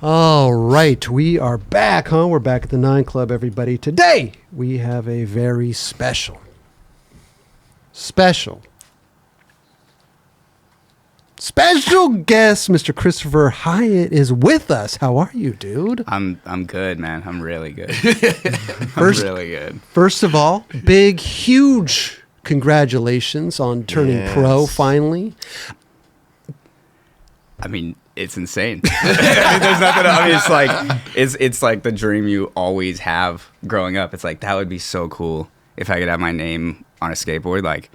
All right, we are back, huh? We're back at the 9 Club, everybody. Today, we have a very special guest. Mr. Christopher Hiett is with us. How are you, dude? I'm good, man. I'm really good. I'm really good. First of all, huge congratulations on turning pro finally. I mean, it's insane. I mean, there's nothing. I mean, it's like the dream you always have growing up. It's like that would be so cool if I could have my name on a skateboard. Like,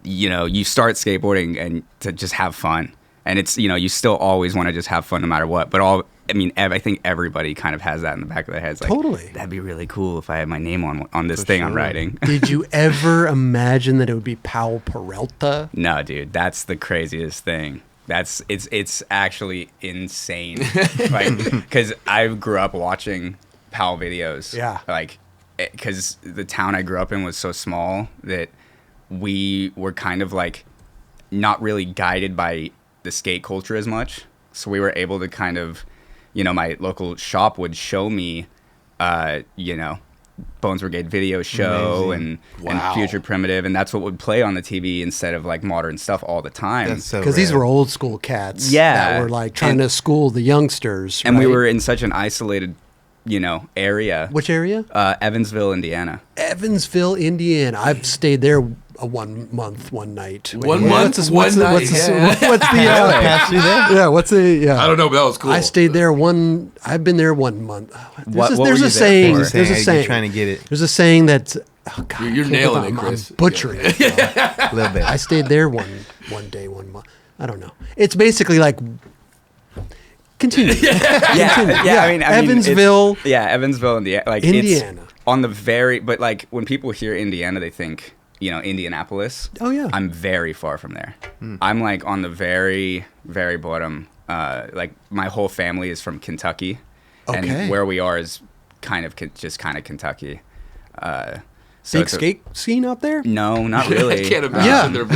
you know, you start skateboarding and to just have fun, and it's, you know, you still always want to just have fun no matter what. But I think everybody kind of has that in the back of their heads. Like, totally, that'd be really cool if I had my name on this thing I'm riding. Did you ever imagine that it would be Powell Peralta? No, dude, that's the craziest thing. It's actually insane. Like, because I grew up watching Powell videos. Yeah. Like, because the town I grew up in was so small that we were kind of like not really guided by the skate culture as much. So we were able to kind of, you know, my local shop would show me, you know, Bones Brigade video show and Future Primitive, and that's what would play on the TV instead of like modern stuff all the time. Because so these were old school cats, that were like trying to school the youngsters. And right? we were in such an isolated, you know, area. Which area? Evansville, Indiana. Evansville, Indiana. I've stayed there 1 month, 1 night. Wait, 1 month, one night. What's the past you there? Yeah, what's the I don't know, but that was cool. I stayed there I've been there 1 month. There's a saying. There's a saying. Trying to get it. There's a saying that. Oh God, you're nailing it, Chris. I'm butchering it. A little bit. I stayed there one day, 1 month. I don't know. It's basically like. Continue. I mean, Evansville. Evansville, Indiana. Like, Indiana. It's on the very, but like when people hear Indiana, they think, you know, Indianapolis. Oh yeah. I'm very far from there. I'm like on the very, very bottom. Like my whole family is from Kentucky, and where we are is kind of Kentucky. So big skate scene out there? No, not really. I can't imagine.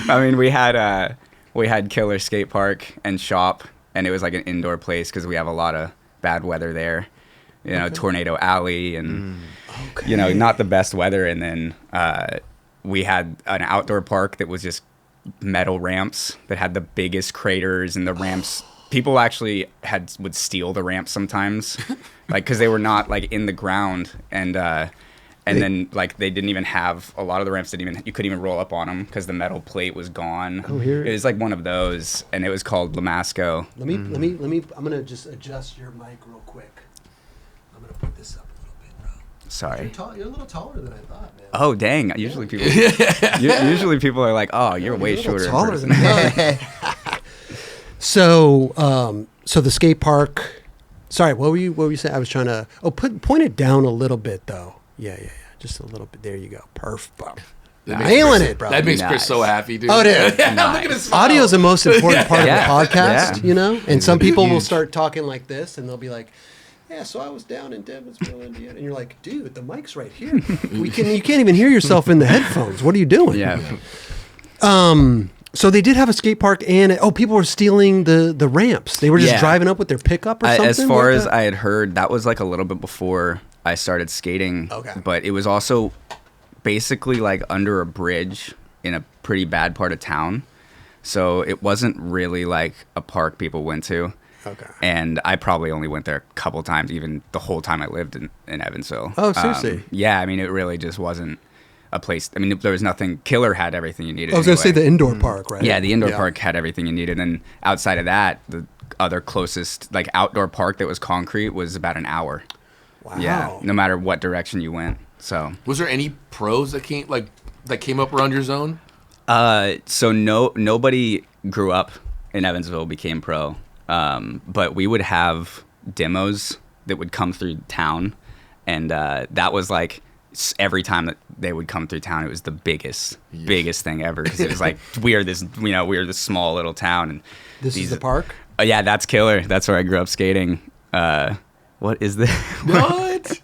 I mean, we had Killer Skate Park and Shop, and it was like an indoor place because we have a lot of bad weather there. You know, Tornado Alley, and you know, not the best weather. And then we had an outdoor park that was just metal ramps that had the biggest craters, and the ramps. People actually would steal the ramps sometimes, like because they were not like in the ground, and then like they didn't even have a lot of the ramps. You couldn't even roll up on them because the metal plate was gone. Oh, here it was like one of those, and it was called Lamasco. Let me. I'm gonna just adjust your mic real quick. I'm gonna put this up a little bit, bro. Sorry. You're a little taller than I thought, man. Oh dang! Usually people are like, "Oh, you're way shorter." Taller than I. So the skate park. Sorry, what were you saying? I was trying to. Point it down a little bit though. Yeah. Just a little bit. There you go. Perfect. Nailing it, bro. That makes Chris so happy, dude. Oh, dude. Nice. Audio is the most important part of the podcast, you know? And some people will Huge. start talking like this, and they'll be like, yeah, so I was down in Deville, Indiana. And you're like, dude, the mic's right here. You can't even hear yourself in the headphones. What are you doing? Yeah. So they did have a skate park, and people were stealing the ramps. They were just driving up with their pickup or something? As far as I had heard, that was like a little bit before I started skating. Okay. But it was also basically like under a bridge in a pretty bad part of town. So it wasn't really like a park people went to. Okay. And I probably only went there a couple times, even the whole time I lived in Evansville. Oh, seriously? Yeah, I mean, it really just wasn't a place. I mean, there was nothing. Killer had everything you needed. I was going to say the indoor park, right? Yeah, the indoor park had everything you needed. And outside of that, the other closest like outdoor park that was concrete was about an hour. Wow. Yeah, no matter what direction you went. So was there any pros that came up around your zone? So nobody grew up in Evansville became pro. But we would have demos that would come through town, and that was like every time that they would come through town, it was the biggest thing ever, because it was like we are this small little town, and this is the park. Yeah, that's Killer. That's where I grew up skating. What is this? What?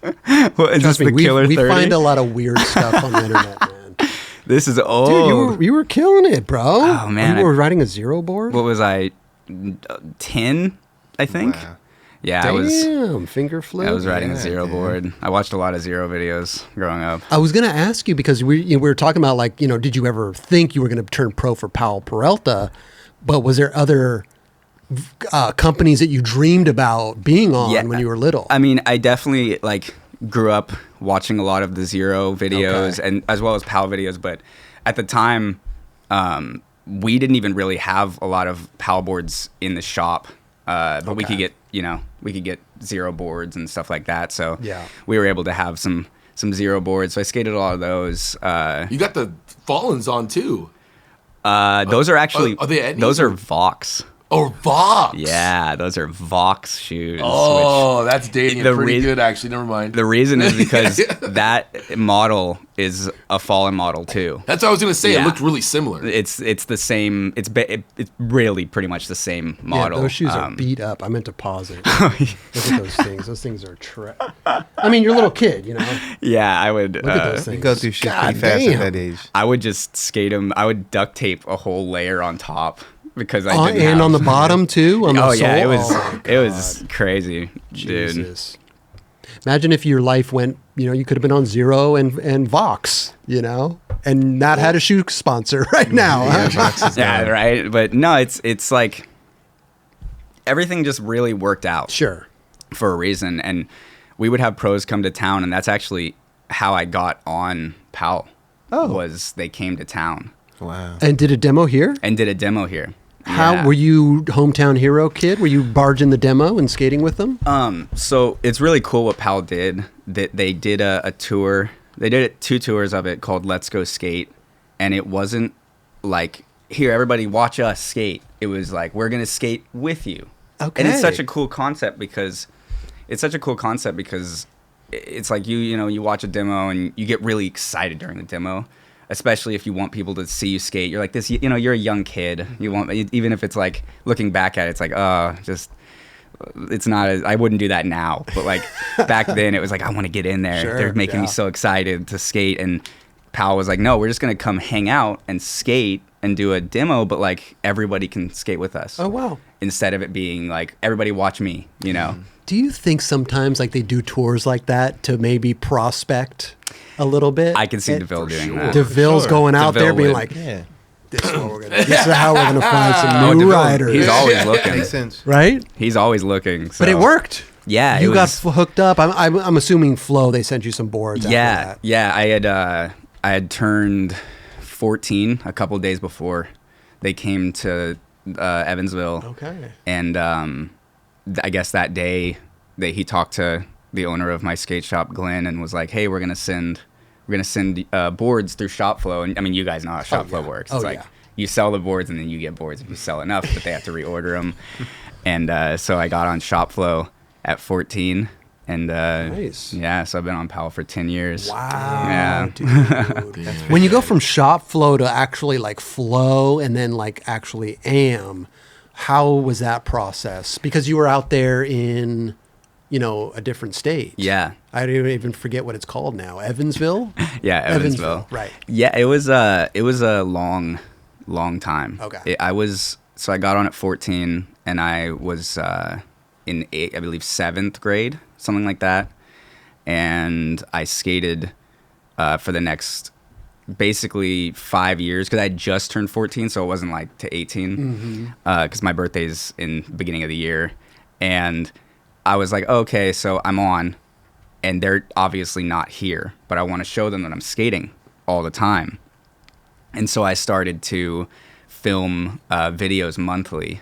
What is Trust this? me, The Killer 30? We find a lot of weird stuff on the internet, man. This is old. Dude, you were killing it, bro. Oh man, You were riding a zero board. What was I? 10? I think. Wow. Yeah, Damn, finger flip. I was riding a Yeah, Zero dude. board. I watched a lot of Zero videos growing up. I was going to ask you because we were talking about like, did you ever think you were going to turn pro for Powell Peralta? But was there other companies that you dreamed about being on when you were little? I mean, I definitely like grew up watching a lot of the Zero videos and as well as Powell videos. But at the time, we didn't even really have a lot of Powell boards in the shop. But we could get Zero boards and stuff like that. So we were able to have some Zero boards. So I skated a lot of those. You got the Fallens on too. Those are actually are they Etnies those are Vox. Oh, Vox. Yeah, those are Vox shoes. Oh, that's dating the it pretty rea- good, actually. Never mind. The reason is because that model is a Fallen model too. That's what I was gonna say. Yeah. It looked really similar. It's the same. It's really pretty much the same model. Yeah, those shoes are beat up. I meant to pause it. Look at those things. Those things are I mean, you're a little kid, Yeah, I would. Look at those things. You go through shit God pretty fast damn. at that age. I would just skate them. I would duct tape a whole layer on top because I didn't And have- on the bottom too. On the Oh yeah, sole? it was crazy, dude. Jesus. Imagine if your life went, you could have been on Zero and Vox, and not had a shoe sponsor right now. Yeah, huh? Vox is Yeah, down. right. But no, it's like everything just really worked out Sure. for a reason. And we would have pros come to town, and that's actually how I got on Powell. Oh. Was they came to town Wow. And did a demo here? and did a demo here. How Yeah. were you hometown hero kid? Were you barging the demo and skating with them? So it's really cool what Powell did. That they did a tour. They did 2 tours of it called Let's Go Skate, and it wasn't like, here, everybody watch us skate. It was like, we're gonna skate with you. Okay. And it's such a cool concept because it's like you watch a demo and you get really excited during the demo, especially if you want people to see you skate. You're like this, you're a young kid. You want, even if it's like looking back at it, it's like, it's not I wouldn't do that now, but like back then it was like, I want to get in there. Sure, They're making me so excited to skate. And Powell was like, no, we're just gonna come hang out and skate and do a demo, but like everybody can skate with us. Oh, wow. Instead of it being like, everybody watch me, Do you think sometimes like they do tours like that to maybe prospect a little bit? I can see Deville doing sure. that. Deville's Sure. going out there Deville being would. like, Yeah. this is how we're gonna find some new Deville, riders. he's always looking. Makes sense. right? He's always looking. So. But it worked. Yeah, You it got was, hooked up. I'm assuming Flow. They sent you some boards. After that. yeah. I had turned 14 a couple days before they came to Evansville. Okay. And I guess that day he talked to the owner of my skate shop, Glenn, and was like, "Hey, we're gonna send boards through ShopFlow." And I mean, you guys know how ShopFlow works. It's like you sell the boards and then you get boards if you sell enough, but they have to reorder them. And so I got on ShopFlow at 14. And Nice. yeah, so I've been on Powell for 10 years. Wow. Yeah. Dude. When you go from shop flow to actually like flow and then like actually am, how was that process? Because you were out there in, a different state. Yeah. I don't even forget what it's called now. Evansville? Yeah, Evansville. Right. Yeah, it was a long time. Okay. I got on at 14 and I was in I believe 7th grade, something like that. And I skated for the next basically 5 years because I had just turned 14, so it wasn't like to 18 because my birthday's in the beginning of the year. And I was like, okay, so I'm on and they're obviously not here, but I want to show them that I'm skating all the time. And so I started to film videos monthly.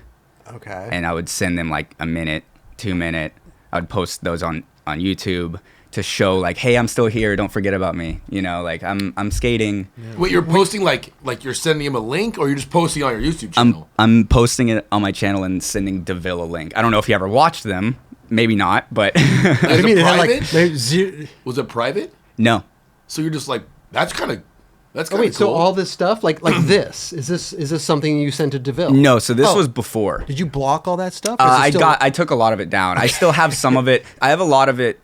Okay. And I would send them like a minute, 2 minute. I would post those on YouTube to show like, hey, I'm still here. Don't forget about me. Like I'm skating. Wait, you're posting like you're sending him a link, or you're just posting on your YouTube channel? I'm posting it on my channel and sending Deville a link. I don't know if you ever watched them. Maybe not, but What do you mean? It had like private? maybe Was it private? no. So you're just like, that's kind of Oh cool. wait, so all this stuff like this is this something you sent to Deville? No, so this Oh. was before. Did you block all that stuff? Or is it still- I took a lot of it down. I still have some of it. I have a lot of it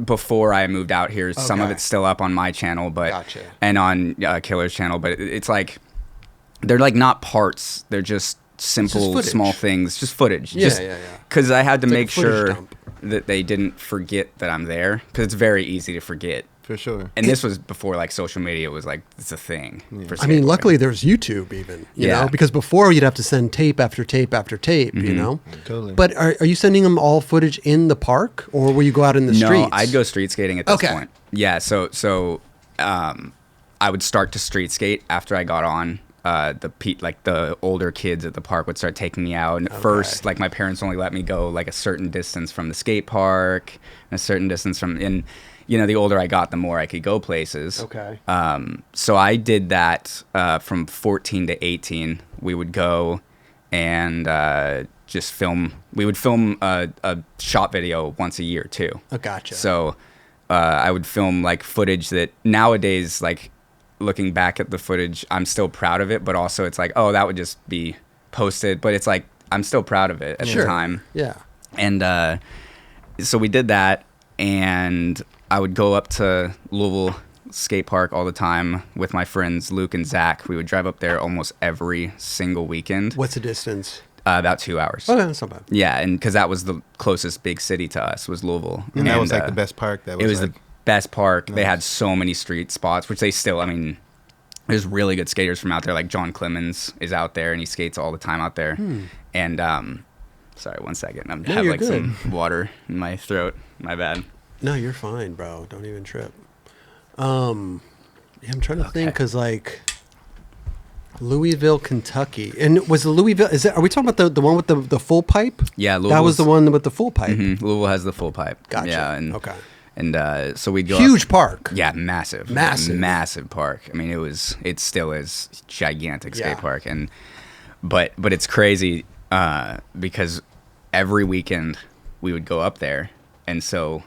before I moved out here. Some of Okay. it's still up on my channel, but Gotcha. and on Killer's channel, but it's like they're like not parts. They're just simple, footage. small things, just footage. Yeah. Because I had to It's like make a footage sure dump. that they didn't forget that I'm there, because it's very easy to forget. For sure. And this was before like social media was like it's a thing. For I mean, skateboarding. luckily there's YouTube even, you Yeah. know, because before you'd have to send tape after tape after tape, you know. Totally. But are you sending them all footage in the park, or will you go out in the No, streets? I'd go street skating at this Okay. point. Yeah, so I would start to street skate after I got on. The older kids at the park would start taking me out. And at first, like my parents only let me go like a certain distance from the skate park, and a certain distance from. And you know, the older I got, the more I could go places. Okay. So I did that from 14 to 18. We would go and just film. We would film a shop video once a year too. Oh, gotcha. So I would film like footage that nowadays, like looking back at the footage, I'm still proud of it, but also it's like, oh, that would just be posted. But it's like, I'm still proud of it at the time. Yeah. And so we did that, and I would go up to Louisville skate park all the time with my friends Luke and Zach. We would drive up there almost every single weekend. What's the distance? About 2 hours. Okay, that's not bad. Yeah, and because that was the closest big city to us was Louisville. And that was like the best park. That was It was like, the best park. They Nice. had so many street spots, which they still, I mean, there's really good skaters from out there. Like John Clemens is out there, and he skates all the time out there. And sorry, 1 second. I have you're like good. some water in my throat. My bad. No, you're fine, bro. Don't even trip. Yeah, I'm trying to think because like Louisville, Kentucky, and was the Louisville? Is that? Are we talking about the one with the full pipe? Yeah, that was the one with the full pipe. Louisville has the full pipe. Gotcha. Yeah, and Okay. And so we'd go Huge up- park. Yeah, massive park. I mean, it still is gigantic skate Yeah. park, and but it's crazy because every weekend we would go up there, and so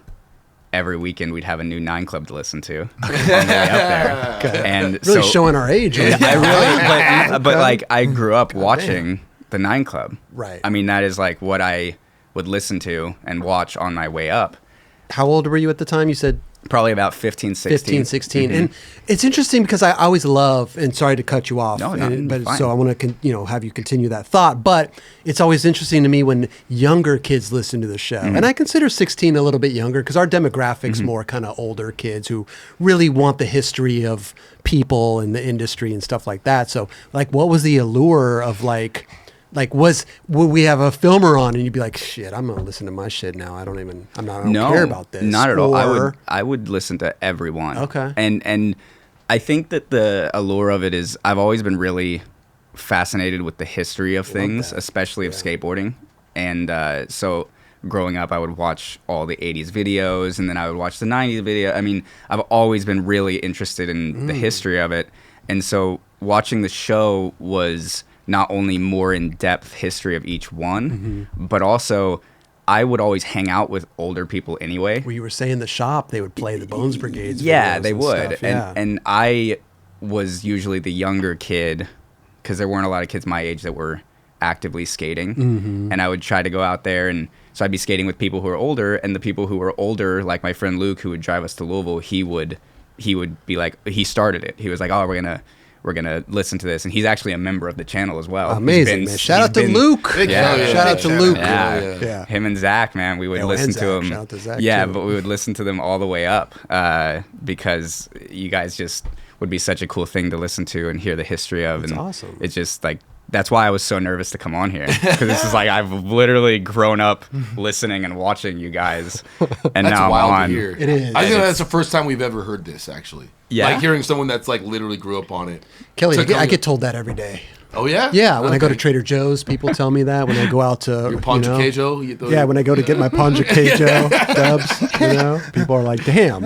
every weekend we'd have a new 9 Club to listen to on the way up there. Okay. And Really so, showing our age. Right? I really, but like I grew up watching the 9 Club. Right. I mean, that is like what I would listen to and watch on my way up. How old were you at the time? You said Probably about 15, 16. 15, 16. And it's interesting because I always love, and sorry to cut you off, No, but fine. so I want to have you continue that thought. But it's always interesting to me when younger kids listen to the show. And I consider 16 a little bit younger because our demographic's more kind of older kids who really want the history of people and the industry and stuff like that. So like, what was the allure of like would we have a filmer on and you'd be like, shit, I'm gonna listen to my shit now. I don't care about this. Not at all. Or- I would listen to everyone. Okay. And I think that the allure of it is I've always been really fascinated with the history of things, that. especially of skateboarding. And so growing up, I would watch all the 80s videos, and then I would watch the 90s video. I mean, I've always been really interested in the history of it. And so watching the show was not only more in-depth history of each one, but also I would always hang out with older people anyway. Well, you were saying the shop, they would play the Bones Brigades. Yeah, videos they and would. stuff, yeah. And I was usually the younger kid because there weren't a lot of kids my age that were actively skating. And I would try to go out there, and so I'd be skating with people who are older, and the people who were older, like my friend Luke, who would drive us to Louisville, he would be like, he started it. He was like, oh, we're gonna listen to this, and he's actually a member of the channel as well. Amazing, man. Shout out to Luke. Yeah. Shout out to Luke. Yeah. Yeah. Him and Zach, man, we would Yeah, listen and to Zach. them. Shout out to Zach, yeah, too. but we would listen to them all the way up because you guys just would be such a cool thing to listen to and hear the history of. That's and awesome. It's just like that's why I was so nervous to come on here because this is like I've literally grown up listening and watching you guys, and That's now wild I'm on. to hear. It is. I think that's the first time we've ever heard this, actually. Yeah? Like hearing someone that's like literally grew up on it. Kelly, So I get told that every day. Oh, yeah? Yeah, when I go to Okay. Trader Joe's, people tell me that. When I go out to, Your Poncho Queijo? Yeah, when I go to get my Poncho Queijo dubs, people are like, damn.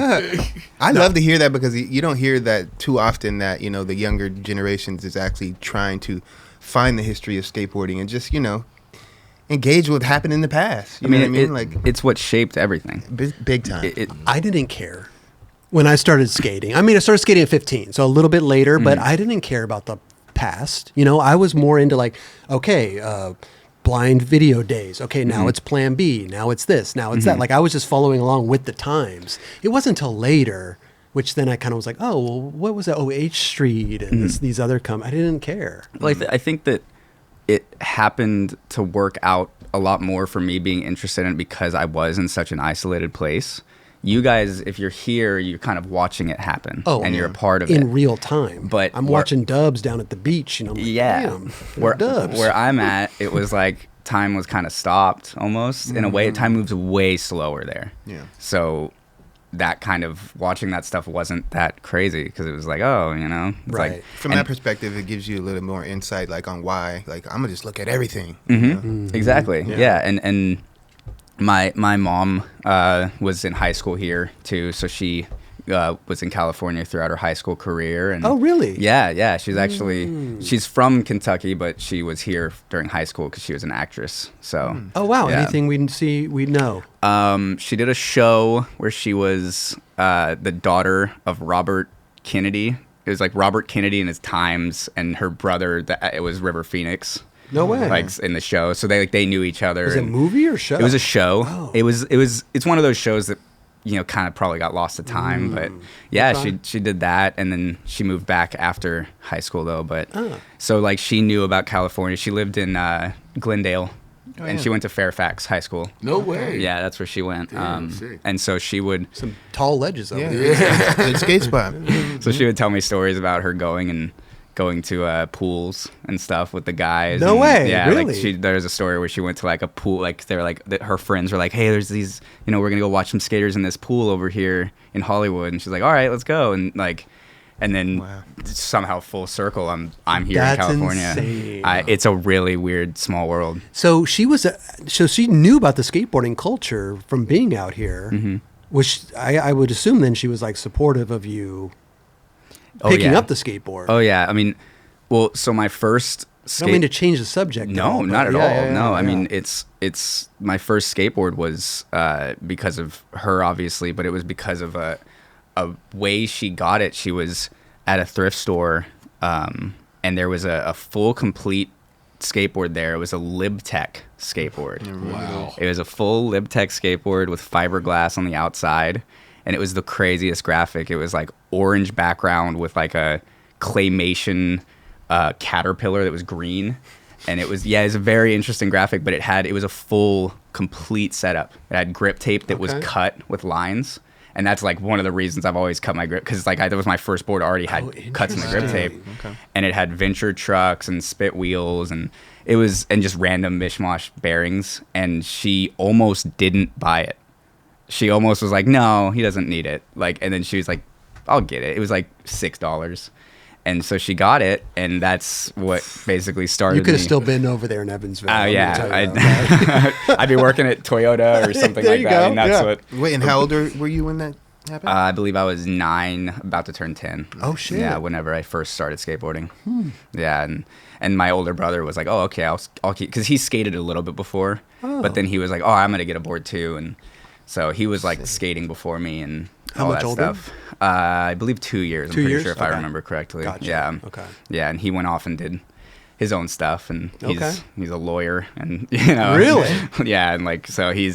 I love to hear that because you don't hear that too often that, the younger generations is actually trying to find the history of skateboarding and just, engage with what happened in the past. You know what I mean? Like it's what shaped everything. big time. I didn't care when I started skating. I mean, I started skating at 15, so a little bit later, but I didn't care about the past. I was more into like, okay, blind video days. Okay, now it's Plan B. Now it's this. Now it's that. Like I was just following along with the times. It wasn't until later, which then I kind of was like, oh, well, what was that? Oh, H Street and these other I didn't care. Well, I think that it happened to work out a lot more for me being interested in it because I was in such an isolated place. You guys, if you're here, you're kind of watching it happen, and you're a part of it in real time. But I'm watching dubs down at the beach, I'm like, damn, dubs. Where I'm at, it was like time was kind of stopped almost in a way. Time moves way slower there. Yeah. So that kind of watching that stuff wasn't that crazy because it was like, oh, it's Right. like From that perspective, it gives you a little more insight, like on why. Like I'm gonna just look at everything. Exactly. Yeah. And my mom was in high school here too, so she was in California throughout her high school career. And Oh, really? Yeah. She's actually she's from Kentucky, but she was here during high school because she was an actress. So Oh, wow. yeah. Anything we'd know? She did a show where she was the daughter of Robert Kennedy. It was like Robert Kennedy in his times, and her brother. It was River Phoenix. No way. Like in the show, so they knew each other. Was it a movie or show? It was a show. Oh. It's one of those shows that kind of probably got lost to time. But yeah, Okay. she did that, and then she moved back after high school though. But so like she knew about California. She lived in Glendale, and she went to Fairfax High School. No way. Yeah, that's where she went. Damn, sick. And so she would Some tall ledges over Yeah, there. Good skate spot. so she would tell me stories about her going to pools and stuff with the guys. No and, way, Yeah, really? like there's a story where she went to like a pool, like they're like her friends were like, hey, there's these, we're gonna go watch some skaters in this pool over here in Hollywood, and she's like, all right, let's go, and then Wow. somehow full circle, I'm here That's in California. insane. It's a really weird small world. So she knew about the skateboarding culture from being out here, which I would assume then she was like supportive of you picking yeah. up the skateboard. Oh yeah, I mean, well, so my first I don't mean to change the subject. No, though, not but at all. yeah, No, I yeah. mean it's my first skateboard was because of her, obviously, but it was because of a way she got it. She was at a thrift store, and there was a full complete skateboard there. It was a LibTech skateboard. Wow. It was a full LibTech skateboard with fiberglass on the outside, and it was the craziest graphic. It was like orange background with like a claymation caterpillar that was green, and it was a very interesting graphic. But it was a full complete setup. It had grip tape that was Okay. cut with lines, and that's like one of the reasons I've always cut my grip, because like that was my first board, already had cuts in the grip tape. Interesting. And it had venture trucks and spit wheels, and just random mishmash bearings. And she almost didn't buy it. She almost was like, no, he doesn't need it. Like, and then she was like, I'll get it. It was like $6. And so she got it, and that's what basically started. You could have me. still been over there in Evansville. Oh let me yeah, tell you that. I'd be working at Toyota or something There like you that, go, and that's yeah. what. Wait, and how old were you when that happened? I believe I was 9, about to turn 10. Oh, shit. Yeah, whenever I first started skateboarding. Yeah, and my older brother was like, "Oh, okay, I'll keep," because he skated a little bit before, but then he was like, "Oh, I'm gonna get a board too," and so he was like skating before me and How all much that older? stuff. I believe 2 years. 2 I'm pretty years? sure if I Okay. remember correctly. Gotcha. Yeah. Okay. Yeah, and he went off and did his own stuff, and Okay. he's a lawyer, and Really? yeah, and like so he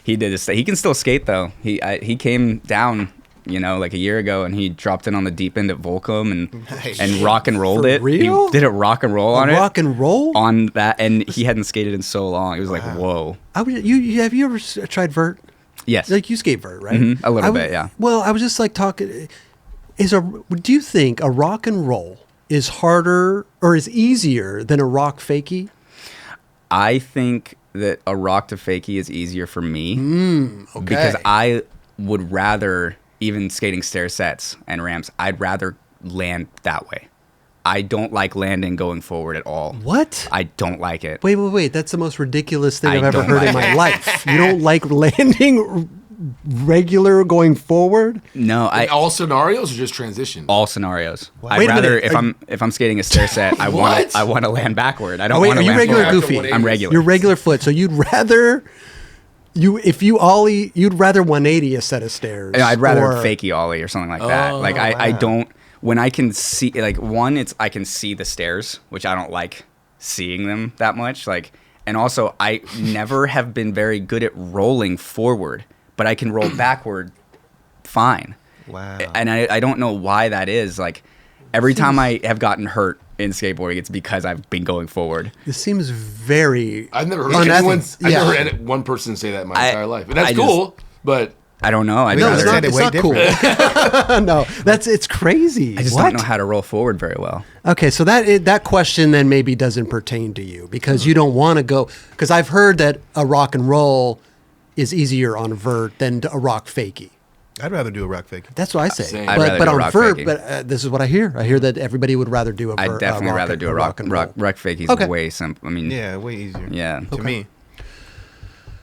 did his. He can still skate though. He came down, like a year ago, and he dropped in on the deep end at Volcom Nice. and rock and rolled For it. real? He did it rock and roll on it. Rock and roll? On that, and he hadn't skated in so long. It was like, whoa. Have you ever tried vert? Yes. Like you skate vert, right? Mhm, a little I w- bit, yeah. Well, I was just like talking. Do you think a rock and roll is harder or is easier than a rock fakie? I think that a rock to fakie is easier for me Okay. because I would rather, even skating stair sets and ramps, I'd rather land that way. I don't like landing going forward at all. What? I don't like it. Wait. That's the most ridiculous thing I I've ever don't heard in like my it. life. You don't like landing regular going forward? No, In all scenarios or just transition? all scenarios. Wait I'd a rather minute. if I'm skating a stair set, I What? want to land backward. I don't Oh, wait, want are to you land regular or forward. goofy? After I'm regular. You're regular foot, so you'd rather if you ollie, you'd rather 180 a set of stairs. Yeah, I'd rather or- fakie ollie or something like that. Oh, Like I wow. don't, when I can see, like I can see the stairs, which I don't like seeing them that much. Like, and also I never have been very good at rolling forward, but I can roll backward fine. Wow. And I don't know why that is. Like every time I have gotten hurt in skateboarding, it's because I've been going forward. This seems very. I've never heard unethical. I've never heard one person say that in my entire life. And that's I cool, but I don't know. No, it's not, it it's way not cool. No, it's crazy. I just What? don't know how to roll forward very well. Okay, so that question then maybe doesn't pertain to you because you don't want to go. Because I've heard that a rock and roll is easier on vert than a rock fakie. I'd rather do a rock fake. That's what I say. Same. I'd rather But do a on rock vert, fakie. but this is what I hear. I hear that everybody would rather do a vert. I'd definitely rather do a rock and roll. fakie's Okay. way simple. I mean, Yeah, way easier. yeah. To me.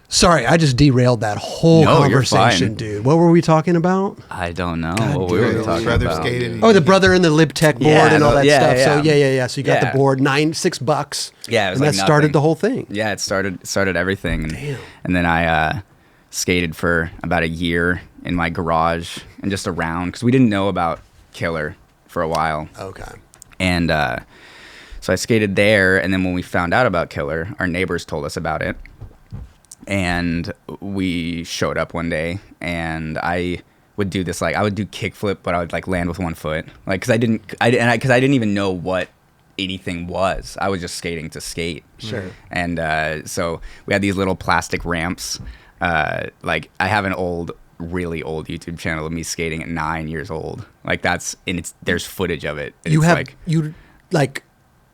Sorry, I just derailed that whole No, you're conversation, fine. dude. What were we talking about? I don't know God what we damn were it. talking Brother about. skated. Oh, the brother and the LibTech board Yeah, and all that yeah, stuff. yeah. So yeah. So you got Yeah. the board, $6. Yeah, it was and like that started nothing. the whole thing. Yeah, it started everything. And, Damn. and then I skated for about a year in my garage and just around because we didn't know about Killer for a while. Okay. And so I skated there, and then when we found out about Killer, our neighbors told us about it. And we showed up one day, and I would do this, like, I would do kickflip, but I would, like, land with one foot. Like, because I didn't even know what anything was. I was just skating to skate. Sure. And so we had these little plastic ramps. Like, I have an really old YouTube channel of me skating at 9 years old. Like, there's footage of it. And You it's have like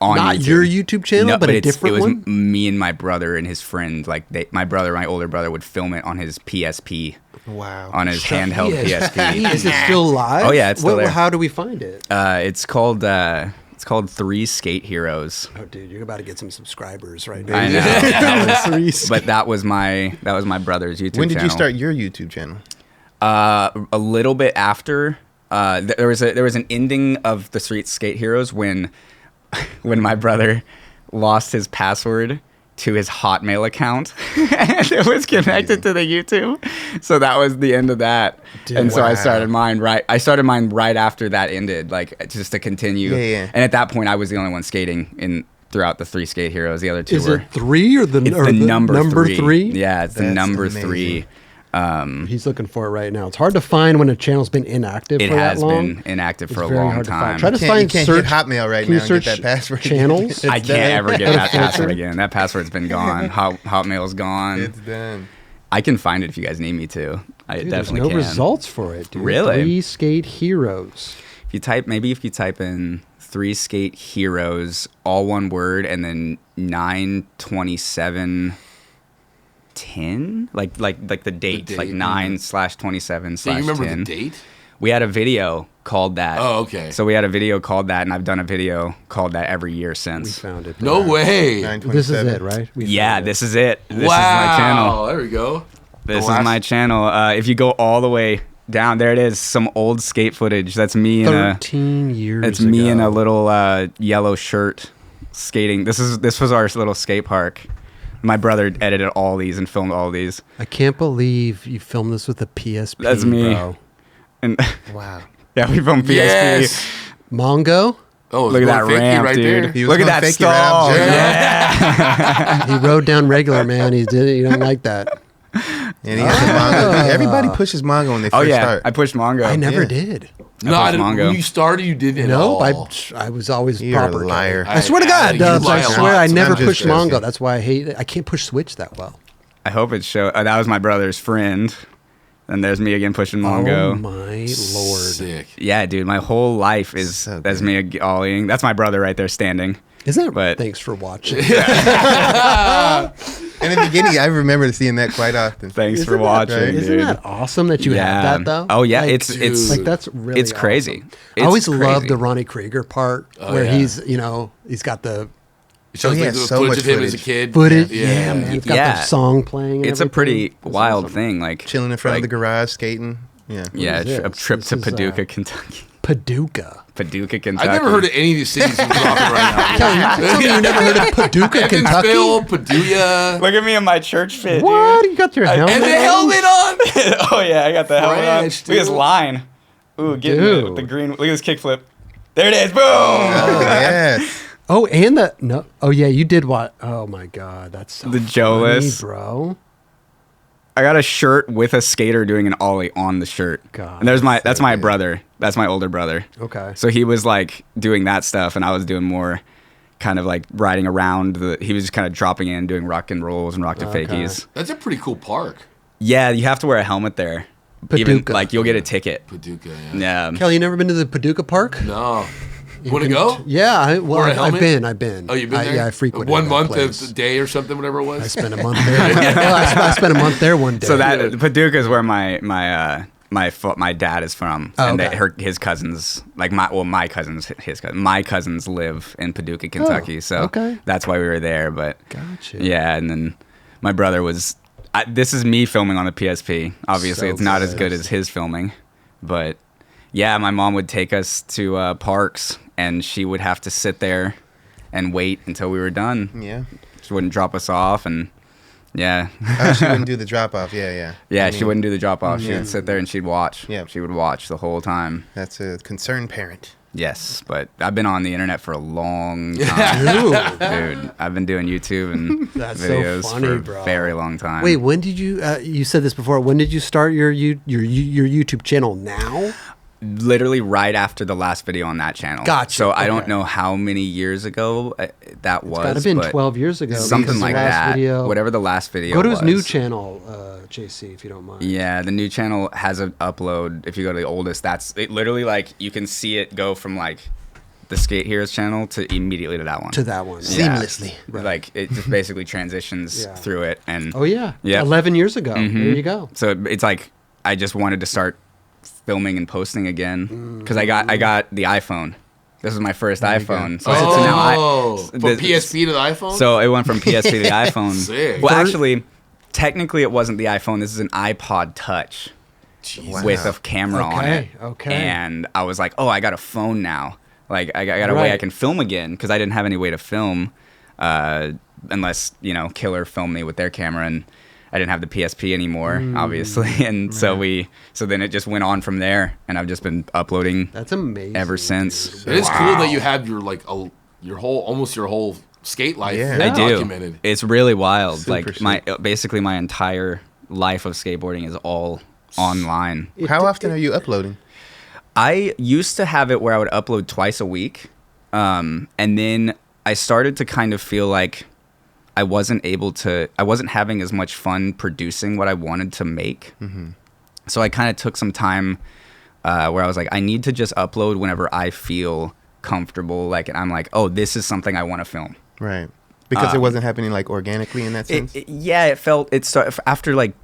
on not YouTube. your YouTube channel, No, but a it different was one. me and my brother and his friend. Like my older brother, would film it on his PSP, Wow. on his handheld PSP. Is it still live? Oh, yeah, it's still there. How do we find it? It's called 3 Skate Heroes. Oh, dude, you're about to get some subscribers right I now. know, but that was my brother's YouTube. When did channel. you start your YouTube channel? A little bit after. There was an ending of the Street Skate Heroes when my brother lost his password to his Hotmail account and it was connected to the YouTube. So that was the end of that. Dude, and so I wow. started mine right after that ended, like just to continue. Yeah. And at that point I was the only one skating throughout the 3 Skate Heroes. The other two Is were it 3 or the it's or the number three? 3. Yeah, it's the That's number amazing. 3. He's looking for it right now. It's hard to find when a channel's been inactive It for that has long. been inactive It's for a very long hard to find. time. Try to You find can't search hit Hotmail right can you now and get search that password. channels? I It's can't done. ever get that Filter. password again. That password's been gone. Hotmail's gone. It's done. I can find it if you guys need me to. I Dude, definitely there's no can. results for it, dude. Really? 3 Skate Heroes. If you type in 3 Skate Heroes, all one word, and then 9/27/10, like the date, date, like mhm. 9/27/10. So you remember the date? We had a video called that. Oh, okay. So we had a video called that, and I've done a video called that every year We since. found it. No way. 927. This is it, right? We Yeah, found it. this is it. This wow. is my channel. There we go. This The is my last- channel. If you go all the way down, there it is. Some old skate footage. That's me in 13 years It's me in ago. a little yellow shirt skating. This was our little skate park. My brother edited all these and filmed all these. I can't believe you filmed this with a PSP. That's me. Bro. And Wow. yeah, we filmed PSP. Yes. Mongo, Oh, Look at that ramp, right dude. there. He was Look at gonna that fake you right out stall. of jail. Yeah. he rode down regular, man. He did it. He don't like that. And he has the Mongo. Everybody pushes Mongo when they Oh first yeah, start. I pushed Mongo. I never Yeah. did. No, I didn't, Mongo. when you started, you didn't. No, at all. I was always You're a proper. liar. I swear to God, you Dubs. lie I a swear lot, I so never I'm just pushed joking. Mongo. That's why I hate it. I can't push Switch that well. I hope it showed. That was my brother's friend. And there's me again pushing Oh Mongo. my lord! Sick. Yeah, dude, my whole life is So that's good. me ollieing. That's my brother right there standing. Isn't it? But- Thanks for watching. In the beginning, I remember seeing that quite often. Thanks for Isn't that- watching, right? dude. Isn't that awesome that you have that though? Oh yeah, Like, it's like that's really it's crazy. awesome. It's I always crazy. loved the Ronnie Krieger part Oh, where yeah. he's got the It shows he like has the so footage much of him as a footage. kid. footage. Yeah, man. It's got Yeah. the song playing. And It's a everything. pretty It's wild awesome. thing, like Chilling in front like, of the garage, skating. Yeah. Yeah, What is a this? trip This to is, Paducah, Kentucky. Paducah. Paducah, Kentucky. I've never heard of any of these cities you're talking right now. Tell me you never heard of Paducah, Kentucky? Evansville, Paducah. Look at me in my church fit, What? You got your helmet? And the on? helmet on. dude. Oh yeah, I got the helmet on. Fresh, Look at this dude. line. Ooh, get it with the Dude. green. Look at this kickflip. There it is. Boom. Oh, yes. Oh, and the no. Oh yeah, you did what? Oh my God, that's so The funny, Joeless. bro. I got a shirt with a skater doing an ollie on the shirt. God, and that's my good. brother. That's my older brother. Okay. So he was like doing that stuff, and I was doing more kind of like riding around. He was just kind of dropping in, doing rock and rolls and rock to Okay. fakies. That's a pretty cool park. Yeah, you have to wear a helmet there. Even Paducah. like you'll get a ticket. Paducah, Yeah. Kelly, you never been to the Paducah Park? No. You want to go? Yeah, Wear a helmet? I've been. Oh, you've been there? Yeah, I frequented 1 that month place. a day or something, whatever it was. I spent a month there. I spent a month there one day. So that Paducah is where my dad is from, Oh, and okay. his cousins, like my cousins live in Paducah, Kentucky. So okay. that's why we were there. But Gotcha. yeah, and then my brother was. This is me filming on the PSP. Obviously, So it's not as good. good as his filming, but yeah, my mom would take us to parks, and she would have to sit there and wait until we were done. Yeah. She wouldn't drop us off, and yeah. Oh, she wouldn't do the drop off. Yeah. Yeah, I she mean, wouldn't do the drop off. She Yeah. would sit there and she'd watch. Yeah. She would watch the whole time. That's a concerned parent. Yes, but I've been on the internet for a long time. Dude, I've been doing YouTube and That's so videos funny, for bro. a very long time. Wait, when did you? You said this before. When did you start your YouTube channel? Now? Literally right after the last video on that channel. Gotcha, So I don't okay. know how many years ago that was. It's got to been but 12 years ago. Something because the like last that. Video, Whatever the last video Go to was. his new channel, JC, if you don't mind. Yeah, the new channel has an upload. If you go to the oldest, that's it. Literally, like you can see it go from like the Skate Heroes channel to immediately to that one. To that one. Yeah. Seamlessly. Like it just basically transitions Yeah. through it, and Oh yeah. Yeah. 11 years ago. Mhm. There you go. So it's like I just wanted to start filming and posting again because I got the iPhone. This was my first iPhone. So, so now from PSP to the iPhone? So it went from PSP to the iPhone. Sick. Well, actually, technically, it wasn't the iPhone. This is an iPod Touch Jesus. with a camera on it. Okay. And I was like, oh, I got a phone now. Like, I got a way I Right. can film again because I didn't have any way to film unless, Killer filmed me with their camera. And I didn't have the PSP anymore, obviously. And so then it just went on from there. And I've just been uploading That's amazing. ever since. It is cool that you have your whole skate life Yeah. I do. documented. It's really wild. Super Like basically my entire life of skateboarding is all online. How often are you uploading? I used to have it where I would upload twice a week. And then I started to kind of feel like I wasn't having as much fun producing what I wanted to make. Mm-hmm. So I kind of took some time where I was like, I need to just upload whenever I feel comfortable. Like, and I'm like, oh, this is something I want to film. Right. Because it wasn't happening like organically in that sense? It felt after like,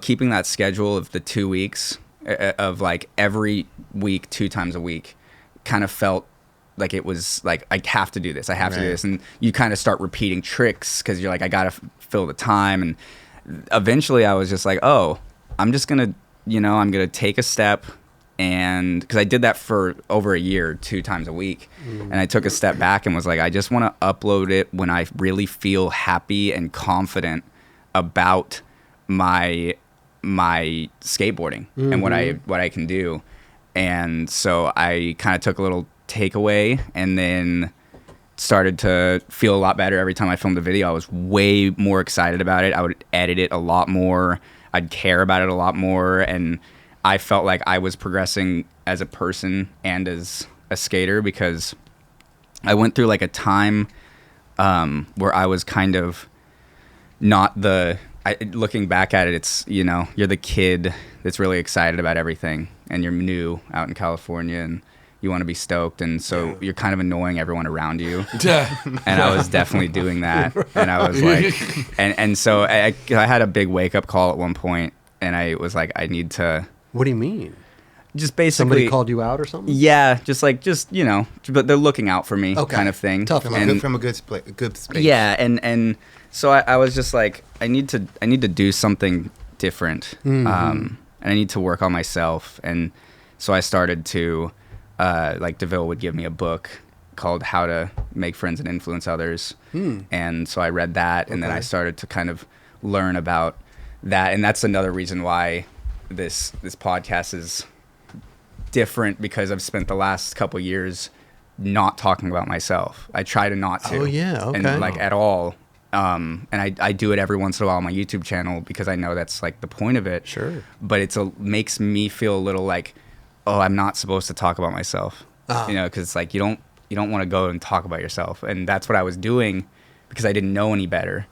keeping that schedule of the 2 weeks of like every week, 2 times a week, kind of felt like it was like, I have to do this. I have to do Right. this. And you kind of start repeating tricks because you're like, I got to fill the time. And eventually I was just like, oh, I'm just going to, I'm going to take a step. And because I did that for over a year, 2 times a week. And I took a step back and was like, I just want to upload it when I really feel happy and confident about my skateboarding and what I can do. And so I kind of took a little takeaway and then started to feel a lot better every time I filmed a video. I was way more excited about it. I would edit it a lot more. I'd care about it a lot more. And I felt like I was progressing as a person and as a skater because I went through like a time where I was kind of not looking back at it, it's, you're the kid that's really excited about everything and you're new out in California and you want to be stoked. And so you're kind of annoying everyone around you. And I was definitely doing that. And I was like, and so I had a big wake up call at one point and I was like, I need to. What do you mean? Just basically. Somebody called you out or something? Yeah. But they're looking out for me kind of thing. Tough. From a good space. Yeah. And so I was just like, I need to do something different. And I need to work on myself. And so I started to, like Deville would give me a book called How to Make Friends and Influence Others. And so I read that and then I started to kind of learn about that. And that's another reason why this podcast is different because I've spent the last couple years not talking about myself. I try to not to. Oh, yeah, okay. And like at all. And I do it every once in a while on my YouTube channel because I know that's like the point of it. Sure. But makes me feel a little like, oh, I'm not supposed to talk about myself. You know, because it's like you don't want to go and talk about yourself, and that's what I was doing because I didn't know any better.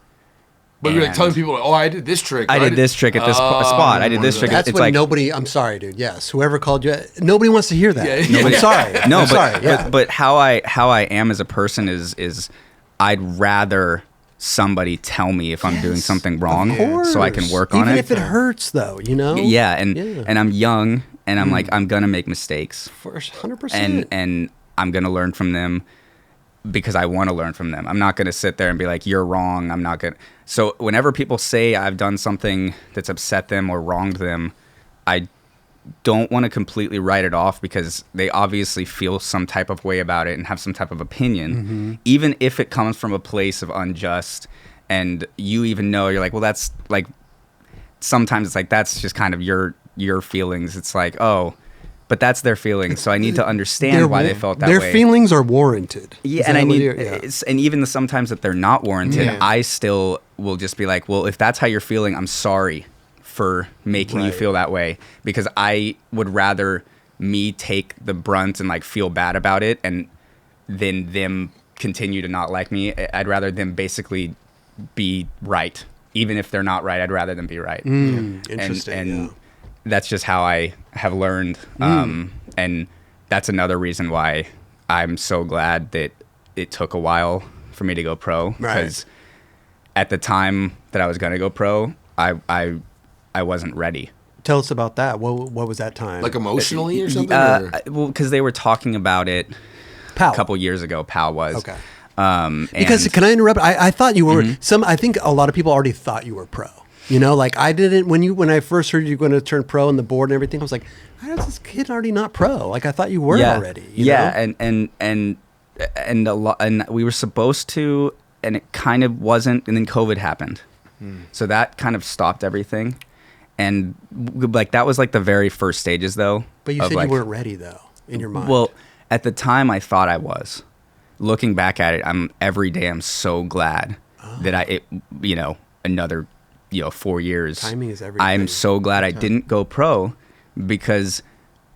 But you're like telling people, oh, I did this trick. I did this trick at this spot. I did this trick. That's it's what like nobody. I'm sorry, dude. Yes, whoever called you, nobody wants to hear that. Yeah. I'm sorry. no, I'm sorry. Yeah. but how I am as a person is I'd rather somebody tell me if I'm doing something wrong, so I can work on it. Even if it hurts, though, you know. Yeah, and I'm young, and I'm like I'm gonna make mistakes, For 100%. and I'm gonna learn from them because I want to learn from them. I'm not gonna sit there and be like, you're wrong. I'm not gonna. So whenever people say I've done something that's upset them or wronged them, I don't want to completely write it off because they obviously feel some type of way about it and have some type of opinion, even if it comes from a place of unjust. And you even know, you're like, well, that's like, sometimes it's like, that's just kind of your feelings. It's like, oh, but that's their feelings. So I need to understand why they felt that way. Their feelings are warranted. Yeah, and and even the sometimes that they're not warranted, I still will just be like, well, if that's how you're feeling, I'm sorry for making you feel that way, because I would rather me take the brunt and like feel bad about it and then them continue to not like me. I'd rather them basically be right. Even if they're not right, I'd rather them be right. Interesting. And that's just how I have learned. And that's another reason why I'm so glad that it took a while for me to go pro. Because at the time that I was going to go pro, I wasn't ready. Tell us about that. What was that time? Like emotionally or something? Well, because they were talking about it Powell. a couple years ago. Powell was. Okay. Because can I interrupt? I thought you were I think a lot of people already thought you were pro. You know, like I didn't when I first heard you were going to turn pro on the board and everything. I was like, how is this kid already not pro? Like I thought you were already. You know? and a lot, and we were supposed to, and it kind of wasn't, and then COVID happened, so that kind of stopped everything, and like that was like the very first stages though. But you said you weren't ready though in your mind. Well, at the time I thought I was. Looking back at it, every day I'm so glad that another 4 years. Timing is everything. I'm so glad I didn't go pro because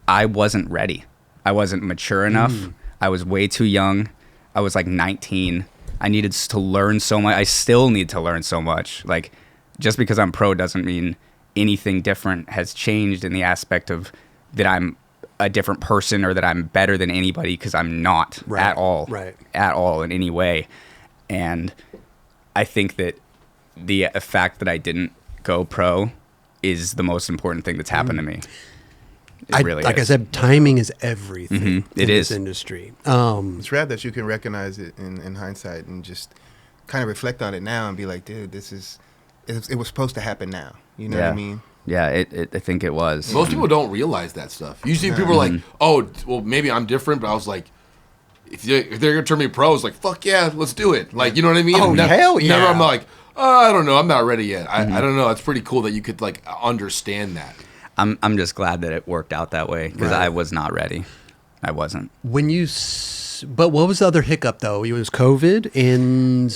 I wasn't ready. I wasn't mature enough. I was way too young. I was like 19. I needed to learn so much. I still need to learn so much. Like, just because I'm pro doesn't mean anything different has changed in the aspect of that I'm a different person or that I'm better than anybody, because I'm not at all in any way. And I think that the fact that I didn't go pro is the most important thing that's happened to me. I said, timing is everything in this industry. It's rad that you can recognize it in hindsight and just kind of reflect on it now and be like, dude, it was supposed to happen now. You know what I mean? Yeah, I think it was. Most people don't realize that stuff. Usually people are like, oh, well, maybe I'm different, but I was like, if they're going to turn me pro, it's like, fuck yeah, let's do it. Like, you know what I mean? Oh, hell yeah. Never I'm like, oh, I don't know, I'm not ready yet. I don't know. It's pretty cool that you could, like, understand that. I'm just glad that it worked out that way, because I was not ready. I wasn't. But what was the other hiccup, though? It was COVID and...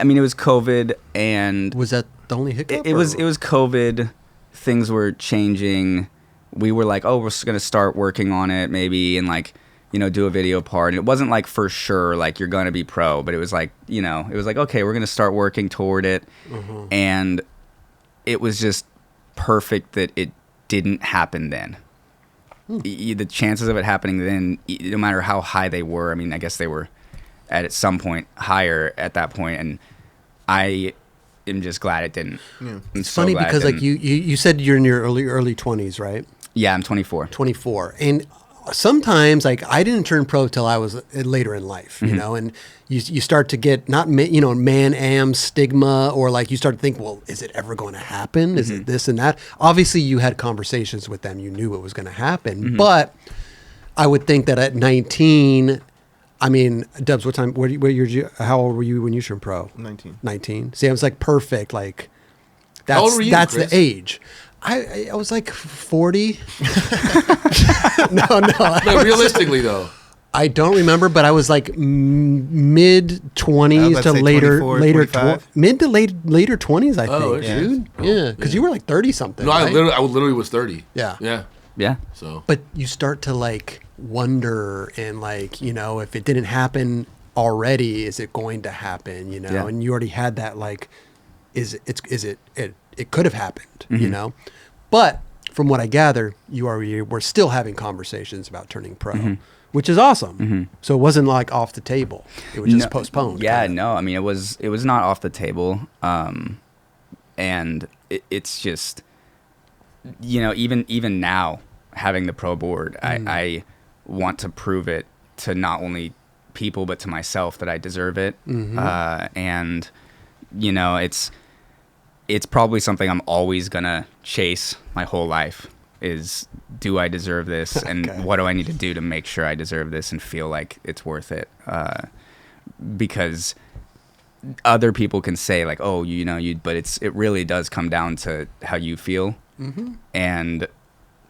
I mean, it was COVID and... Was that the only hiccup? It was COVID. Things were changing. We were like, oh, we're going to start working on it maybe and like, do a video part. And it wasn't like for sure, like you're going to be pro, but it was like, it was like, okay, we're going to start working toward it. And it was just perfect that it didn't happen then. The chances of it happening then, no matter how high they were, I mean, I guess they were at some point higher at that point. And I'm just glad it didn't. Yeah. It's so funny because like you said you're in your early 20s, right? Yeah, I'm 24. 24. And sometimes like I didn't turn pro till I was later in life, and you start to get man-am stigma, or like you start to think, well, is it ever going to happen? Is it this and that? Obviously you had conversations with them. You knew it was going to happen. But I would think that at 19, I mean, Dubs, what time? How old were you when you turned pro? 19. 19. See, I was like perfect. Like how old were you, that's Chris? the age. I was like 40. No. No, realistically though. I don't remember, but I was like mid 20s to later 45. mid to later 20s, I Oh, think, yeah. dude. Yeah, because you were like 30 something. No, right? I literally was 30. Yeah. Yeah. Yeah. So. But you start to like wonder and like, you know, if it didn't happen already, is it going to happen? You know, Yeah. and you already had that like, it could have happened, you know, but from what I gather, we're still having conversations about turning pro, which is awesome. So it wasn't like off the table; it was just postponed. Yeah, kinda. no. I mean, it was not off the table, and it's just, you know, even now having the pro board, I want to prove it to not only people but to myself that I deserve it, and you know, it's probably something I'm always gonna chase my whole life. Is, do I deserve this, and what do I need to do to make sure I deserve this and feel like it's worth it? Because other people can say like, oh, you know, but it really does come down to how you feel. And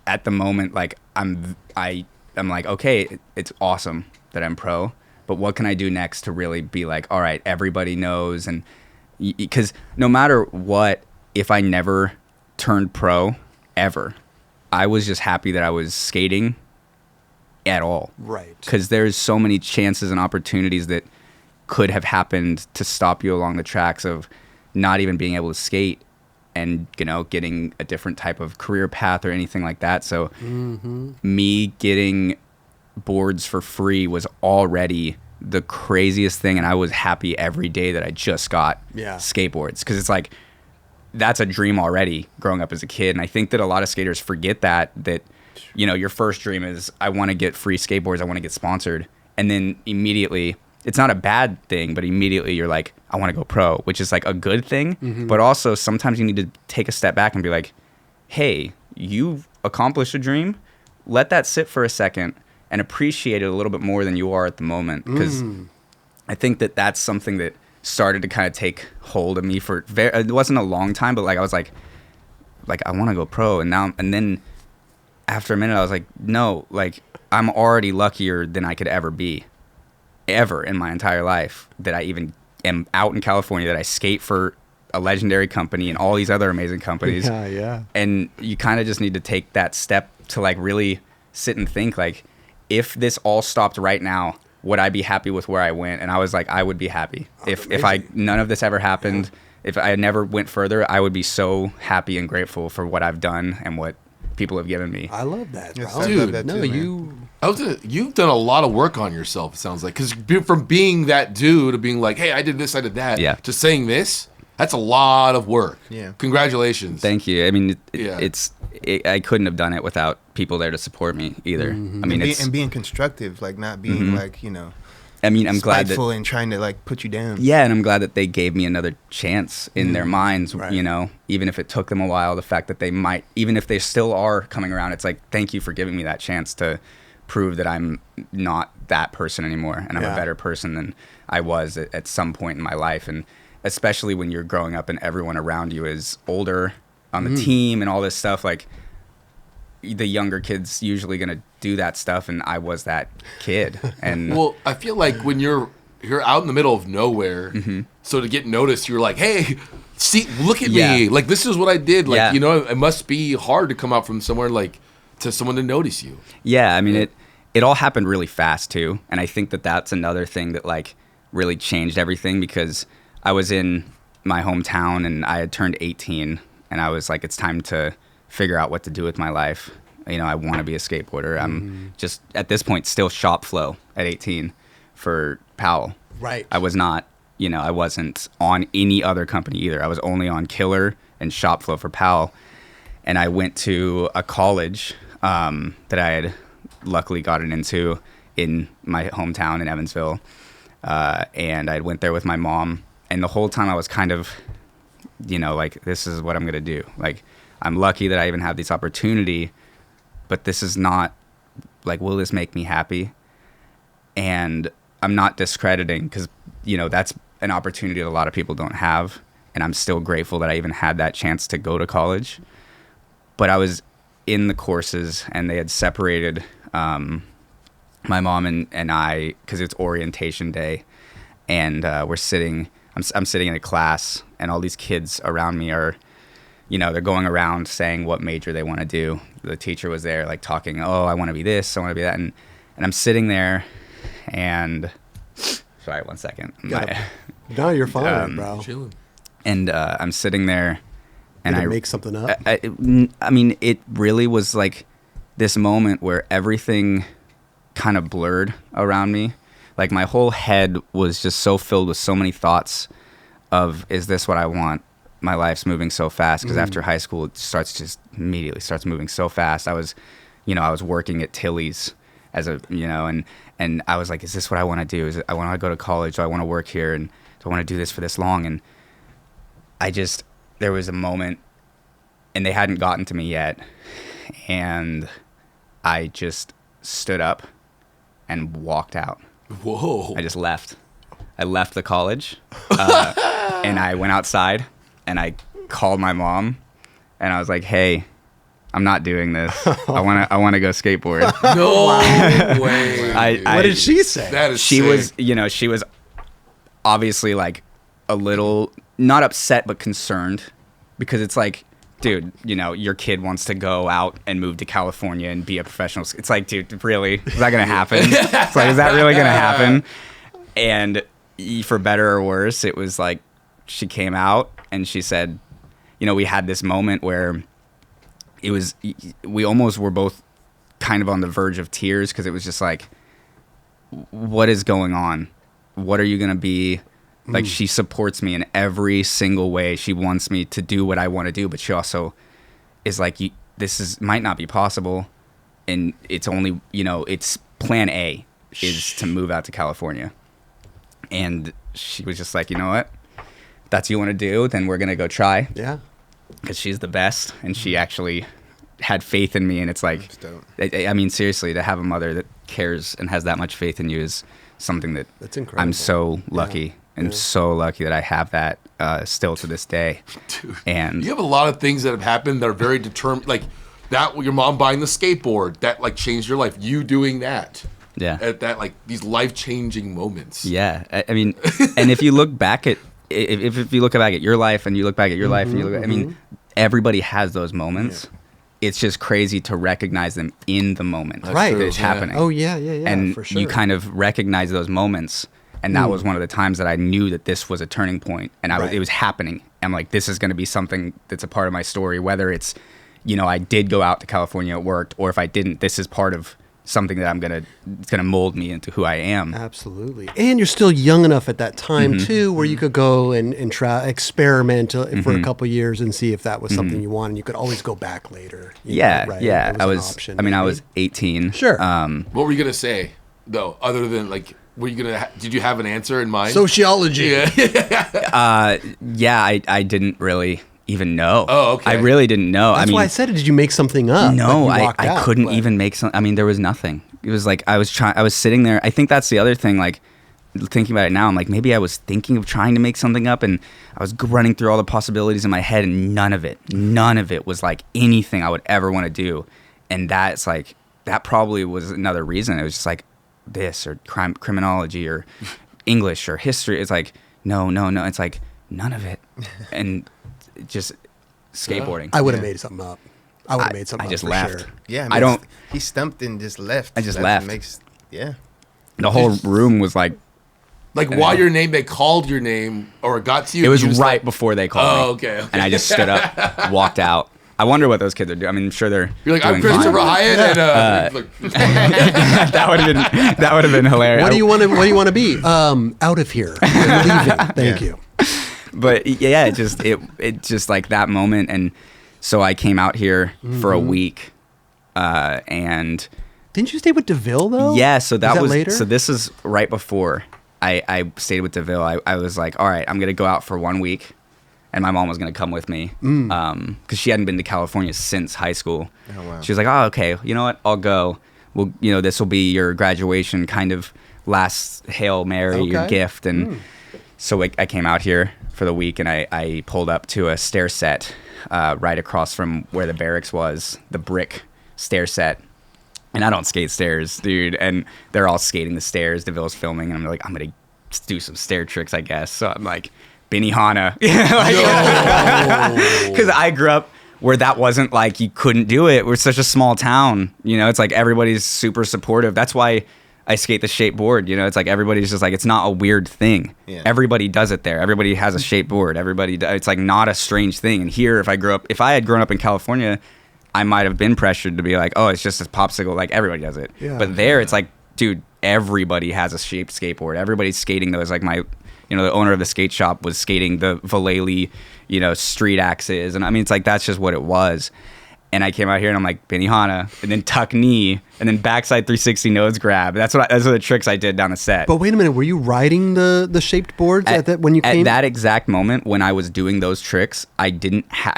at the moment, like I'm like, okay, it's awesome that I'm pro, but what can I do next to really be like, all right, everybody knows? And because no matter what, if I never turned pro ever, I was just happy that I was skating at all. Right. Because there's so many chances and opportunities that could have happened to stop you along the tracks of not even being able to skate and, you know, getting a different type of career path or anything like that. So me getting boards for free was already the craziest thing, and I was happy every day that I just got skateboards, because it's like, that's a dream already growing up as a kid. And I think that a lot of skaters forget that, you know, your first dream is, I want to get free skateboards, I want to get sponsored. And then immediately, it's not a bad thing, but immediately you're like, I want to go pro, which is like a good thing. But also sometimes you need to take a step back and be like, hey, you've accomplished a dream. Let that sit for a second and appreciate it a little bit more than you are at the moment. Because I think that that's something that started to kind of take hold of me for it wasn't a long time, but like I was like I want to go pro, and then after a minute I was like, no, like I'm already luckier than I could ever be ever in my entire life, that I even am out in California, that I skate for a legendary company and all these other amazing companies. And you kind of just need to take that step to like really sit and think, like, if this all stopped right now, would I be happy with where I went? And I was like, I would be happy. If none of this ever happened, if I never went further, I would be so happy and grateful for what I've done and what people have given me. I love that, bro. Yes, I love that too, man. You've done a lot of work on yourself, it sounds like. Because from being that dude to being like, hey, I did this, I did that, to saying this, that's a lot of work. Yeah. Congratulations. Thank you. I mean, I couldn't have done it without people there to support me either. I mean, and being constructive, like not being like, you know, I mean, I'm glad that, and trying to like put you down. Yeah, and I'm glad that they gave me another chance in their minds, you know, even if it took them a while, the fact that they might, even if they still are coming around, it's like, thank you for giving me that chance to prove that I'm not that person anymore, and I'm a better person than I was at some point in my life. And especially when you're growing up and everyone around you is older on the team and all this stuff, like the younger kids usually going to do that stuff, and I was that kid. And well, I feel like when you're out in the middle of nowhere, so to get noticed, you're like, hey, see, look at me, like this is what I did, like you know, it must be hard to come out from somewhere like to someone to notice you. I mean, it all happened really fast too, and I think that that's another thing that like really changed everything, because I was in my hometown and I had turned 18, and I was like, it's time to figure out what to do with my life. You know, I want to be a skateboarder. I'm just at this point still shop flow at 18 for Powell. Right. I was not, you know, I wasn't on any other company either. I was only on Killer and shop flow for Powell. And I went to a college that I had luckily gotten into in my hometown in Evansville. And I went there with my mom. And the whole time I was kind of, you know, like, this is what I'm going to do. Like, I'm lucky that I even have this opportunity, but this is not, like, will this make me happy? And I'm not discrediting, because, you know, that's an opportunity that a lot of people don't have. And I'm still grateful that I even had that chance to go to college. But I was in the courses, and they had separated my mom and I, because it's orientation day, and we're sitting. I'm sitting in a class, and all these kids around me are, they're going around saying what major they want to do. The teacher was there, like talking. Oh, I want to be this. I want to be that. And I'm sitting there, and sorry, 1 second. No, you're fine, bro. Chilling. And I'm sitting there, and I make something up. I mean, it really was like this moment where everything kind of blurred around me. Like my whole head was just so filled with so many thoughts of, is this what I want? My life's moving so fast, because after high school, it immediately starts moving so fast. I was working at Tilly's as a, and I was like, is this what I want to do? I want to go to college? Do I want to work here? And do I want to do this for this long? And there was a moment, and they hadn't gotten to me yet. And I just stood up and walked out. Whoa. I just left. I left the college, and I went outside, and I called my mom, and I was like, hey, I'm not doing this. I want to go skateboard. No way. What did she say? That is she sick. was, she was obviously like a little, not upset, but concerned, because it's like, dude, your kid wants to go out and move to California and be a professional. It's like, dude, really? Is that going to happen? It's like, is that really going to happen? And for better or worse, it was like, she came out and she said, we had this moment where we almost were both kind of on the verge of tears, because it was just like, what is going on? What are you going to be? Like, she supports me in every single way. She wants me to do what I want to do, but she also is like, might not be possible. And it's only, it's plan A is to move out to California. And she was just like, you know what? If that's what you want to do, then we're going to go try. Yeah. Because she's the best, and she actually had faith in me. And it's like, I mean, seriously, to have a mother that cares and has that much faith in you is something that's incredible. I'm so lucky. Yeah. And so lucky that I have that still to this day. Dude, and you have a lot of things that have happened that are very determined. Like that, your mom buying the skateboard, that like changed your life. You doing that. Yeah. At that, like these life-changing moments. Yeah. I mean, and if you look back at, if you look back at your life and you look back at your life and you look at, I mean, everybody has those moments. Yeah. It's just crazy to recognize them in the moment. Right. That it's happening. Oh, yeah. And for sure. you kind of recognize those moments. And that was one of the times that I knew that this was a turning point, and it was happening. I'm like, this is going to be something that's a part of my story, whether it's, I did go out to California, it worked, or if I didn't, this is part of something that it's going to mold me into who I am. Absolutely. And you're still young enough at that time too, where you could go and try experiment for a couple of years and see if that was something you want, and you could always go back later. Yeah. I was 18. Sure. What were you going to say though, other than like, did you have an answer in mind? Sociology. Yeah. I didn't really even know. Oh, okay. I really didn't know. That's why I said it. Did you make something up? No, like I couldn't even make something. I mean, there was nothing. It was like I was sitting there. I think that's the other thing, like thinking about it now, I'm like, maybe I was thinking of trying to make something up, and I was running through all the possibilities in my head, and none of it was like anything I would ever want to do. And that's like, that probably was another reason. It was just like, this or criminology or English or history. It's like no, it's like none of it. And just skateboarding. I would have made something up. I just left. Sure. Yeah, I don't. He stumped and just left. I just left. The whole room was like while your name, they called your name or got to you. It was right before they called me. Oh, okay. And I just stood up, walked out. I wonder what those kids are doing. I mean, I'm sure they're. You're like, I'm Christopher Hiett, and that would have been hilarious. What do you want to be? Out of here. I'm leaving. Thank you. But yeah, it just like that moment, and so I came out here for a week, and didn't you stay with Deville though? Yeah, so that was later. So this is right before I stayed with Deville. I was like, all right, I'm gonna go out for 1 week. And my mom was going to come with me because she hadn't been to California since high school. Oh, wow. She was like, oh, okay, you know what? I'll go. Well, this will be your graduation kind of last Hail Mary, your gift. And so I came out here for the week, and I pulled up to a stair set right across from where the barracks was, the brick stair set. And I don't skate stairs, dude. And they're all skating the stairs. Deville's filming, and I'm like, I'm gonna do some stair tricks, I guess. So I'm like, Benihana, because I grew up where that wasn't like you couldn't do it. We're such a small town, you know. It's like everybody's super supportive. That's why I skate the shape board. You know, it's like everybody's just like, it's not a weird thing. Yeah. Everybody does it there. Everybody has a shape board. It's like not a strange thing. And here, if I had grown up in California, I might have been pressured to be like, oh, it's just a popsicle. Like everybody does it. Yeah. But there, it's like, dude, everybody has a shaped skateboard. Everybody's skating those. Like the owner of the skate shop was skating the Vallely, street axes. And I mean, it's like, that's just what it was. And I came out here and I'm like, Benihana, and then tuck knee, and then backside 360 nose grab. Those are the tricks I did down the set. But wait a minute, were you riding the shaped boards when you came? At that exact moment when I was doing those tricks, I didn't have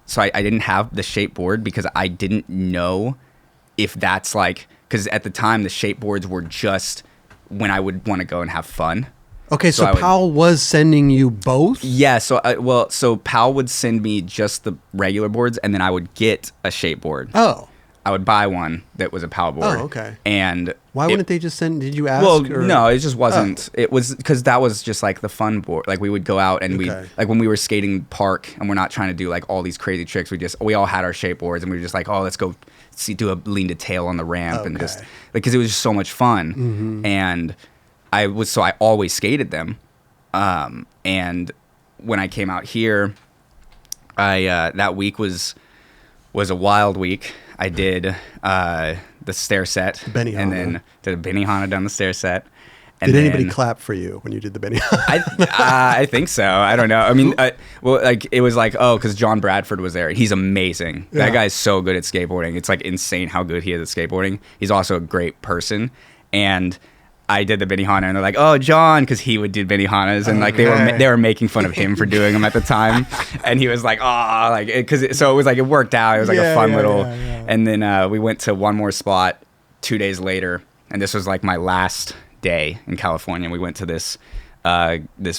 the shape board because I didn't know if that's like, because at the time the shape boards were just when I would want to go and have fun. Okay, so Powell was sending you both? Yeah, so Powell would send me just the regular boards, and then I would get a shape board. Oh. I would buy one that was a Powell board. Oh, okay. And why wouldn't they just send? Did you ask? Well, no, it just wasn't. It was because that was just like the fun board. Like we would go out and like when we were skating park, and we're not trying to do like all these crazy tricks. We all had our shape boards, and we were just like, oh, let's go do a lean to tail on the ramp, and just because it was just so much fun. Mm-hmm. And I always skated them. And when I came out here, that week was a wild week. I did the stair set, Benihana. And then did a Benihana down the stair set. And did anybody clap for you when you did the Benihana? I think so. I don't know. I mean, it was like, because John Bradford was there. He's amazing. That guy's so good at skateboarding. It's like insane how good he is at skateboarding. He's also a great person. And I did the Benihana, and they're like, "Oh, John," because he would do Benihanas, and like they were making fun of him for doing them at the time, and he was like, "Oh," like so it was like it worked out. It was like a fun little. Yeah. And then we went to one more spot 2 days later, and this was like my last day in California. We went to this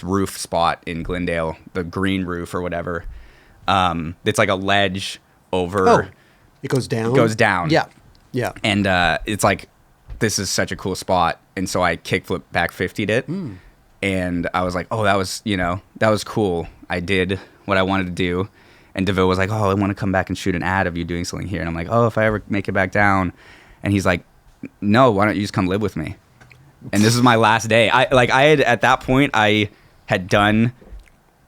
roof spot in Glendale, the green roof or whatever. It's like a ledge over. Oh, it goes down. Goes down. Yeah, yeah. And it's like, this is such a cool spot. And so I kickflip back 50'd it. Mm. And I was like, oh, that was cool. I did what I wanted to do. And Deville was like, oh, I want to come back and shoot an ad of you doing something here. And I'm like, oh, if I ever make it back down. And he's like, no, why don't you just come live with me? And this is my last day. At that point, I had done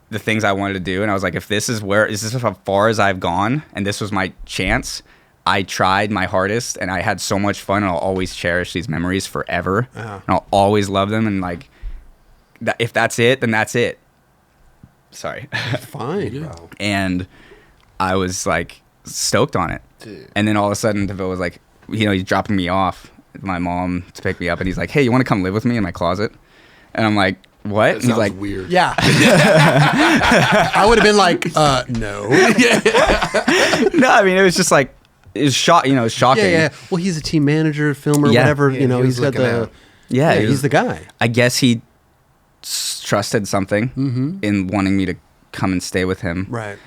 the things I wanted to do. And I was like, if this is as far as I've gone, and this was my chance, I tried my hardest, and I had so much fun, and I'll always cherish these memories forever. Uh-huh. And I'll always love them, and like, if that's it, then that's it. Sorry. Fine, bro. And I was like stoked on it. Dude. And then all of a sudden, Deville was like, he's dropping me off with my mom to pick me up, and he's like, hey, you want to come live with me in my closet? And I'm like, what? That sounds like weird. Yeah. I would have been like, no. No, I mean, it was just like, it was shocking. Yeah. Well, he's a team manager, filmer, whatever. Yeah, he's got the. Out. Yeah, he's the guy. I guess he trusted something in wanting me to come and stay with him. Right.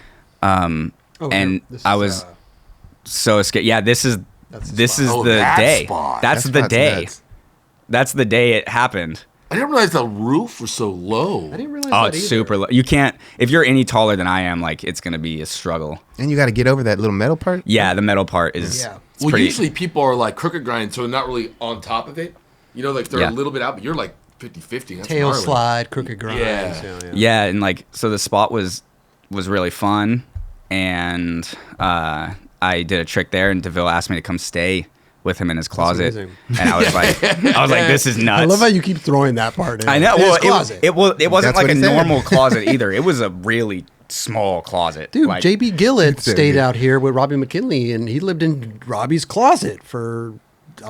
And I was so scared. Yeah, this is the day. That's the day. Nuts. That's the day it happened. I didn't realize the roof was so low. I didn't realize that it's super low. You can't, if you're any taller than I am, like, it's going to be a struggle. And you got to get over that little metal part? Yeah, the metal part is. Yeah. Well, usually people are like crooked grind, so they're not really on top of it. Like they're a little bit out, but you're like 50-50. That's tail gnarly. Slide, crooked grind. Yeah, and like, so the spot was really fun, and I did a trick there, and Deville asked me to come stay with him in his closet, and I was like, this is nuts. I love how you keep throwing that part in. I know. Well, it wasn't like a normal closet either. It was a really small closet. Dude, JB Gillett stayed out here with Robbie McKinley, and he lived in Robbie's closet for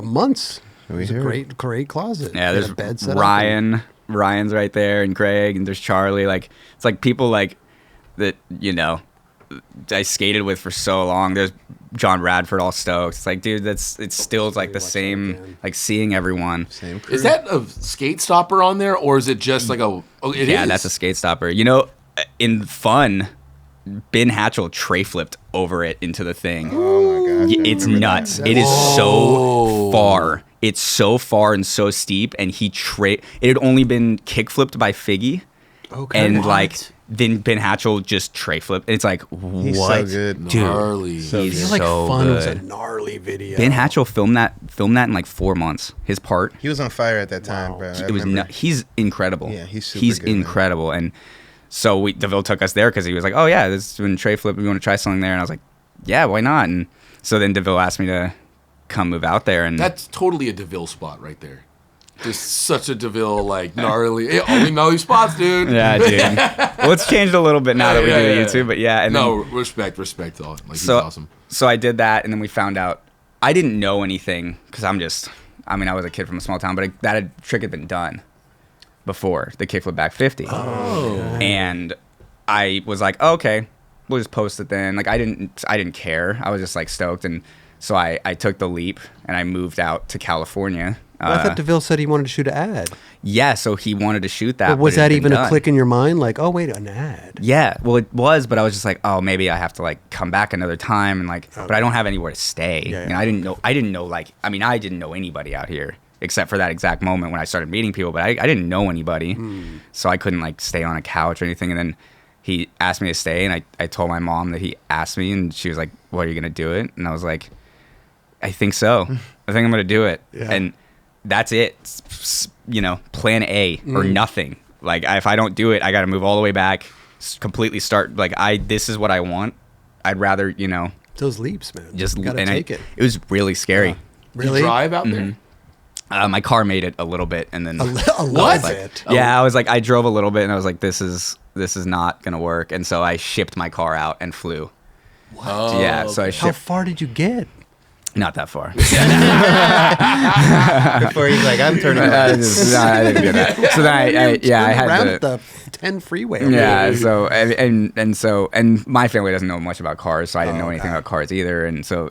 months. It was a great closet. Yeah, there's a bed set Ryan. Ryan's right there, and Greg, and there's Charlie. Like, it's like people like that, I skated with for so long. There's John Radford, all stoked. It's like, dude, it's still like the same, like seeing everyone. Same crew. Is that a skate stopper on there, or is it just like a? Oh, it is. That's a skate stopper. In fun, Ben Hatchell tray flipped over it into the thing. Oh my gosh. It's nuts. It is so far. It's so far and so steep, and it had only been kick flipped by Figgy. Okay. And like then Ben Hatchell just tray flipped. It's like, what? He's so good. Dude, Gnarly. he's I feel like so Fun was a good. gnarly video. Ben Hatchell filmed that in like 4 months. His part. He was on fire at that time, bro. It was he's incredible. Yeah, he's super good, man. incredible. And so Deville took us there because he was like, oh yeah, this has been tray flip. We want to try something there. And I was like, yeah, why not? And so then Deville asked me to come move out there. And That's totally a Deville spot right there. Just such a Deville, like, gnarly. Only gnarly spots, dude. yeah, dude. Well, it's changed a little bit now that we do YouTube, but yeah. And no, then, respect all. Like, he's so, awesome. So I did that, and then we found out I didn't know anything because I was a kid from a small town, but that trick had been done before, the kickflip back 50. Oh. And I was like, oh, okay, we'll just post it then. Like I didn't care. I was just like stoked, and so I took the leap and I moved out to California. I thought Deville said he wanted to shoot an ad. Yeah, so he wanted to shoot that. But was it had that been even done. a click in your mind? Like, oh wait, an ad. Yeah, well it was, but I was just like, oh, maybe I have to like come back another time and like, Okay. but I don't have anywhere to stay. Yeah, And yeah. I didn't know I didn't know anybody out here except for that exact moment when I started meeting people, but I didn't know anybody, so I couldn't like stay on a couch or anything. And then he asked me to stay, and I told my mom that he asked me, and she was like, "What, are you gonna do it?" And I was like, "I think so. I think I'm gonna do it." Yeah. And that's it. Plan A or nothing. Like if I don't do it, I got to move all the way back, completely start. Like this is what I want. I'd rather, Those leaps, man. just gotta take it. It was really scary. Yeah. Really? You drive out there? My car made it a little bit, and then A little What? bit. yeah, I was like, I drove a little bit, and I was like, this is not gonna work, and so I shipped my car out and flew. Oh, Yeah, so I How shipped far did you get? not that far. Before he's like, I'm turning I around. didn't do that. So then I had around to. the 10 freeway. Yeah, so and my family doesn't know much about cars, so I didn't know anything about cars either, and so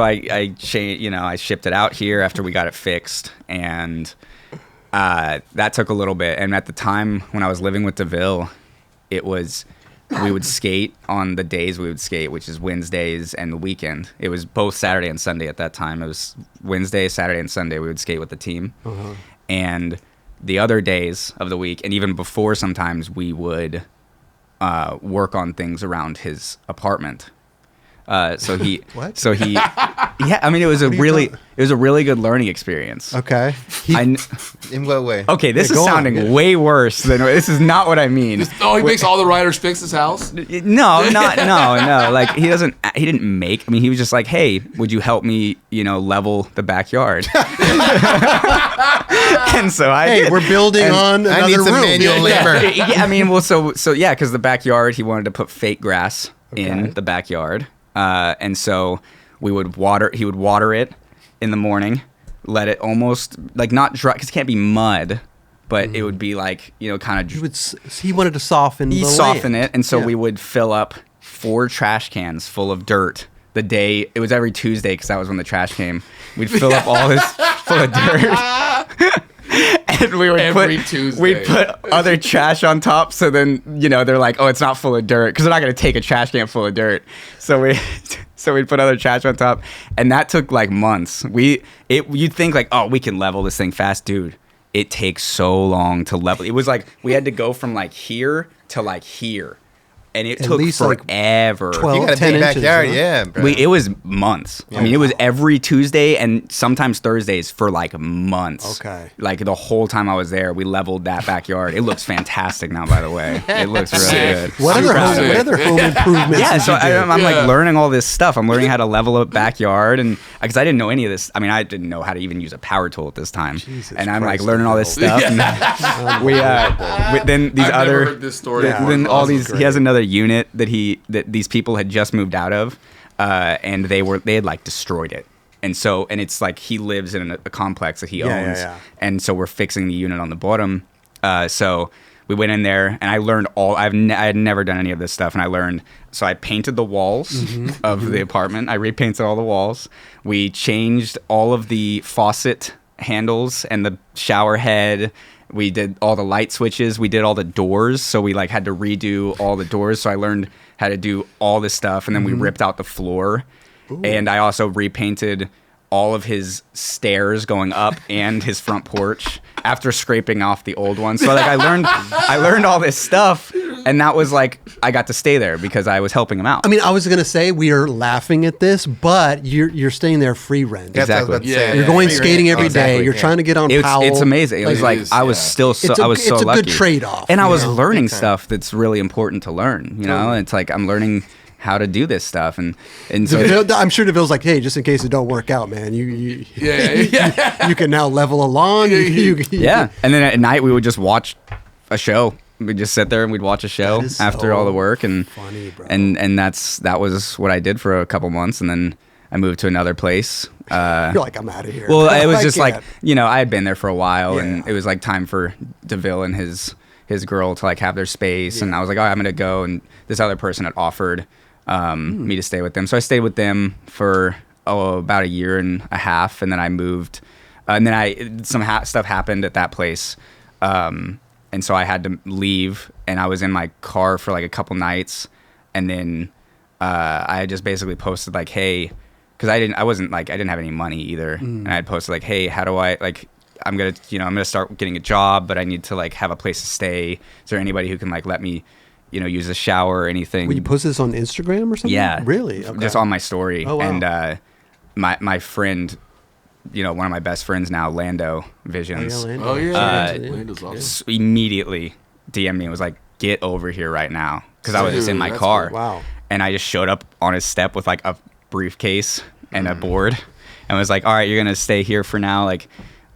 I changed, I shipped it out here after we got it fixed, and that took a little bit. And at the time when I was living with Deville, we would skate on the days we would skate, which is Wednesdays and the weekend. It was both Saturday and Sunday at that time. It was Wednesday, Saturday, and Sunday we would skate with the team. And the other days of the week, and even before sometimes, we would work on things around his apartment. So he, What? so he, yeah. I mean, it was a really good learning experience. Okay. In what way? Okay, this Yeah, is go on. sounding way worse than this is not what I mean. He makes all the riders fix his house? No. Like he didn't make. I mean, he was just like, hey, would you help me, level the backyard? And so I Hey, did. we're building on I another need some room. manual labor. Yeah, I mean, well, so yeah, because the backyard, he wanted to put fake grass Okay. in the backyard, and so he would water it in the morning, let it almost like not dry because it can't be mud, but it would be like kind of. He wanted to soften He the soften land. it, and so Yeah. we would fill up 4 trash cans full of dirt. The day it was every Tuesday because that was when the trash came. We'd fill up all this full of dirt. And we would Every Tuesday. we'd put other trash on top, so then they're like, oh, it's not full of dirt because they're not gonna take a trash can full of dirt. So we'd put other trash on top, and that took like months. You'd think like, oh, we can level this thing fast, dude. It takes so long to level. It was like we had to go from like here to like here, and it At took least, like, forever. 12 You got a 10 big inches, backyard, huh? yeah, bro. It was months. I mean, it was every Tuesday and sometimes Thursdays for like months. Okay. Like the whole time I was there, we leveled that backyard. It looks fantastic now, by the way. It looks really Sick. good. What I'm other proud home, of what it. other home improvements? Yeah, did so you do? I'm Yeah. like learning all this stuff. I'm learning how to level up backyard, and because I didn't know any of this. I mean, I didn't know how to even use a power tool at this time. Jesus and I'm like Christ, learning all this Deville. stuff. And then these I've other never heard this story then, before. then all This is these he has another unit that these people had just moved out of, and they had like destroyed it. And it's like he lives in a complex that he owns, yeah. and so we're fixing the unit on the bottom. So we went in there, and I learned I had never done any of this stuff, and I learned. So I painted the walls of the apartment. I repainted all the walls. We changed all of the faucet handles and the shower head. We did all the light switches. We did all the doors. So we like had to redo all the doors. So I learned how to do all this stuff. And then we ripped out the floor. Ooh. And I also repainted all of his stairs going up and his front porch after scraping off the old one. So like I learned all this stuff, and that was like I got to stay there because I was helping him out. I mean, I was gonna say we are laughing at this, but you're staying there free rent. Exactly. You're going skating every day. You're trying to get on Powell. It's amazing. It was like I was still so I was so lucky. It's a good trade-off. And I was learning stuff that's really important to learn. You know, it's like I'm learning how to do this stuff, and so I'm sure Deville's like, hey, just in case it don't work out, man, you can now level a lawn. Yeah, and then at night we would just watch a show. We'd just sit there and we'd watch a show after all the work, and funny, bro. and that was what I did for a couple months, and then I moved to another place. You're like, I'm out of here. Well, it was just like, you know, I had been there for a while, and it was like time for Deville and his girl to like have their space, and I was like, oh, I'm gonna go, and this other person had offered me to stay with them. So I stayed with them for about a year and a half, and then I moved. And then some stuff happened at that place, and so I had to leave. And I was in my car for like a couple nights, and then I had just basically posted like, "Hey," because I didn't have any money either, and I had posted like, "Hey, how do I like?" I'm gonna start getting a job, but I need to like have a place to stay. Is there anybody who can like let me, use a shower or anything? Would you post this on Instagram or something? Yeah. Really? Okay. Just on my story. Oh, wow. And my friend, one of my best friends now, Lando Visions. Lando's awesome. Immediately DM'd me and was like, get over here right now. Because I was just in my car. Cool. Wow. And I just showed up on his step with like a briefcase and a board and was like, all right, you're going to stay here for now. Like,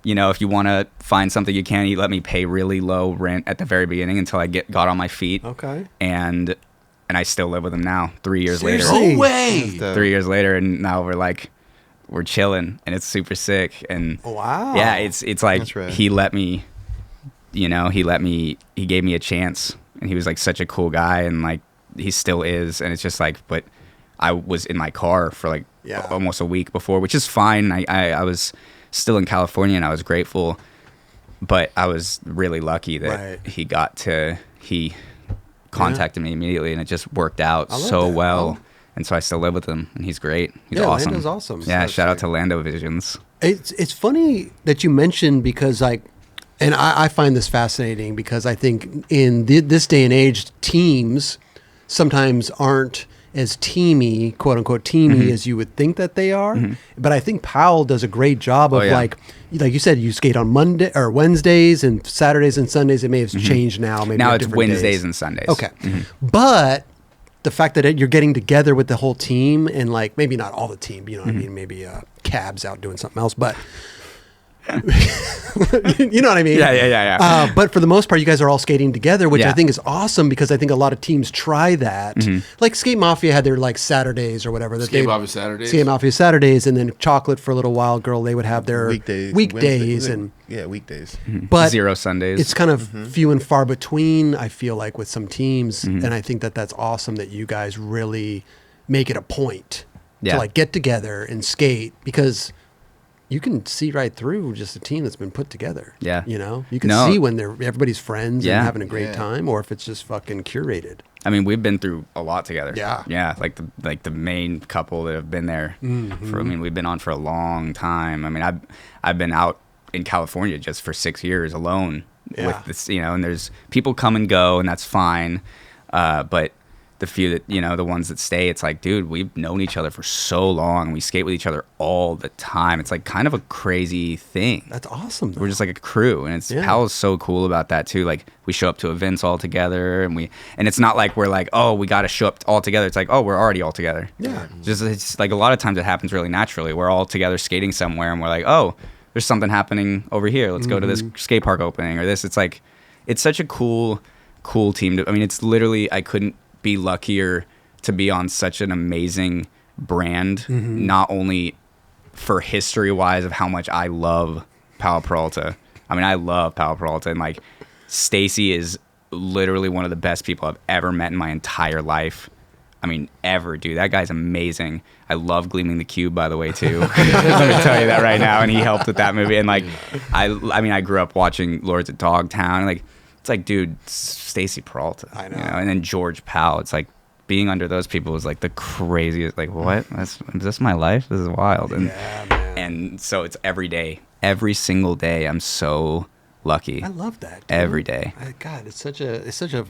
if you want to find something you can, you let me pay really low rent at the very beginning until I got on my feet. Okay. And I still live with him now, 3 years later. No way. 3 years later, and now we're chilling, and it's super sick. And wow. Yeah, it's like he let me, he gave me a chance, and he was like such a cool guy, and like he still is. And it's just like, but I was in my car for like almost a week before, which is fine. I was still in California, and I was grateful, but I was really lucky that he contacted me immediately, and it just worked out so well. And so I still live with him, and he's great. He's awesome. Lando's awesome. Yeah, shout out to Lando Visions. It's funny that you mentioned, because like, and I find this fascinating, because I think in this day and age, teams sometimes aren't as teamy, quote unquote teamy, as you would think that they are. But I think Powell does a great job of like you said, you skate on Monday or Wednesdays and Saturdays and Sundays. It may have changed now. Maybe now it's Wednesdays and Sundays. Okay. But the fact that you're getting together with the whole team, and like maybe not all the team, what I mean, maybe Cab's out doing something else, but you know what I mean? Yeah. But for the most part, you guys are all skating together, which I think is awesome, because I think a lot of teams try that. Like Skate Mafia had their like Saturdays or whatever. Skate Mafia Saturdays, and then Chocolate for a little while, Girl, they would have their weekdays weekdays. But 0 Sundays. It's kind of few and far between, I feel like, with some teams, and I think that's awesome that you guys really make it a point to like get together and skate, because you can see right through just a team that's been put together. Yeah. You can see when everybody's friends and having a great time, or if it's just fucking curated. I mean, we've been through a lot together. Yeah. Yeah. Like the main couple that have been there we've been on for a long time. I mean, I've been out in California just for 6 years alone with this, and there's people come and go, and that's fine. But the few that, the ones that stay, it's like, dude, we've known each other for so long. We skate with each other all the time. It's like kind of a crazy thing. That's awesome, though. We're just like a crew, and Powell's so cool about that too. Like, we show up to events all together, and it's not like we're like, oh, we got to show up all together. It's like, oh, we're already all together. Yeah. It's like a lot of times it happens really naturally. We're all together skating somewhere, and we're like, oh, there's something happening over here. Let's go to this skate park opening or this. It's like, it's such a cool team. I mean, it's literally, I couldn't be luckier to be on such an amazing brand, not only for history wise of how much I love Powell Peralta. I mean, I love Powell Peralta, and like Stacy is literally one of the best people I've ever met in my entire life. I mean, ever, dude. That guy's amazing. I love Gleaming the Cube, by the way, too. Let me tell you that right now. And he helped with that movie. And like, I mean, I grew up watching Lords of Dogtown. Like, it's like, dude, Stacey Peralta. I know. You know? And then George Powell. It's like being under those people was like the craziest. Like, what? Is this my life? This is wild. And, Yeah, man. and so it's every day, every single day. I'm so lucky. I love that. Dude. Every day. God, it's such a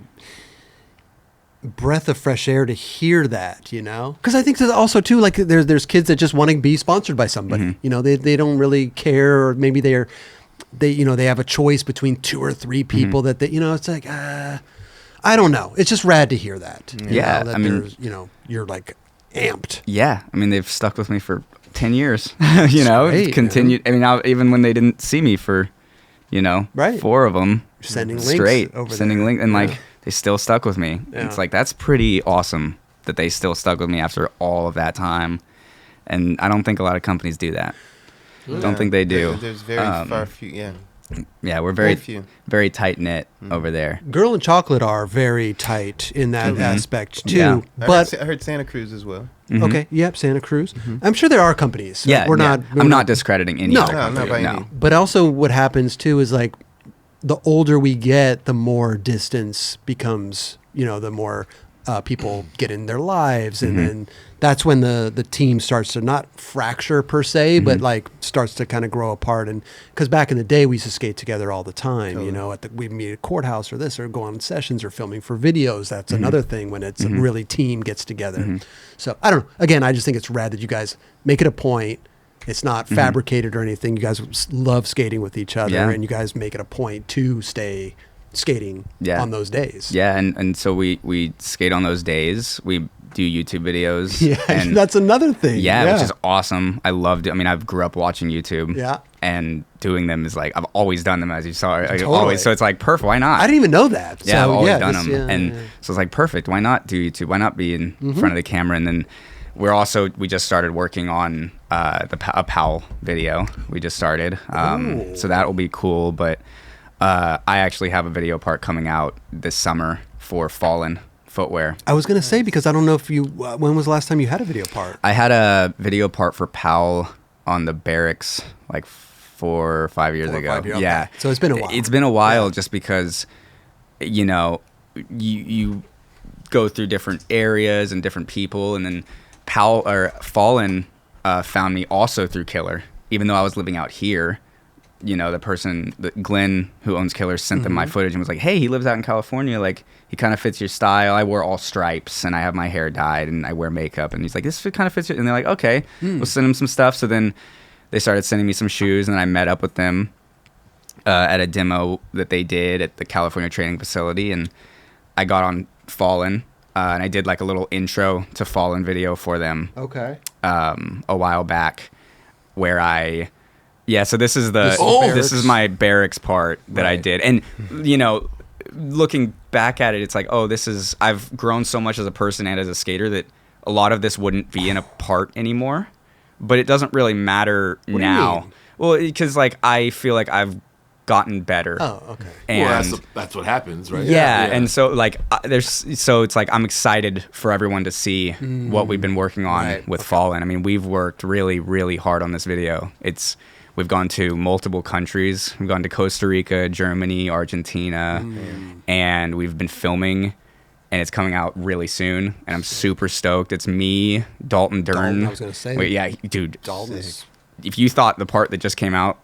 breath of fresh air to hear that, you know? Because I think that also too, like there's kids that just want to be sponsored by somebody. Mm-hmm. You know, they don't really care, or maybe they have a choice between 2 or 3 people that they, you know, it's like I don't know. It's just rad to hear that. you Yeah, know, that I mean- there's, you know, you're like amped. Yeah, I mean, they've stuck with me for 10 years. You know, great, continued. I mean, even when they didn't see me for, you know, Right. 4 of them, Sending links straight, over sending there. links, and Yeah. like they still stuck with me. Yeah. It's like that's pretty awesome that they still stuck with me after all of that time. And I don't think a lot of companies do that. Don't think they do. There's very far few. Yeah. Yeah, we're very few. very tight knit over there. Girl and Chocolate are very tight in that aspect too. Yeah. But I heard Santa Cruz as well. okay, yep, Santa Cruz. I'm sure there are companies. Yeah, we're yeah. not. I'm not discrediting any No. other No, not company. by No. any. But also, what happens too is like the older we get, the more distance becomes. You know, the more people get in their lives, and then that's when the team starts to not fracture per se, but like starts to kind of grow apart. And because back in the day, we used to skate together all the time. You know, we'd meet at courthouse or this, or go on sessions or filming for videos. That's another thing when it's a really team gets together. So I don't know. Again, I just think it's rad that you guys make it a point. It's not fabricated or anything. You guys love skating with each other, Yeah. and you guys make it a point to stay skating on those days. Yeah, and so we skate on those days. We do YouTube videos. Yeah, and that's another thing. yeah, which is awesome. I loved it. I mean, I grew up watching YouTube. Yeah. And doing them is like, I've always done them, as you saw. Totally. Always. So it's like, perfect. Why not? I didn't even know that. Yeah, I've so, always yeah, done this- them. yeah, and yeah. so it's like, perfect. Why not do YouTube? Why not be in front of the camera? And then we just started working on a Powell video. We just started. So that will be cool. But I actually have a video part coming out this summer for Fallen footwear. I was going to say, because I don't know if you, when was the last time you had a video part? I had a video part for Powell on the barracks like 4 or 5 years 4 or ago. 5 years, okay. Yeah. So it's been a while. It's been a while just because, you know, you go through different areas and different people, and then Fallen found me also through Killer, even though I was living out here. You know, Glenn, who owns Killer, sent them my footage and was like, hey, he lives out in California. Like, he kind of fits your style. I wear all stripes, and I have my hair dyed, and I wear makeup. And he's like, this kind of fits you. And they're like, okay, we'll send him some stuff. So then they started sending me some shoes, and I met up with them at a demo that they did at the California training facility. And I got on Fallen, and I did like a little intro to Fallen video for them Okay. a while back, where so this is Barracks. my barracks part that I Right. did. And, you know, looking back at it, it's like, I've grown so much as a person and as a skater that a lot of this wouldn't be in a part anymore, but it doesn't really matter What do you now. mean? Well, because like, I feel like I've gotten better. Oh, okay. And Well, that's what happens, right? yeah, and so like it's like I'm excited for everyone to see what we've been working on Right. with Fallen. I mean, we've worked really, really hard on this video. We've gone to multiple countries. We've gone to Costa Rica, Germany, Argentina, and we've been filming, and it's coming out really soon. And I'm super stoked. It's me, Dalton Dern. Dalton, I was gonna say. Wait, yeah, dude. Dalton is- If you thought the part that just came out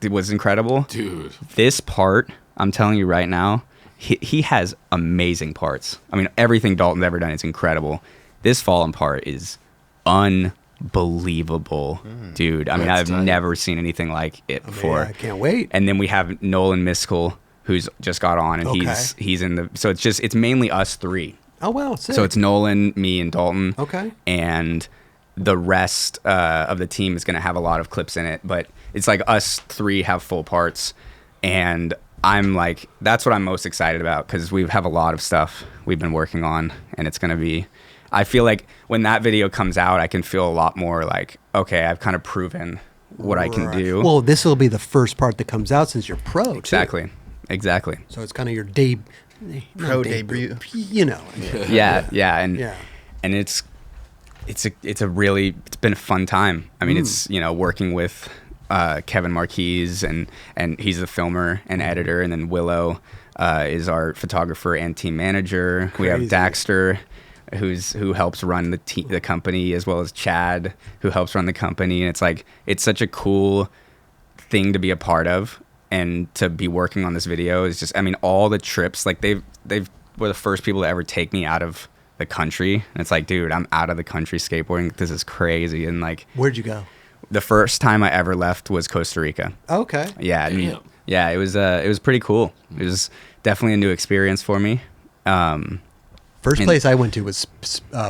was incredible, Dude. this part, I'm telling you right now, he has amazing parts. I mean, everything Dalton's ever done is incredible. This Fallen part is unbelievable, dude. I mean, That's I've tight. never seen anything like it before. I can't wait. And then we have Nolan Miskell, who's just got on, and Okay. he's in the. So it's mainly us three. Oh, wow. Sick. So it's Nolan, me, and Dalton. Okay. And the rest of the team is going to have a lot of clips in it, but it's like us three have full parts, and I'm like, that's what I'm most excited about, because we have a lot of stuff we've been working on, and it's going to be, I feel like when that video comes out, I can feel a lot more like, okay, I've kind of proven what I can Right. do. Well, this will be the first part that comes out since you're pro, too. Exactly. So it's kind of your Pro debut. You know. Yeah. And Yeah. and it's been a fun time. I mean, it's, you know, working with Kevin Marquise, and he's the filmer and editor, and then Willow is our photographer and team manager. Crazy. We have Daxter, who helps run the company, as well as Chad, who helps run the company. And it's like, it's such a cool thing to be a part of, and to be working on this video is just, I mean, all the trips, like they were the first people to ever take me out of the country, and it's like, dude, I'm out of the country skateboarding. This is crazy. And like, where'd you go? The first time I ever left was Costa Rica. Okay. Yeah. Yeah. It was pretty cool. It was definitely a new experience for me. First place I went to was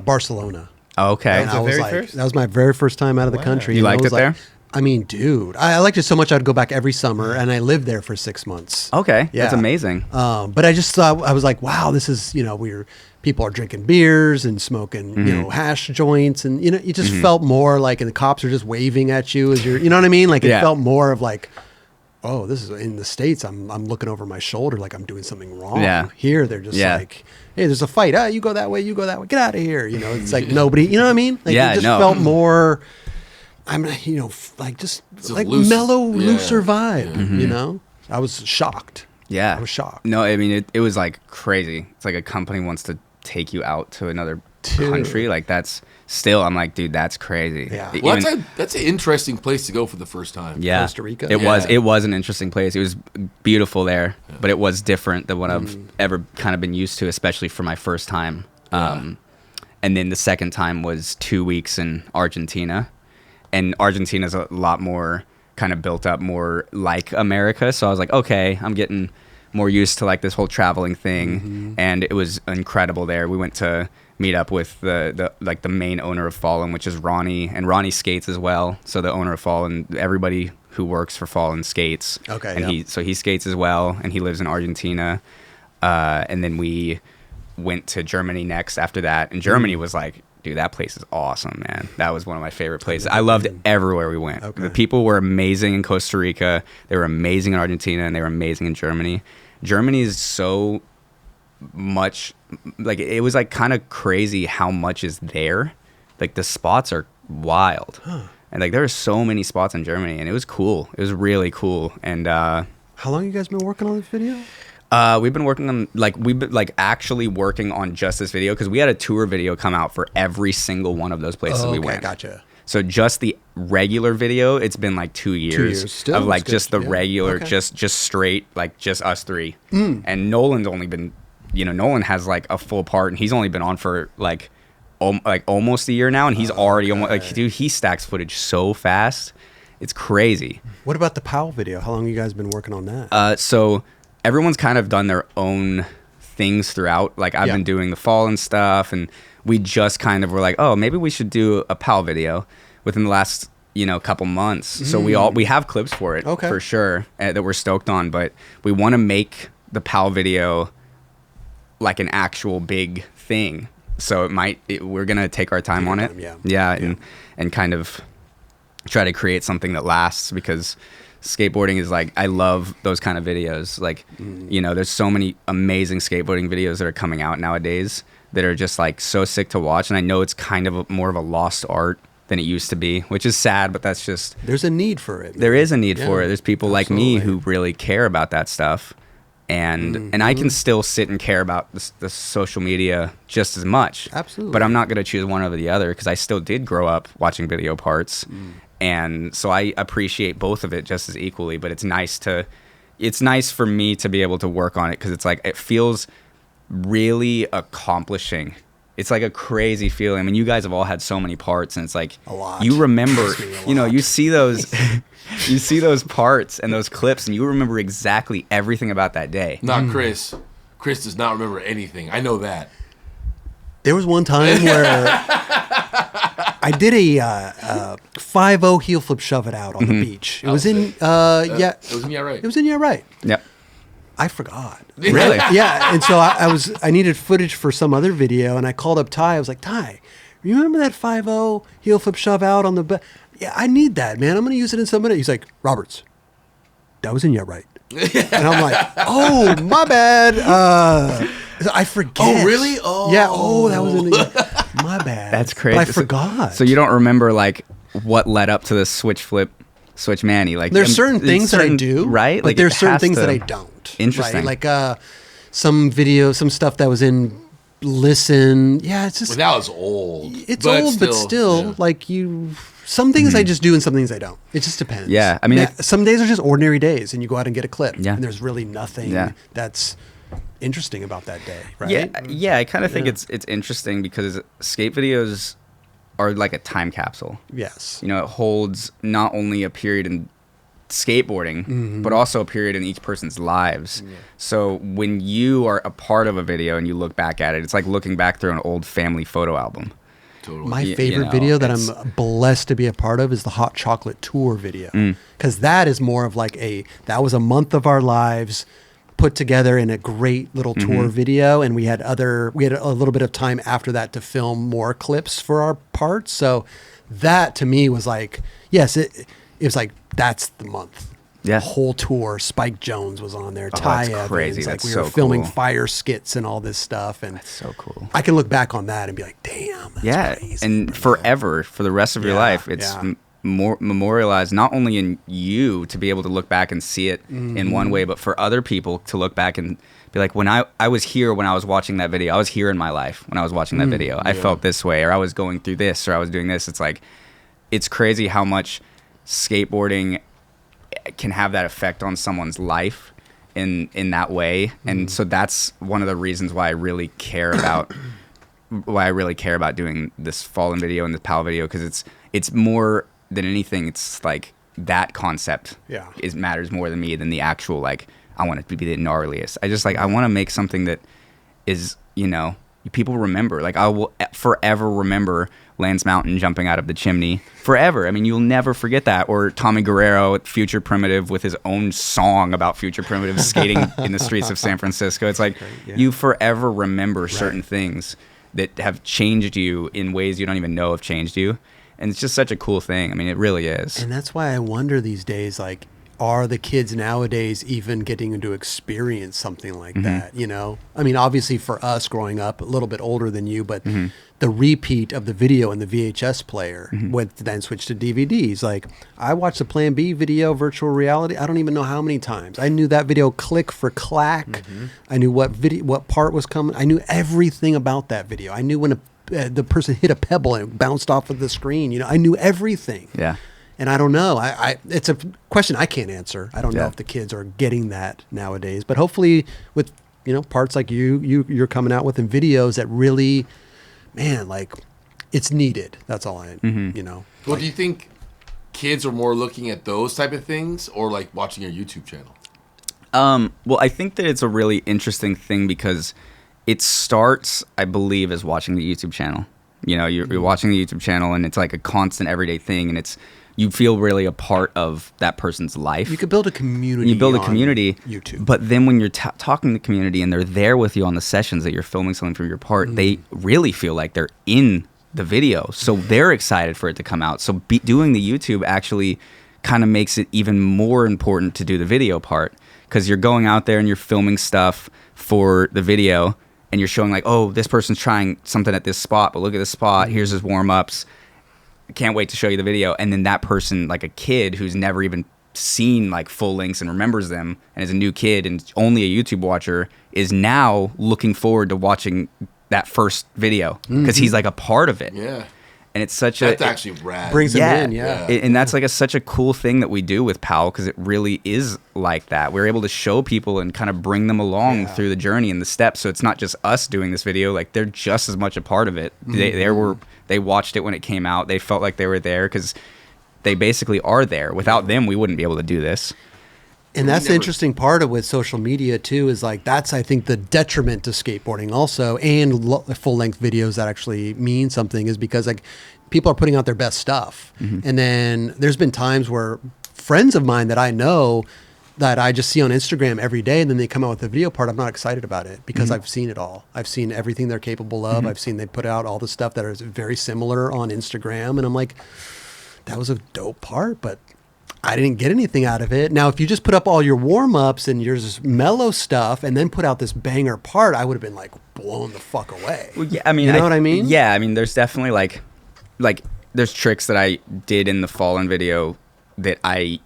Barcelona. Okay. That was the That was my very first time out of the country. You liked it there? I mean, dude, I liked it so much I'd go back every summer, and I lived there for 6 months. Okay. Yeah. That's amazing. But I just thought, I was like, wow, this is, you know, people are drinking beers and smoking, you know, hash joints, and, you know, you just felt more like, and the cops are just waving at you as you're, you know what I mean? Like, it felt more of like, oh, this is in the States. I'm looking over my shoulder like I'm doing something wrong. Yeah. Here, they're just like, hey, there's a fight. You go that way, you go that way. Get out of here. You know, it's like nobody, you know what I mean? Like, it just felt more, you know, like just like loose, looser vibe, you know? I was shocked. Yeah. I was shocked. No, I mean, it was like crazy. It's like a company wants to take you out to another country. Like, that's still, I'm like, dude, that's crazy. Yeah. Well, that's an interesting place to go for the first time. Yeah. Costa Rica? It was an interesting place. It was beautiful there, but it was different than what I've ever kind of been used to, especially for my first time. And then the second time was 2 weeks in Argentina. And Argentina's a lot more kind of built up, more like America. So I was like, okay, I'm getting more used to like this whole traveling thing. And it was incredible there. We went to meet up with the main owner of Fallen, which is Ronnie, and Ronnie skates as well. So the owner of Fallen, everybody who works for Fallen skates. Okay. And he skates as well, and he lives in Argentina. And then we went to Germany next after that. And Germany was like, dude, that place is awesome, man. That was one of my favorite places. I loved everywhere we went. Okay. The people were amazing in Costa Rica. They were amazing in Argentina, and they were amazing in Germany. Germany is so much, like, it was like kind of crazy how much is there. Like, the spots are wild. And like, there are so many spots in Germany, and it was cool. It was really cool. And how long you guys been working on this video? we've been actually working on just this video, because we had a tour video come out for every single one of those places we went. Gotcha. So just the regular video, it's been like 2 years, 2 years. Still, of like it's just good. the Yeah. regular, Okay. just straight, like just us three. And Nolan's only been, Nolan has like a full part, and he's only been on for like almost a year now, and he's already almost, like, dude, he stacks footage so fast. It's crazy. What about the Powell video? How long have you guys been working on that? So everyone's kind of done their own things throughout. Like, I've been doing the Fallen stuff, and we just kind of were like, oh, maybe we should do a Powell video within the last, couple months. So we have clips for it, for sure, that we're stoked on, but we want to make the Powell video like an actual big thing. So we're going to take our time on it. And kind of try to create something that lasts, because skateboarding is like, I love those kind of videos. Like, there's so many amazing skateboarding videos that are coming out nowadays that are just like so sick to watch. And I know it's kind of more of a lost art than it used to be, which is sad, but that's just, there's a need for it. There is a need for it. There's people like me who really care about that stuff. And I can still sit and care about the social media just as much. Absolutely. But I'm not going to choose one over the other, because I still did grow up watching video parts. And so I appreciate both of it just as equally, but it's nice for me to be able to work on it, because it's like, it feels really accomplishing. It's like a crazy feeling. I mean, you guys have all had so many parts, and it's like, a lot. You remember, you see those you see those parts and those clips, and you remember exactly everything about that day. Not Chris. Chris does not remember anything. I know that. There was one time where I did a 5-0 heel flip shove it out on the beach. It was in it was in Yeah Right. It was in Yeah Right. Yep. I forgot. Really? Yeah, and so I needed footage for some other video, and I called up Ty. I was like, Ty, you remember that 5-0 heel flip shove out on the yeah, I need that, man. I'm going to use it in somebody. He's like, Roberts, that was in Yeah Right. And I'm like, oh, my bad. I forget. Oh, really? Oh. Yeah, that was in the My bad. That's crazy. But I forgot. So you don't remember like what led up to the switch flip, switch Manny? Like there's certain things that I do, right? But Like there's certain things that I don't. Interesting. Right? Like some video, some stuff that was in Listen. Yeah, it's just. Well, that was old. It's old, but still, like you. Some things I just do and some things I don't. It just depends. Yeah, I mean, some days are just ordinary days, and you go out and get a clip. Yeah. And there's really nothing that's interesting about that day, right? Yeah. I kind of think it's interesting because skate videos are like a time capsule. Yes. You know, it holds not only a period in skateboarding, but also a period in each person's lives. Yeah. So when you are a part of a video and you look back at it, it's like looking back through an old family photo album. Totally. My favorite video that I'm blessed to be a part of is the Hot Chocolate Tour video, because that is more of like that was a month of our lives put together in a great little tour video, and we had a little bit of time after that to film more clips for our parts. So that to me was like, yes, it was like that's the month. Yeah. The whole tour. Spike Jones was on there. Oh, Ty that's Evans. crazy. Like That's we so were filming cool. fire skits and all this stuff. And That's so cool. I can look back on that and be like, damn, that's crazy. And forever, for the rest of your life, it's more memorialized not only in you to be able to look back and see it in one way, but for other people to look back and be like, when I was here when I was watching that video, I was here in my life when I was watching that video. I felt this way, or I was going through this, or I was doing this. It's like, it's crazy how much skateboarding can have that effect on someone's life in that way. And so that's one of the reasons why I really care about doing this Fallen video and the Powell video, because it's more than anything, it's like that concept matters more than me than the actual, like, I want it to be the gnarliest. I just like, I want to make something that is, you know, people remember. Like, I will forever remember Lance Mountain jumping out of the chimney forever. I mean, you'll never forget that. Or Tommy Guerrero at Future Primitive with his own song about Future Primitive skating in the streets of San Francisco. It's like, you forever remember certain things that have changed you in ways you don't even know have changed you. And it's just such a cool thing. I mean, it really is. And that's why I wonder these days, like, are the kids nowadays even getting to experience something like that? You know, I mean, obviously for us growing up, a little bit older than you, but the repeat of the video in the VHS player then switched to DVDs. Like, I watched the Plan B video, virtual reality. I don't even know how many times. I knew that video click for clack. I knew what part was coming. I knew everything about that video. I knew when the person hit a pebble and it bounced off of the screen. You know, I knew everything. Yeah. And I don't know. It's a question I can't answer. I don't know if the kids are getting that nowadays. But hopefully, with parts like you're coming out with in videos that really, man, like, it's needed. That's all I Well, like, do you think kids are more looking at those type of things or like watching your YouTube channel? Well, I think that it's a really interesting thing because it starts, I believe, as watching the YouTube channel. You know, you're watching the YouTube channel, and it's like a constant everyday thing, and you feel really a part of that person's life. You could build a community. You build a community, YouTube. But then when you're talking to the community and they're there with you on the sessions that you're filming something for your part, they really feel like they're in the video. So they're excited for it to come out. So doing the YouTube actually kind of makes it even more important to do the video part, because you're going out there and you're filming stuff for the video, and you're showing like, oh, this person's trying something at this spot, but look at this spot. Here's his warm-ups. Can't wait to show you the video. And then that person, like a kid who's never even seen like full lengths and remembers them, and is a new kid and only a YouTube watcher, is now looking forward to watching that first video because he's like a part of it. Yeah. And it's such that's actually rad. Brings him in, And that's like such a cool thing that we do with Powell, because it really is like that. We're able to show people and kind of bring them along through the journey and the steps. So it's not just us doing this video; like, they're just as much a part of it. They watched it when it came out. They felt like they were there because they basically are there. Without them, we wouldn't be able to do this. And that's the interesting part of with social media too, is like, that's, I think, the detriment to skateboarding also, and full length videos that actually mean something, is because like people are putting out their best stuff. And then there's been times where friends of mine that I know that I just see on Instagram every day, and then they come out with the video part, I'm not excited about it because I've seen it all. I've seen everything they're capable of. I've seen they put out all the stuff that is very similar on Instagram, and I'm like, that was a dope part, but I didn't get anything out of it. Now, if you just put up all your warm-ups and your mellow stuff and then put out this banger part, I would have been like blown the fuck away. Well, yeah, I mean, you know what I mean? Yeah, I mean, there's definitely like there's tricks that I did in the Fallen video that I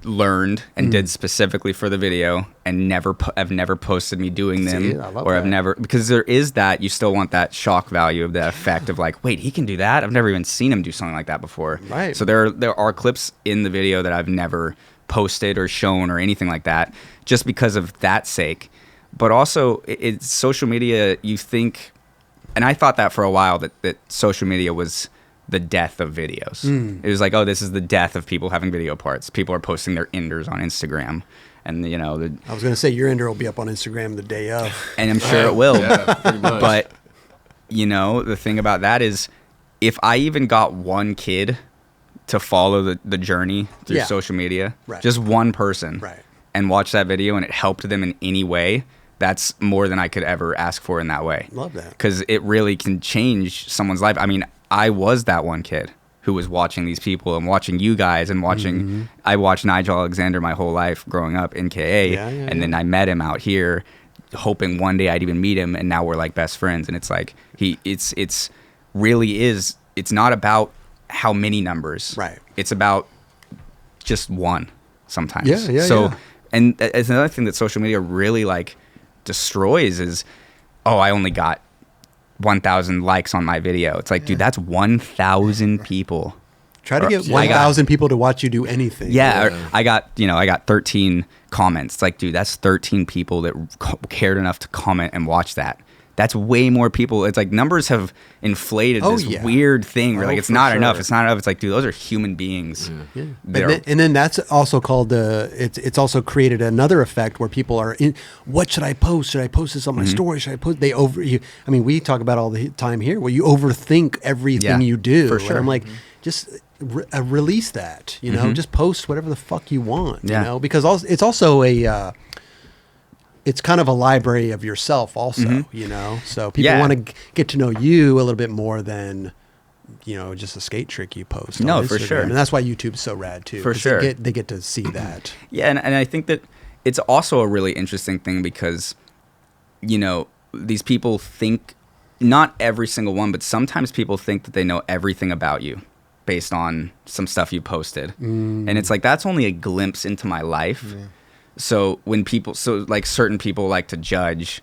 learned and did specifically for the video, and I've never posted me doing them. See, I love or that. I've never, because there is that, you still want that shock value of that effect of like, wait, he can do that? I've never even seen him do something like that before. Right. So there are clips in the video that I've never posted or shown or anything like that, just because of that sake. But also, it's social media, you think, and I thought that for a while, that social media was the death of videos. It was like, oh, this is the death of people having video parts. People are posting their enders on Instagram. And, you know, I was going to say your ender will be up on Instagram the day of. and I'm sure it will. Yeah, pretty much. But, you know, the thing about that is, if I even got one kid to follow the journey through social media, Right. just one person, Right. and watch that video and it helped them in any way, that's more than I could ever ask for in that way. Love that. Because it really can change someone's life. I mean, I was that one kid who was watching these people and watching you guys and watching. I watched Nigel Alexander my whole life growing up in KA, and then I met him out here, hoping one day I'd even meet him, and now we're like best friends. And it's like it's really is. It's not about how many numbers, Right. It's about just one sometimes. Yeah, So, yeah. and it's another thing that social media really like destroys is, oh, I only got 1,000 likes on my video. It's like, dude, that's 1,000 people. Try to get I got- 1,000 people to watch you do anything. Yeah, or I got 13 comments. It's like, dude, that's 13 people that cared enough to comment and watch that. That's way more people. It's like numbers have inflated Oh, this yeah. weird thing where Oh, like it's for not sure. enough. It's not enough. It's like, dude, those are human beings. Yeah. They're- And then that's also called it's also created another effect where people are in, what should I post? Should I post this on my story? Should I post? I mean, we talk about all the time here where you overthink everything you do. for sure. And I'm like, just release that, you know, just post whatever the fuck you want, Yeah. you know, because it's also it's kind of a library of yourself also, you know, so people Yeah. want to get to know you a little bit more than, you know, just a skate trick you post. No, on for Instagram. sure. And that's why YouTube's so rad too. For 'cause sure. They get to see that. Yeah, and I think that it's also a really interesting thing because, you know, these people think, not every single one, but sometimes people think that they know everything about you based on some stuff you posted. And it's like, that's only a glimpse into my life. So when like certain people like to judge,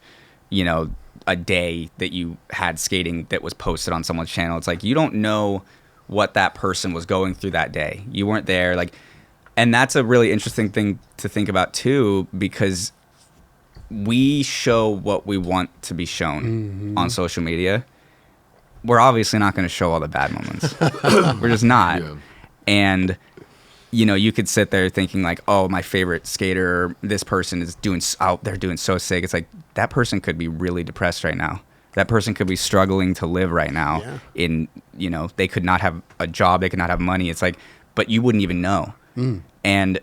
you know, a day that you had skating that was posted on someone's channel. It's like, you don't know what that person was going through that day. You weren't there. Like, and that's a really interesting thing to think about too, because we show what we want to be shown on social media. We're obviously not going to show all the bad moments. We're just not. Yeah. And, you know, you could sit there thinking like, oh, my favorite skater, this person is they're doing so sick. It's like, that person could be really depressed right now. That person could be struggling to live right now. Yeah. You know, they could not have a job. They could not have money. It's like, but you wouldn't even know. And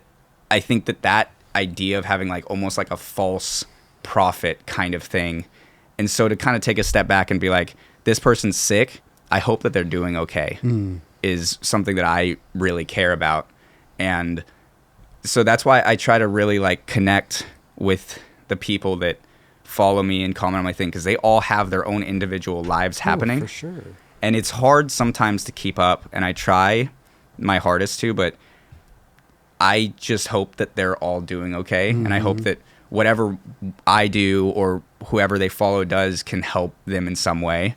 I think that idea of having like almost like a false prophet kind of thing. And so to kind of take a step back and be like, this person's sick, I hope that they're doing okay, is something that I really care about. And so that's why I try to really like connect with the people that follow me and comment on my thing, because they all have their own individual lives happening. For sure. And it's hard sometimes to keep up, and I try my hardest to, but I just hope that they're all doing okay. And I hope that whatever I do or whoever they follow does can help them in some way.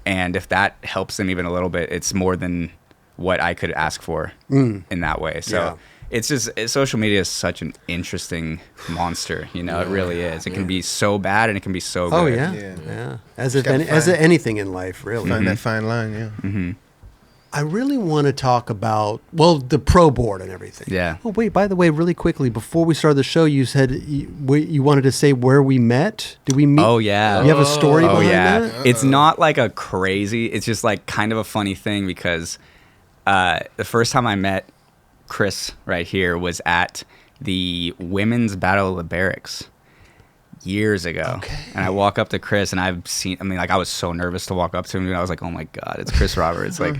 And if that helps them even a little bit, it's more than what I could ask for in that way. So Yeah. it's just, social media is such an interesting monster, you know, it really is. It can be so bad and it can be so good. Oh yeah, Yeah. yeah. As Just if gotta as find- anything in life, really. Find that fine line, yeah. I really want to talk about the pro board and everything. Yeah. Oh wait, by the way, really quickly before we started the show, you said you wanted to say where we met. Did we meet? Oh yeah. You have a story Oh behind yeah. that? It's not like a crazy, it's just like kind of a funny thing because the first time I met Chris right here was at the Women's Battle of the Barracks. years ago. Okay. And I walk up to Chris, and I was so nervous to walk up to him, and I was like, oh my God, it's Chris Roberts. Like,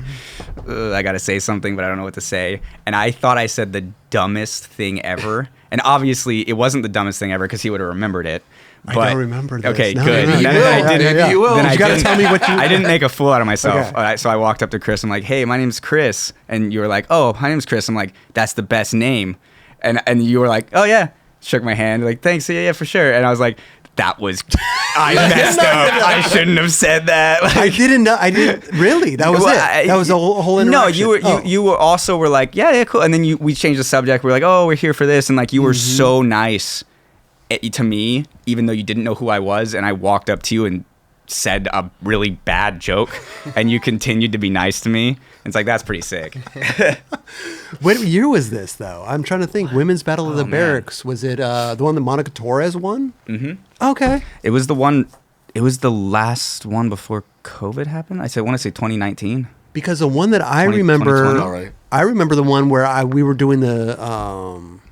I got to say something, but I don't know what to say. And I thought I said the dumbest thing ever. And obviously, it wasn't the dumbest thing ever because he would have remembered it. I don't remember this. Okay, No, good. no, no, You will. Then You I gotta didn't- tell me what you- I didn't make a fool out of myself. Okay. So I walked up to Chris. I'm like, hey, my name's Chris. And you were like, oh, my name's Chris. I'm like, that's the best name. And you were like, oh, yeah. Shook my hand. Like, thanks. Yeah, for sure. And I was like, I messed up. I shouldn't have said that. Like, I didn't know. I didn't really. That was it. That was a whole interaction. No, you were also were like, yeah, cool. And then we changed the subject. We're like, oh, we're here for this. And like, you were so nice to me, even though you didn't know who I was. And I walked up to you and said a really bad joke, and you continued to be nice to me. It's like, that's pretty sick. What year was this, though? I'm trying to think. Women's Battle of the man. Barracks. Was it the one that Monica Torres won? Mm-hmm. Okay. It was the last one before COVID happened. I want to say 2019. Because the one that I 2020, remember, all right. I remember the one where we were doing the.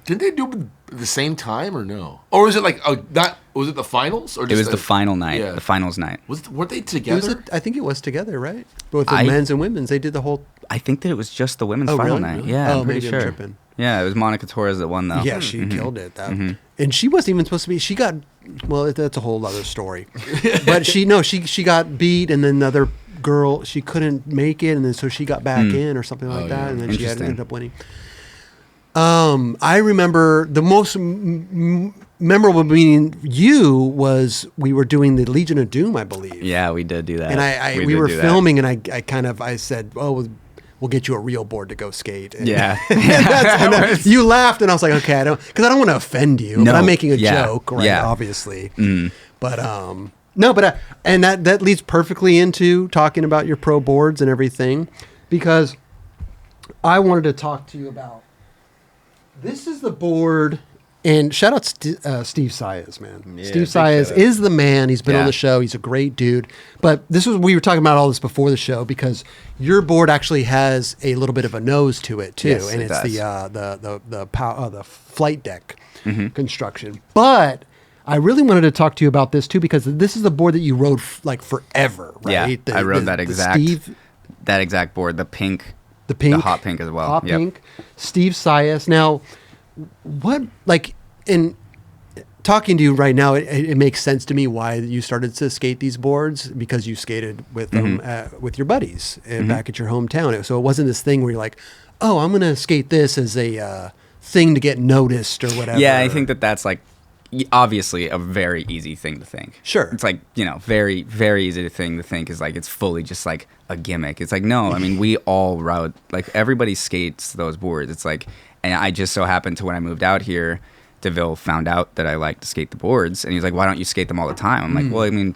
Didn't they do it at the same time or no? Or was it like was it the finals or just It was the final night, yeah. the finals night. Weren't they It was together? I think it was together, right? Both the men's and women's. They did the whole. I think that it was just the women's Oh, final really? night. Really? Yeah, Oh, I'm pretty maybe I'm sure. tripping. Yeah, it was Monica Torres that won though. Yeah, she killed it. And she wasn't even supposed to be. She got. Well, that's a whole other story. But she got beat, and then the other girl, she couldn't make it, and then so she got back in or something like that, and then she Interesting. ended up winning. I remember the most memorable meeting was we were doing the Legion of Doom, I believe. Yeah, we did do that. And we were filming, and I said, "Oh, we'll get you a real board to go skate." And Yeah. and you laughed, and I was like, "Okay, I don't want to offend you, but No. I'm making a Yeah. joke, right? Yeah. Obviously." But no, but and that leads perfectly into talking about your pro boards and everything, because I wanted to talk to you about. This is the board, and shout out Steve Saez, man. Yeah, Steve big Saez shout out. is the man. He's been on Yeah. the show. He's a great dude. But we were talking about all this before the show, because your board actually has a little bit of a nose to it too, Yes, and it it's does. the flight deck construction. But I really wanted to talk to you about this too, because this is the board that you rode like forever, right? Yeah, I rode that exact board, the pink. The pink, the hot pink as well. Hot Yep. pink. Steve Saez. Now, what in talking to you right now, it makes sense to me why you started to skate these boards, because you skated with them with your buddies back at your hometown. So it wasn't this thing where you're like, oh, I'm gonna skate this as a thing to get noticed or whatever. Yeah, I think that's like obviously a very easy thing to think. Sure. It's like, very, very easy to think is like it's fully just like a gimmick. It's like, no, I mean, we all rode, like everybody skates those boards. It's like, and I just so happened to, when I moved out here, Deville found out that I liked to skate the boards, and he's like, why don't you skate them all the time? I'm like, well, I mean,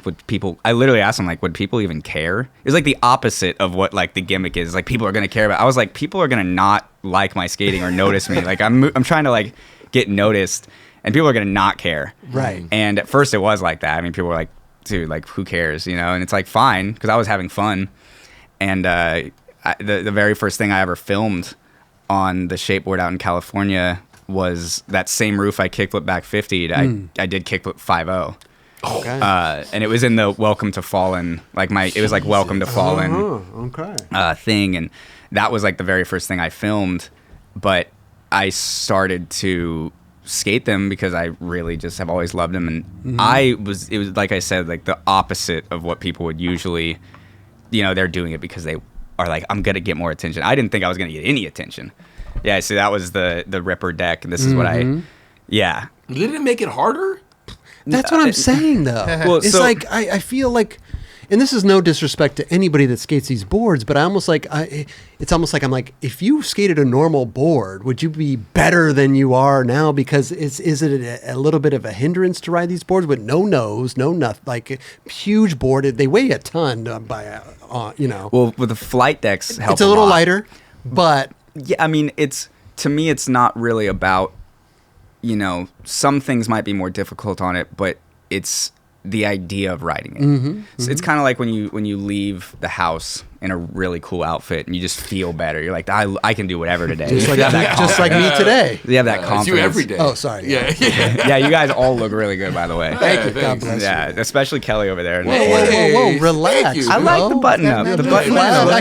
I literally asked him, like, would people even care? It was like the opposite of what like the gimmick is. Like, people are going to care about. I was like, people are going to not like my skating or notice me. Like, I'm trying to like get noticed, and people are going to not care. Right. And at first it was like that. I mean, people were like, dude, like, who cares? And it's like, fine, because I was having fun. And the very first thing I ever filmed on the skateboard out in California was that same roof I kickflip back 50'd. I did kickflip 5.0. Okay. And it was in the Welcome to Fallen, it was like Welcome to Fallen okay. thing. And that was like the very first thing I filmed. But I started to skate them because I really just have always loved them. And it was like I said, like the opposite of what people would usually, they're doing it because they are like, I'm going to get more attention. I didn't think I was going to get any attention. Yeah, so that was the Ripper deck. This is what yeah. Did it make it harder? That's what I'm saying, though. Well, it's so- like I feel like, and this is no disrespect to anybody that skates these boards, but it's almost like I'm like, if you skated a normal board, would you be better than you are now? Because is it a little bit of a hindrance to ride these boards with no nose, no nothing, like a huge board? They weigh a ton Well, with the flight decks help it's a little lot. lighter, but Yeah, I mean, to me, it's not really about, some things might be more difficult on it, but it's the idea of riding it. So it's kind of like when you leave the house in a really cool outfit and you just feel better. You're like, I can do whatever today. Just like me today. You have that confidence. It's you every day. Oh, sorry. Yeah. Yeah, you guys all look really good, by the way. Thank you. God bless you. Yeah, especially Kelly over there. Whoa, relax. Thank you. I like the button up. The button up. I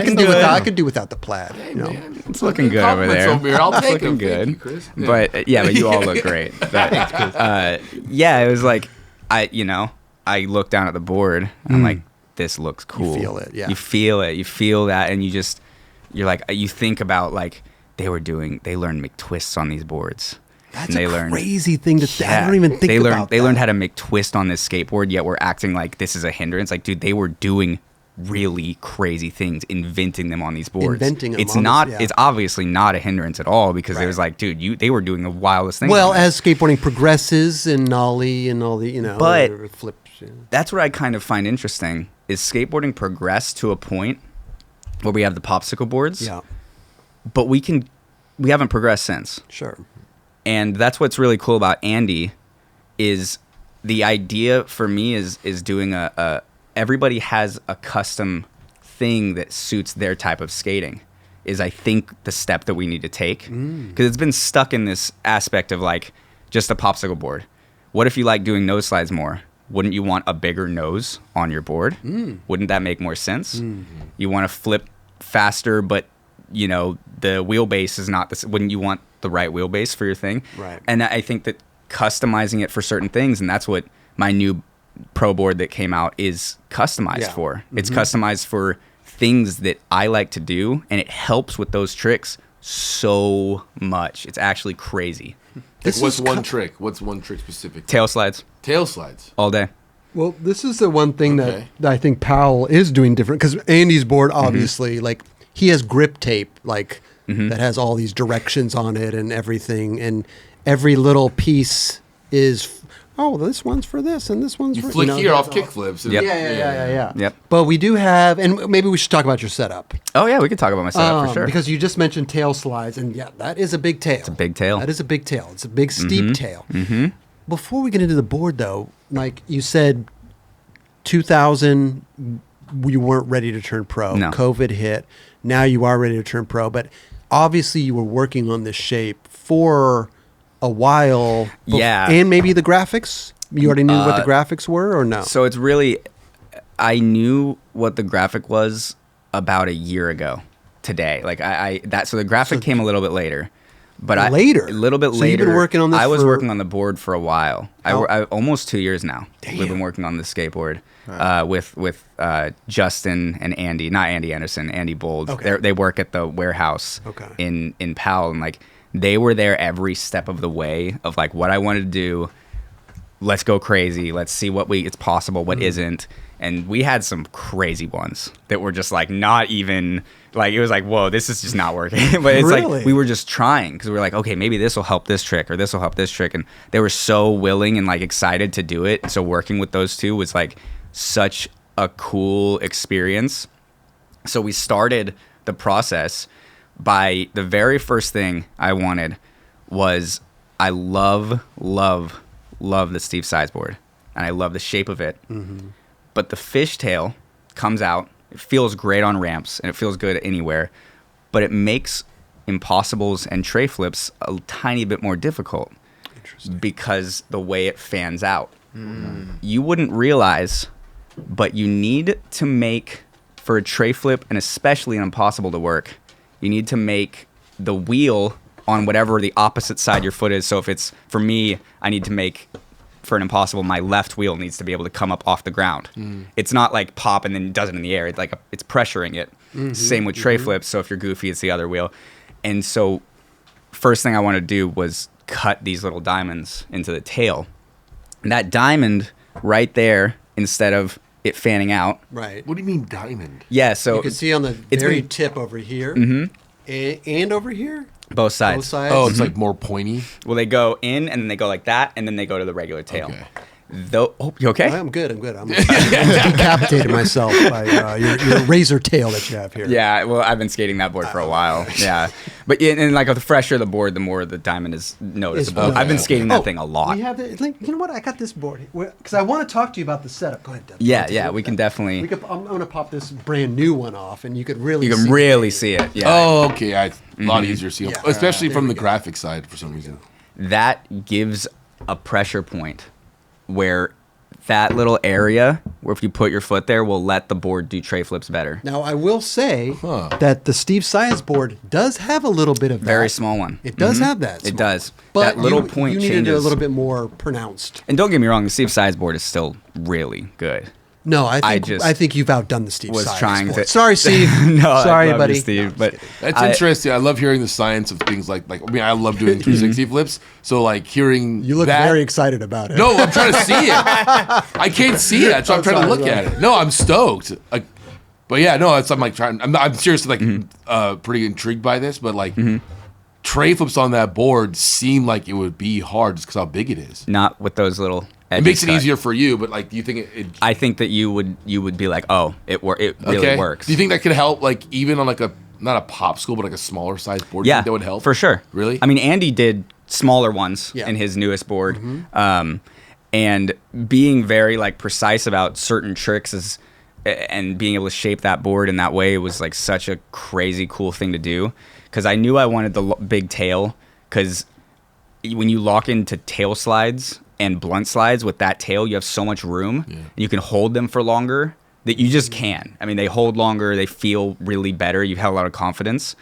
can do without the plaid. You know? It's looking good over there. I'll take looking them. good. Thank you, Chris. Yeah. But but you all look great. But, yeah, it was like I look down at the board and I'm like, this looks cool. You feel it, yeah. You feel it. You feel that, and you're like, you think about like they learned McTwists on these boards. That's a crazy thing to say. I don't even think about They that. learned how to make twist on this skateboard, yet we're acting like this is a hindrance. Like, dude, they were doing really crazy things, inventing them on these boards. It's obviously not a hindrance at all, because it was like, dude, they were doing the wildest things. Well, as skateboarding progresses and nollie and all the, but flips. Yeah. That's what I kind of find interesting, is skateboarding progressed to a point where we have the popsicle boards. Yeah. But we haven't progressed since. Sure. And that's what's really cool about Andy, is the idea for me is doing everybody has a custom thing that suits their type of skating, is I think the step that we need to take. Because it's been stuck in this aspect of like just a popsicle board. What if you like doing nose slides more? Wouldn't you want a bigger nose on your board? Wouldn't that make more sense? You want to flip faster, but the wheelbase is not this. Wouldn't you want the right wheelbase for your thing? Right. And I think that customizing it for certain things, and that's what my new pro board that came out is customized for. It's customized for things that I like to do, and it helps with those tricks so much. It's actually crazy. What's one trick? What's one trick specific? Tail slides. Tail slides. All day. Well, this is the one thing that I think Powell is doing different, because Andy's board, obviously, like, he has grip tape, like, that has all these directions on it and everything, and every little piece is, this one's for this, and this one's for... You flick here off kickflips. Yep. Yeah. Yep. But we do have, and maybe we should talk about your setup. Oh, yeah, we could talk about my setup for sure. Because you just mentioned tail slides, and that is a big tail. It's a big tail. That is a big tail. It's a big, steep tail. Before we get into the board, though, like you said, 2000, you weren't ready to turn pro. No. COVID hit. Now you are ready to turn pro. But obviously you were working on this shape for a while. Yeah. And maybe the graphics? You already knew what the graphics were, or no? So it's really, I knew what the graphic was about a year ago today. Like so the graphic came a little bit later. But a little bit later. You've been working on this I was working on the board for a while. I almost 2 years now. Damn. We've been working on the skateboard with Justin and Andy, not Andy Anderson, Andy Bold. Okay. They work at the warehouse in Powell, and like they were there every step of the way of like what I wanted to do. Let's go crazy. Let's see it's possible, what isn't. And we had some crazy ones that were just like not even like, it was like, whoa, this is just not working. But it's like we were just trying, because we were like, okay, maybe this will help this trick, or this will help this trick. And they were so willing and like excited to do it. So working with those two was like such a cool experience. So we started the process by the very first thing I wanted was, I love the Steve Size board, and I love the shape of it. But the fishtail comes out, it feels great on ramps, and it feels good anywhere, but it makes impossibles and tray flips a tiny bit more difficult because the way it fans out. You wouldn't realize, but you need to make, for a tray flip, and especially an impossible to work, you need to make the wheel on whatever the opposite side your foot is. So if it's, for me, I need to make, for an impossible, my left wheel needs to be able to come up off the ground. It's not like pop and then does it in the air. It's like it's pressuring it. Same with tray flips. So if you're goofy, it's the other wheel. And so first thing I wanted to do was cut these little diamonds into the tail. And that diamond right there, instead of it fanning out. Right. What do you mean diamond? Yeah, so you can see on the very tip over here and over here. Both sides. Both sides. Oh, it's like more pointy. Well, they go in, and then they go like that, and then they go to the regular tail. Okay. Though, oh, you okay? I'm good. I'm decapitated myself by your razor tail that you have here. Yeah, well, I've been skating that board for a while. Yeah, but and like the fresher the board, the more the diamond is noticeable. I've been skating that thing a lot. We have you know what? I got this board because I want to talk to you about the setup. Go ahead, Deville. Yeah, we can definitely. I'm going to pop this brand new one off, and you could really see it. Yeah. Oh, okay. A lot easier to see, especially from the graphic side for some reason. That gives a pressure point where that little area where if you put your foot there will let the board do tray flips better. Now, I will say that the Steve Sias board does have a little bit of that. Very small one. It does have that. It does. But that little point you needed changes. it a little bit more pronounced. And don't get me wrong, the Steve Sias board is still really good. No, I think you've outdone the Steve was Sias trying board. to. Sorry, Steve. No, sorry, I love buddy. You, Steve, but that's interesting. I love hearing the science of things like I mean, I love doing 360 flips. So like hearing you look very excited about it. No, I'm trying to see it. I can't see it, so I'm trying to look at it. No, I'm stoked. But yeah, no, I'm seriously pretty intrigued by this. But like tray flips on that board seem like it would be hard just because how big it is. Not with those little. It makes it easier for you, but like, do you think it? I think that you would be like, oh, it really works. Do you think that could help, like even on like not a pop school, but like a smaller size board? Yeah, that would help for sure. Really? I mean, Andy did smaller ones in his newest board, and being very like precise about certain tricks and being able to shape that board in that way was like such a crazy cool thing to do. Because I knew I wanted the big tail, because when you lock into tail slides and blunt slides with that tail, you have so much room. And you can hold them for longer that you just can. I mean, they hold longer. They feel really better. You have a lot of confidence.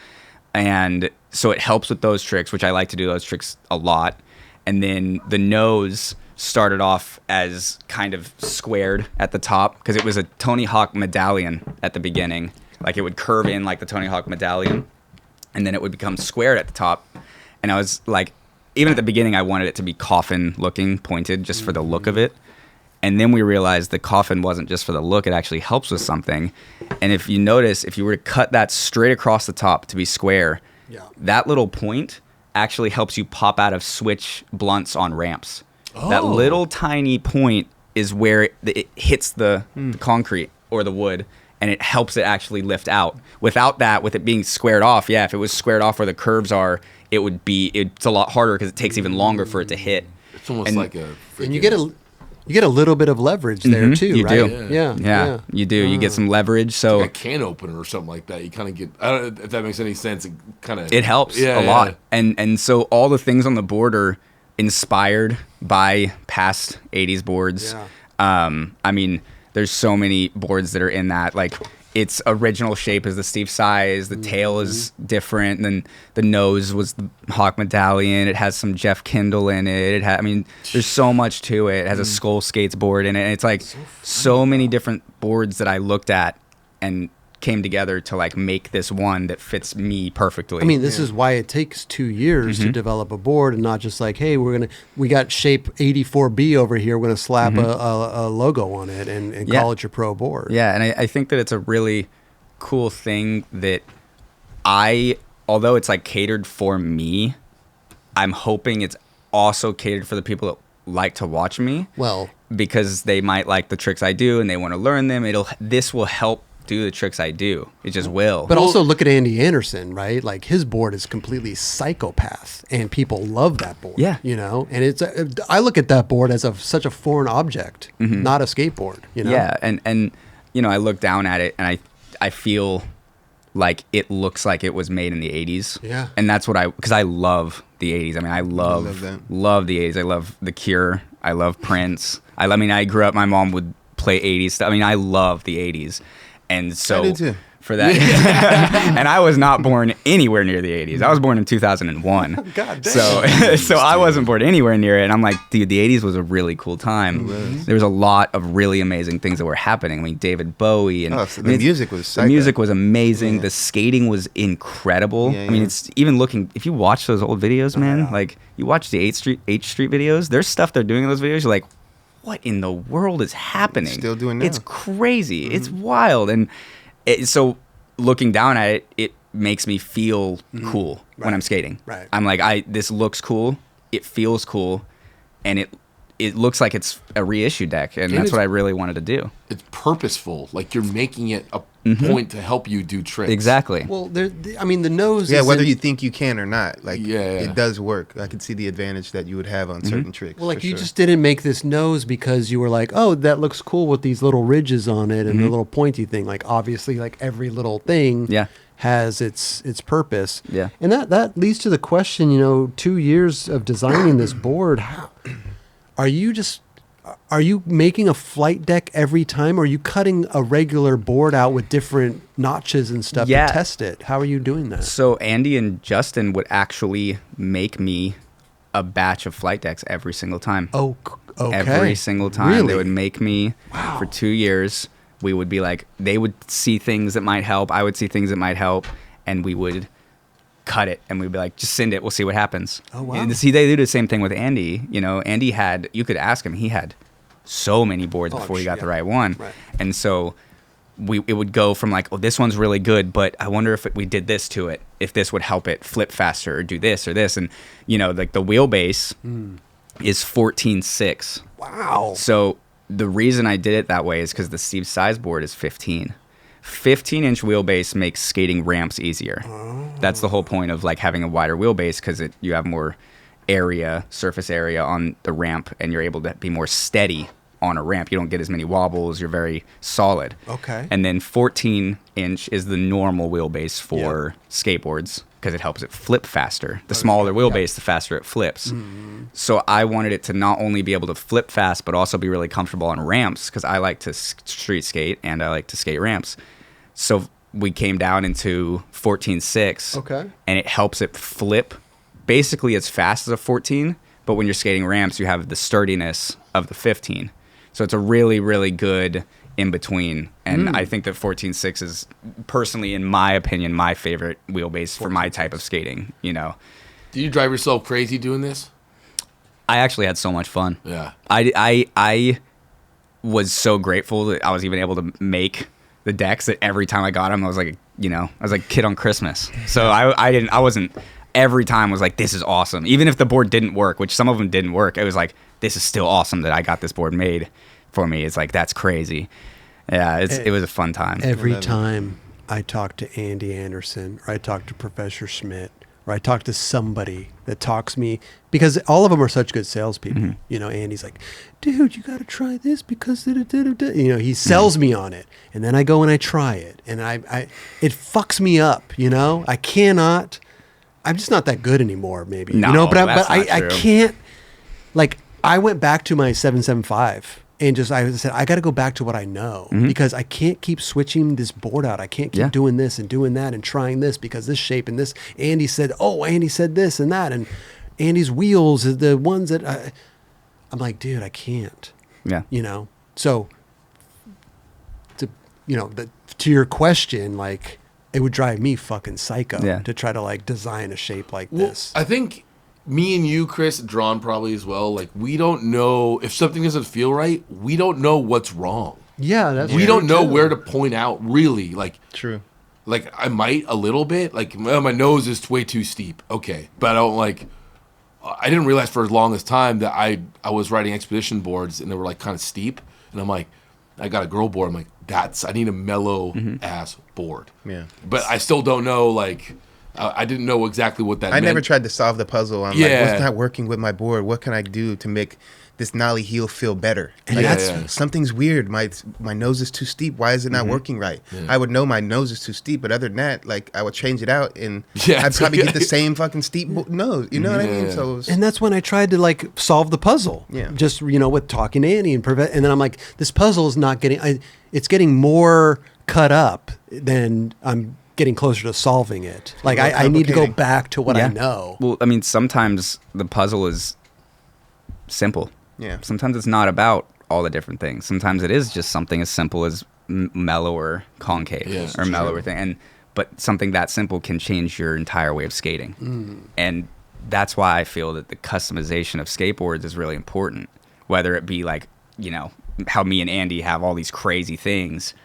And so it helps with those tricks, which I like to do those tricks a lot. And then the nose started off as kind of squared at the top because it was a Tony Hawk medallion at the beginning. Like it would curve in like the Tony Hawk medallion, and then it would become squared at the top. And I was like, even at the beginning, I wanted it to be coffin looking, pointed, just for the look of it. And then we realized the coffin wasn't just for the look, it actually helps with something. And if you notice, if you were to cut that straight across the top to be square, that little point actually helps you pop out of switch blunts on ramps. That little tiny point is where it hits the concrete or the wood, and it helps it actually lift out. Without that, with it being squared off, if it was squared off where the curves are, it's a lot harder because it takes even longer for it to hit. It's almost like a freaking... And you get a little bit of leverage there too, you right? Do. Yeah, you do. You get some leverage. So like a can opener or something like that. You kind of get. I don't know if that makes any sense. It helps a lot. And so all the things on the board are inspired by past 80s boards. I mean, there's so many boards that are in that. Like, its original shape is the Steve Sias. The tail is different. And then the nose was the Hawk Medallion. It has some Jeff Kindle in it. There's so much to it. It has a Skull Skates board in it. And it's like so many different boards that I looked at and came together to like make this one that fits me perfectly. I mean, this is why it takes 2 years to develop a board, and not just like, hey, we got shape 84B over here. We're gonna slap a logo on it and call it your pro board. Yeah, and I think that it's a really cool thing that although it's like catered for me, I'm hoping it's also catered for the people that like to watch me. Well, because they might like the tricks I do and they want to learn them. This will help do the tricks I do. It just will. But also look at Andy Anderson, right? Like his board is completely psychopath, and people love that board. Yeah, you know. And I look at that board as such a foreign object, not a skateboard. You know. Yeah, and you know, I look down at it and I feel like it looks like it was made in the 80s. Yeah. And that's what because I love the 80s. I mean, I love the 80s. I love The Cure. I love Prince. I mean, I grew up. My mom would play 80s stuff. I mean, I love the 80s. And so I did too. For that, and I was not born anywhere near the 80s. I was born in 2001. God damn. So I wasn't born anywhere near it. And I'm like, dude, the 80s was a really cool time. There was a lot of really amazing things that were happening. I mean, David Bowie and the music was psycho. The music was amazing. The skating was incredible. I mean, it's even if you watch those old videos, man, like you watch the H Street videos, there's stuff they're doing in those videos. You're like, what in the world is happening? Still doing now. It's crazy. It's wild. And so looking down at it, it makes me feel cool when I'm skating. Right. I'm like, this looks cool. It feels cool. And it looks like it's a reissue deck, and that's what I really wanted to do. It's purposeful. Like you're making it a point to help you do tricks. Exactly. Well, I mean, the nose. Yeah, whether isn't- you think you can or not, like it does work. I can see the advantage that you would have on certain tricks. Well, like for you sure. just didn't make this nose because you were like, oh, that looks cool with these little ridges on it and the little pointy thing. Like obviously, like every little thing has its purpose. Yeah. And that leads to the question, 2 years of designing this board, how are you making a flight deck every time, or are you cutting a regular board out with different notches and stuff to test it? How are you doing that? So Andy and Justin would actually make me a batch of flight decks every single time. Oh, okay. Every single time. Really? They would make me for 2 years. We would be like, they would see things that might help. I would see things that might help. And we would cut it. And we'd be like, just send it. We'll see what happens. Oh, wow. And see, they do the same thing with Andy. Andy had, you could ask him, he had so many boards before he got the right one. Right. And so it would go from like, oh, this one's really good, but I wonder if we did this to it, if this would help it flip faster or do this or this. And, like the wheelbase is 14.6. Wow. So the reason I did it that way is because the Steve size board is 15. 15-inch wheelbase makes skating ramps easier. Oh. That's the whole point of like having a wider wheelbase, because you have more surface area on the ramp, and you're able to be more steady on a ramp. You don't get as many wobbles. You're very solid. Okay. And then 14-inch is the normal wheelbase for skateboards, because it helps it flip faster. The smaller wheelbase, the faster it flips. Mm-hmm. So I wanted it to not only be able to flip fast, but also be really comfortable on ramps, because I like to street skate and I like to skate ramps. So we came down into 14.6. Okay. And it helps it flip basically as fast as a 14, but when you're skating ramps, you have the sturdiness of the 15. So it's a really, really good in between. And I think that 14.6 is, personally, in my opinion, my favorite wheelbase for my type of skating, Do you drive yourself crazy doing this? I actually had so much fun. Yeah. I was so grateful that I was even able to make the decks, that every time I got them, I was like, I was like a kid on Christmas. So I wasn't, every time was like, this is awesome. Even if the board didn't work, which some of them didn't work, it was like, this is still awesome that I got this board made for me. It's like, that's crazy. Yeah, it was a fun time. Every time I talk to Andy Anderson, or I talk to Professor Schmidt, or I talk to somebody that talks me, because all of them are such good salespeople. Mm-hmm. Andy's like, dude, you got to try this because he sells me on it, and then I go and I try it, and it fucks me up. I cannot. I'm just not that good anymore. Maybe but I can't. Like, I went back to my 775. And I said, I got to go back to what I know, because I can't keep switching this board out. I can't keep doing this and doing that and trying this, because this shape and this. Andy said this and that. And Andy's wheels are the ones that I'm like, dude, I can't. Yeah. So, to your question, like, it would drive me fucking psycho to try to like design a shape like this. I think me and you, Chris, Drawn probably as well, like, we don't know if something doesn't feel right. We don't know what's wrong. Yeah, we don't know where to point out, really. Like, true. Like, I might a little bit. Like, well, my nose is way too steep. Okay, but I don't like. I didn't realize for as long as time that I was riding expedition boards and they were like kind of steep, and I'm like, I got a girl board. I'm like, I need a mellow ass board. Yeah, but I still don't know, like. I didn't know exactly what that meant. I never tried to solve the puzzle. I'm like, what's not working with my board? What can I do to make this nollie heel feel better? Like, something's weird. My nose is too steep. Why is it not working right? Yeah. I would know my nose is too steep, but other than that, like, I would change it out, and I'd probably get the same fucking steep nose. You know what I mean? So and that's when I tried to like solve the puzzle. Yeah. Just with talking to Andy and then I'm like, this puzzle is not getting. It's getting more cut up than I'm getting closer to solving it. Like, I need to go back to what I know. Well, I mean, sometimes the puzzle is simple. Yeah. Sometimes it's not about all the different things. Sometimes it is just something as simple as mellow or concave or mellow or thing. But something that simple can change your entire way of skating. And that's why I feel that the customization of skateboards is really important. Whether it be like, how me and Andy have all these crazy things.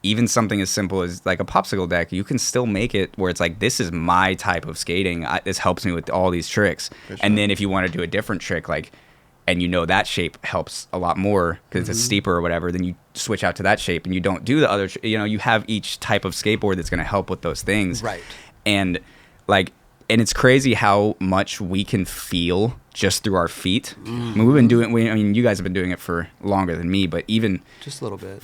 Even something as simple as like a popsicle deck, you can still make it where it's like, this is my type of skating. This helps me with all these tricks. Sure. And then if you want to do a different trick, like, and you know that shape helps a lot more because it's steeper or whatever, then you switch out to that shape and you don't do the other, you have each type of skateboard that's going to help with those things. Right. And it's crazy how much we can feel just through our feet. I mean, we've been doing, you guys have been doing it for longer than me, but even just a little bit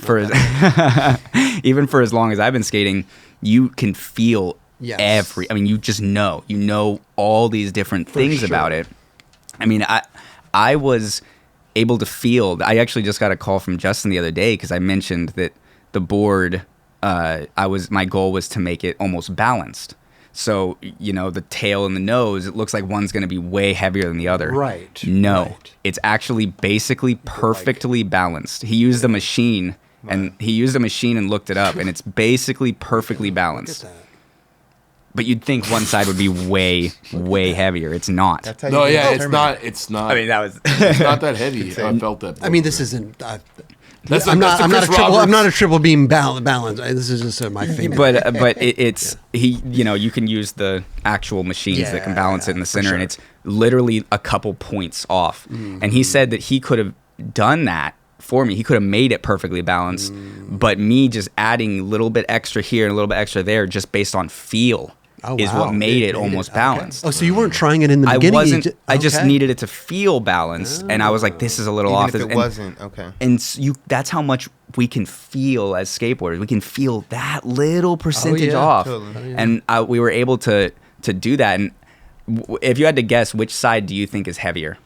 even for as long as I've been skating, you can feel you just know all these different things about it. I mean, I was able to feel, I actually just got a call from Justin the other day because I mentioned that the board, my goal was to make it almost balanced. So, the tail and the nose, it looks like one's going to be way heavier than the other. Right. No, right. It's actually basically perfectly balanced. He used a machine and looked it up, and it's basically perfectly balanced. Look at that. But you'd think one side would be way, way heavier. It's not. It's not. It's not. I mean, it's not that heavy. I felt that. I mean, this isn't. I'm not a triple beam balance. This is just my favorite. But you can use the actual machines that can balance it in the center, and it's literally a couple points off. Mm-hmm. And he said that he could have done that for me. He could have made it perfectly balanced, but me just adding a little bit extra here and a little bit extra there, just based on feel. Is what made it almost balanced. Oh, so you weren't trying it in the beginning? I just needed it to feel balanced, and I was like, "This is a little off." If it wasn't okay. And that's how much we can feel as skateboarders. We can feel that little percentage off, totally. and we were able to do that. And if you had to guess, which side do you think is heavier?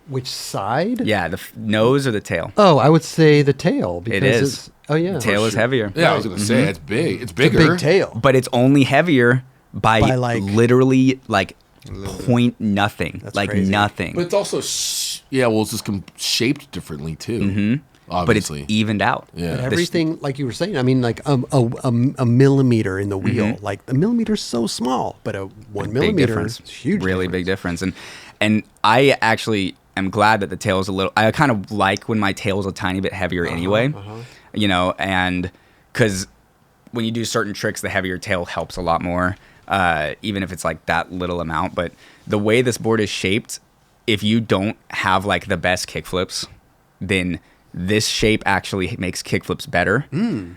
Which side? Yeah, the nose or the tail? Oh, I would say the tail. Because it is. The tail is heavier. Yeah, I was going to say it's big. It's bigger. It's a big tail, but it's only heavier by literally point nothing. That's like crazy. Nothing. But it's also it's just shaped differently too. Mm-hmm. Obviously. But it's evened out. Yeah. But everything, like you were saying, I mean, like a millimeter in the wheel, like the millimeter is so small, but a 1 millimeter is huge. Really big difference. And I actually am glad that the tail is I kind of like when my tail is a tiny bit heavier anyway, and because when you do certain tricks, the heavier tail helps a lot more. Even if it's like that little amount. But the way this board is shaped, if you don't have like the best kickflips, then this shape actually makes kickflips better,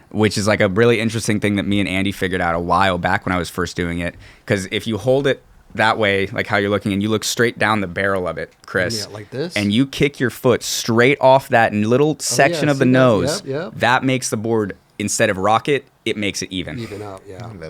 which is like a really interesting thing that me and Andy figured out a while back when I was first doing it. Because if you hold it that way, like how you're looking, and you look straight down the barrel of it, Chris, like this, and you kick your foot straight off that little section of the nose, that makes the board, instead of rocket, it makes it even. Even out,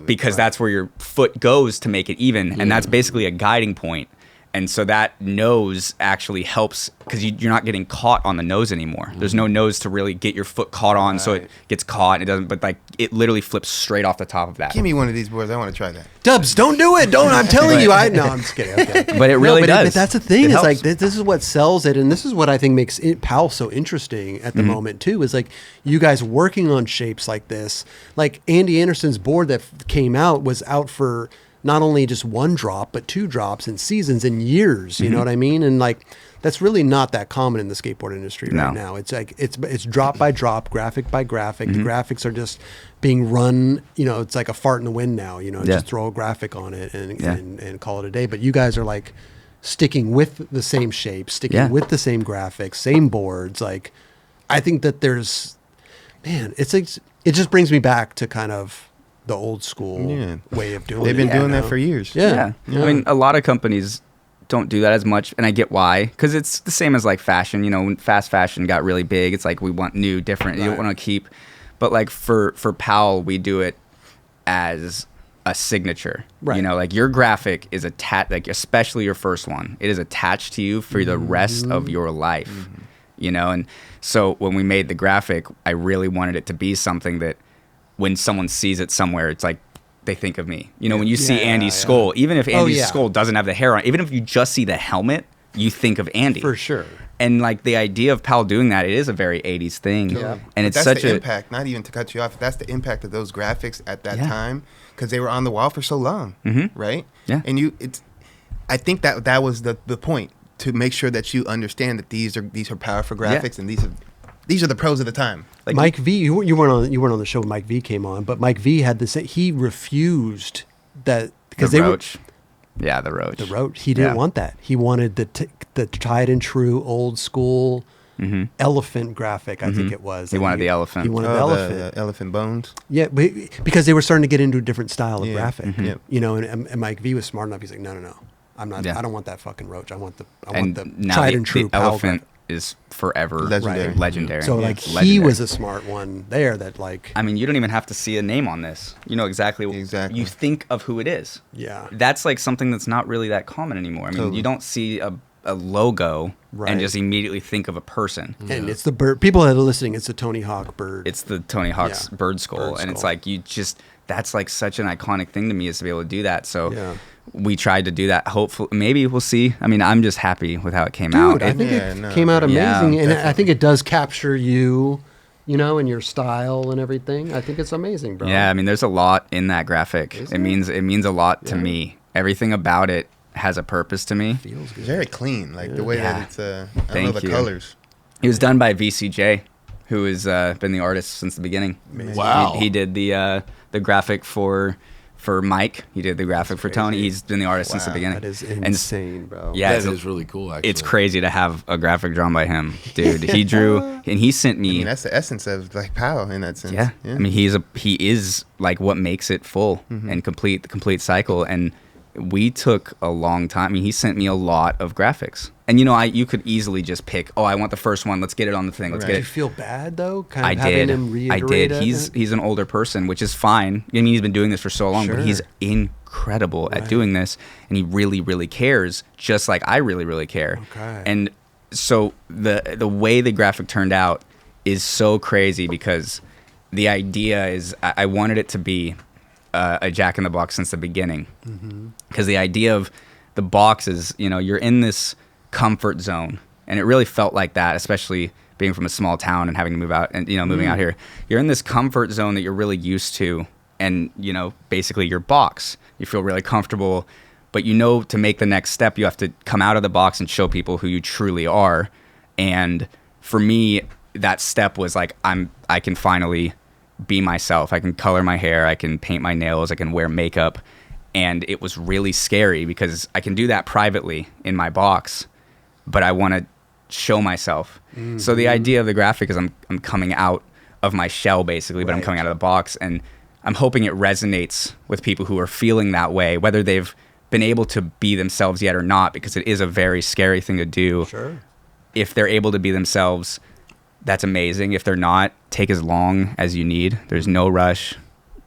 because that's where your foot goes to make it even, and that's basically a guiding point. And so that nose actually helps because you're not getting caught on the nose anymore. There's no nose to really get your foot caught on, so it gets caught. And it doesn't, but like it literally flips straight off the top of that. Give me one of these boards. I want to try that. Dubs, don't do it. Don't. I'm telling you. No, I'm just kidding. Okay. But it really does. But that's the thing. It's like this is what sells it, and this is what I think makes Powell so interesting at the moment too. Is like you guys working on shapes like this. Like Andy Anderson's board that came out was out for not only just one drop, but 2 drops in seasons and years. You know what I mean? And like that's really not that common in the skateboard industry right now. It's like it's drop by drop, graphic by graphic. The graphics are just being run. It's like a fart in the wind now. Just throw a graphic on it and call it a day. But you guys are like sticking with the same shape, sticking with the same graphics, same boards. Like I think that it's like it just brings me back to kind of the old school way of doing it. They've been doing that for years. Yeah. I mean, a lot of companies don't do that as much, and I get why, because it's the same as like fashion. When fast fashion got really big, it's like we want new, different. You don't want to keep, but like for Powell, we do it as a signature. Right. Like your graphic is attached, like especially your first one, it is attached to you for the rest of your life. And so when we made the graphic, I really wanted it to be something that when someone sees it somewhere, it's like they think of me. When you see Andy's skull, even if Andy's skull doesn't have the hair on, even if you just see the helmet, you think of Andy. For sure. And like the idea of Powell doing that, it is a very 80s thing. Yeah. And it's that's such the impact, not even to cut you off, that's the impact of those graphics at that time, because they were on the wall for so long, right? Yeah. And I think that was the point, to make sure that you understand that these are powerful graphics, and these are the pros of the time. Like Mike V, you weren't on the show when Mike V came on, but Mike V had this. He refused that because the roach. Yeah, the roach. The roach. He didn't want that. He wanted the tried and true old school elephant graphic. I think it was. He wanted the elephant. He wanted the elephant. The elephant bones. Yeah, because they were starting to get into a different style of graphic. Yep. You know, and Mike V was smart enough. He's like, no. I'm not. Yeah. I don't want that fucking roach. I want the now tried and true the elephant is forever legendary. So like he was a smart one there that like. I mean, you don't even have to see a name on this. You know exactly. You think of who it is. Yeah. That's like something that's not really that common anymore. I mean, you don't see a logo and just immediately think of a person. And it's the bird. People that are listening, it's the Tony Hawk bird. It's the Tony Hawk's bird skull. And it's like that's like such an iconic thing to me, is to be able to do that. So we tried to do that. Hopefully, maybe we'll see. I mean, I'm just happy with how it came out. I think it came out amazing, and I think it does capture you, you know, and your style and everything. I think it's amazing, bro. Yeah, I mean, there's a lot in that graphic. It means a lot to me. Everything about it has a purpose to me. Feels good. Very clean, like the way that it's. I love the colors. It was done by VCJ, who has been the artist since the beginning. Amazing. Wow. He did the graphic for Mike. He did the graphic for Tony. He's been the artist since the beginning. That is insane, bro. Yeah, that is really cool, actually. It's crazy to have a graphic drawn by him, dude. He drew, and he sent me. I mean, that's the essence of like Powell in that sense. Yeah. I mean, he is like what makes it full and complete, the complete cycle. And we took a long time. I mean, he sent me a lot of graphics. And you could easily just pick, I want the first one. Let's get it on the thing. Let's get it. Did you feel bad though? Kind of I having did. him reiterate I did. He's an older person, which is fine. I mean, he's been doing this for so long, but he's incredible at doing this, and he really, really cares, just like I really, really care. Okay. And so the way the graphic turned out is so crazy, because the idea is I wanted it to be a Jack in the Box since the beginning, because the idea of the box is, you're in this comfort zone, and it really felt like that, especially being from a small town and having to move out and moving out here. You're in this comfort zone that you're really used to, and basically your box, you feel really comfortable, but to make the next step, you have to come out of the box and show people who you truly are. And for me, that step was like, I can finally be myself. I can color my hair, I can paint my nails, I can wear makeup. And it was really scary, because I can do that privately in my box, but I want to show myself. So the idea of the graphic is I'm coming out of my shell, basically, but I'm coming out of the box, and I'm hoping it resonates with people who are feeling that way, whether they've been able to be themselves yet or not, because it is a very scary thing to do. Sure. If they're able to be themselves, that's amazing. If they're not, take as long as you need. There's no rush,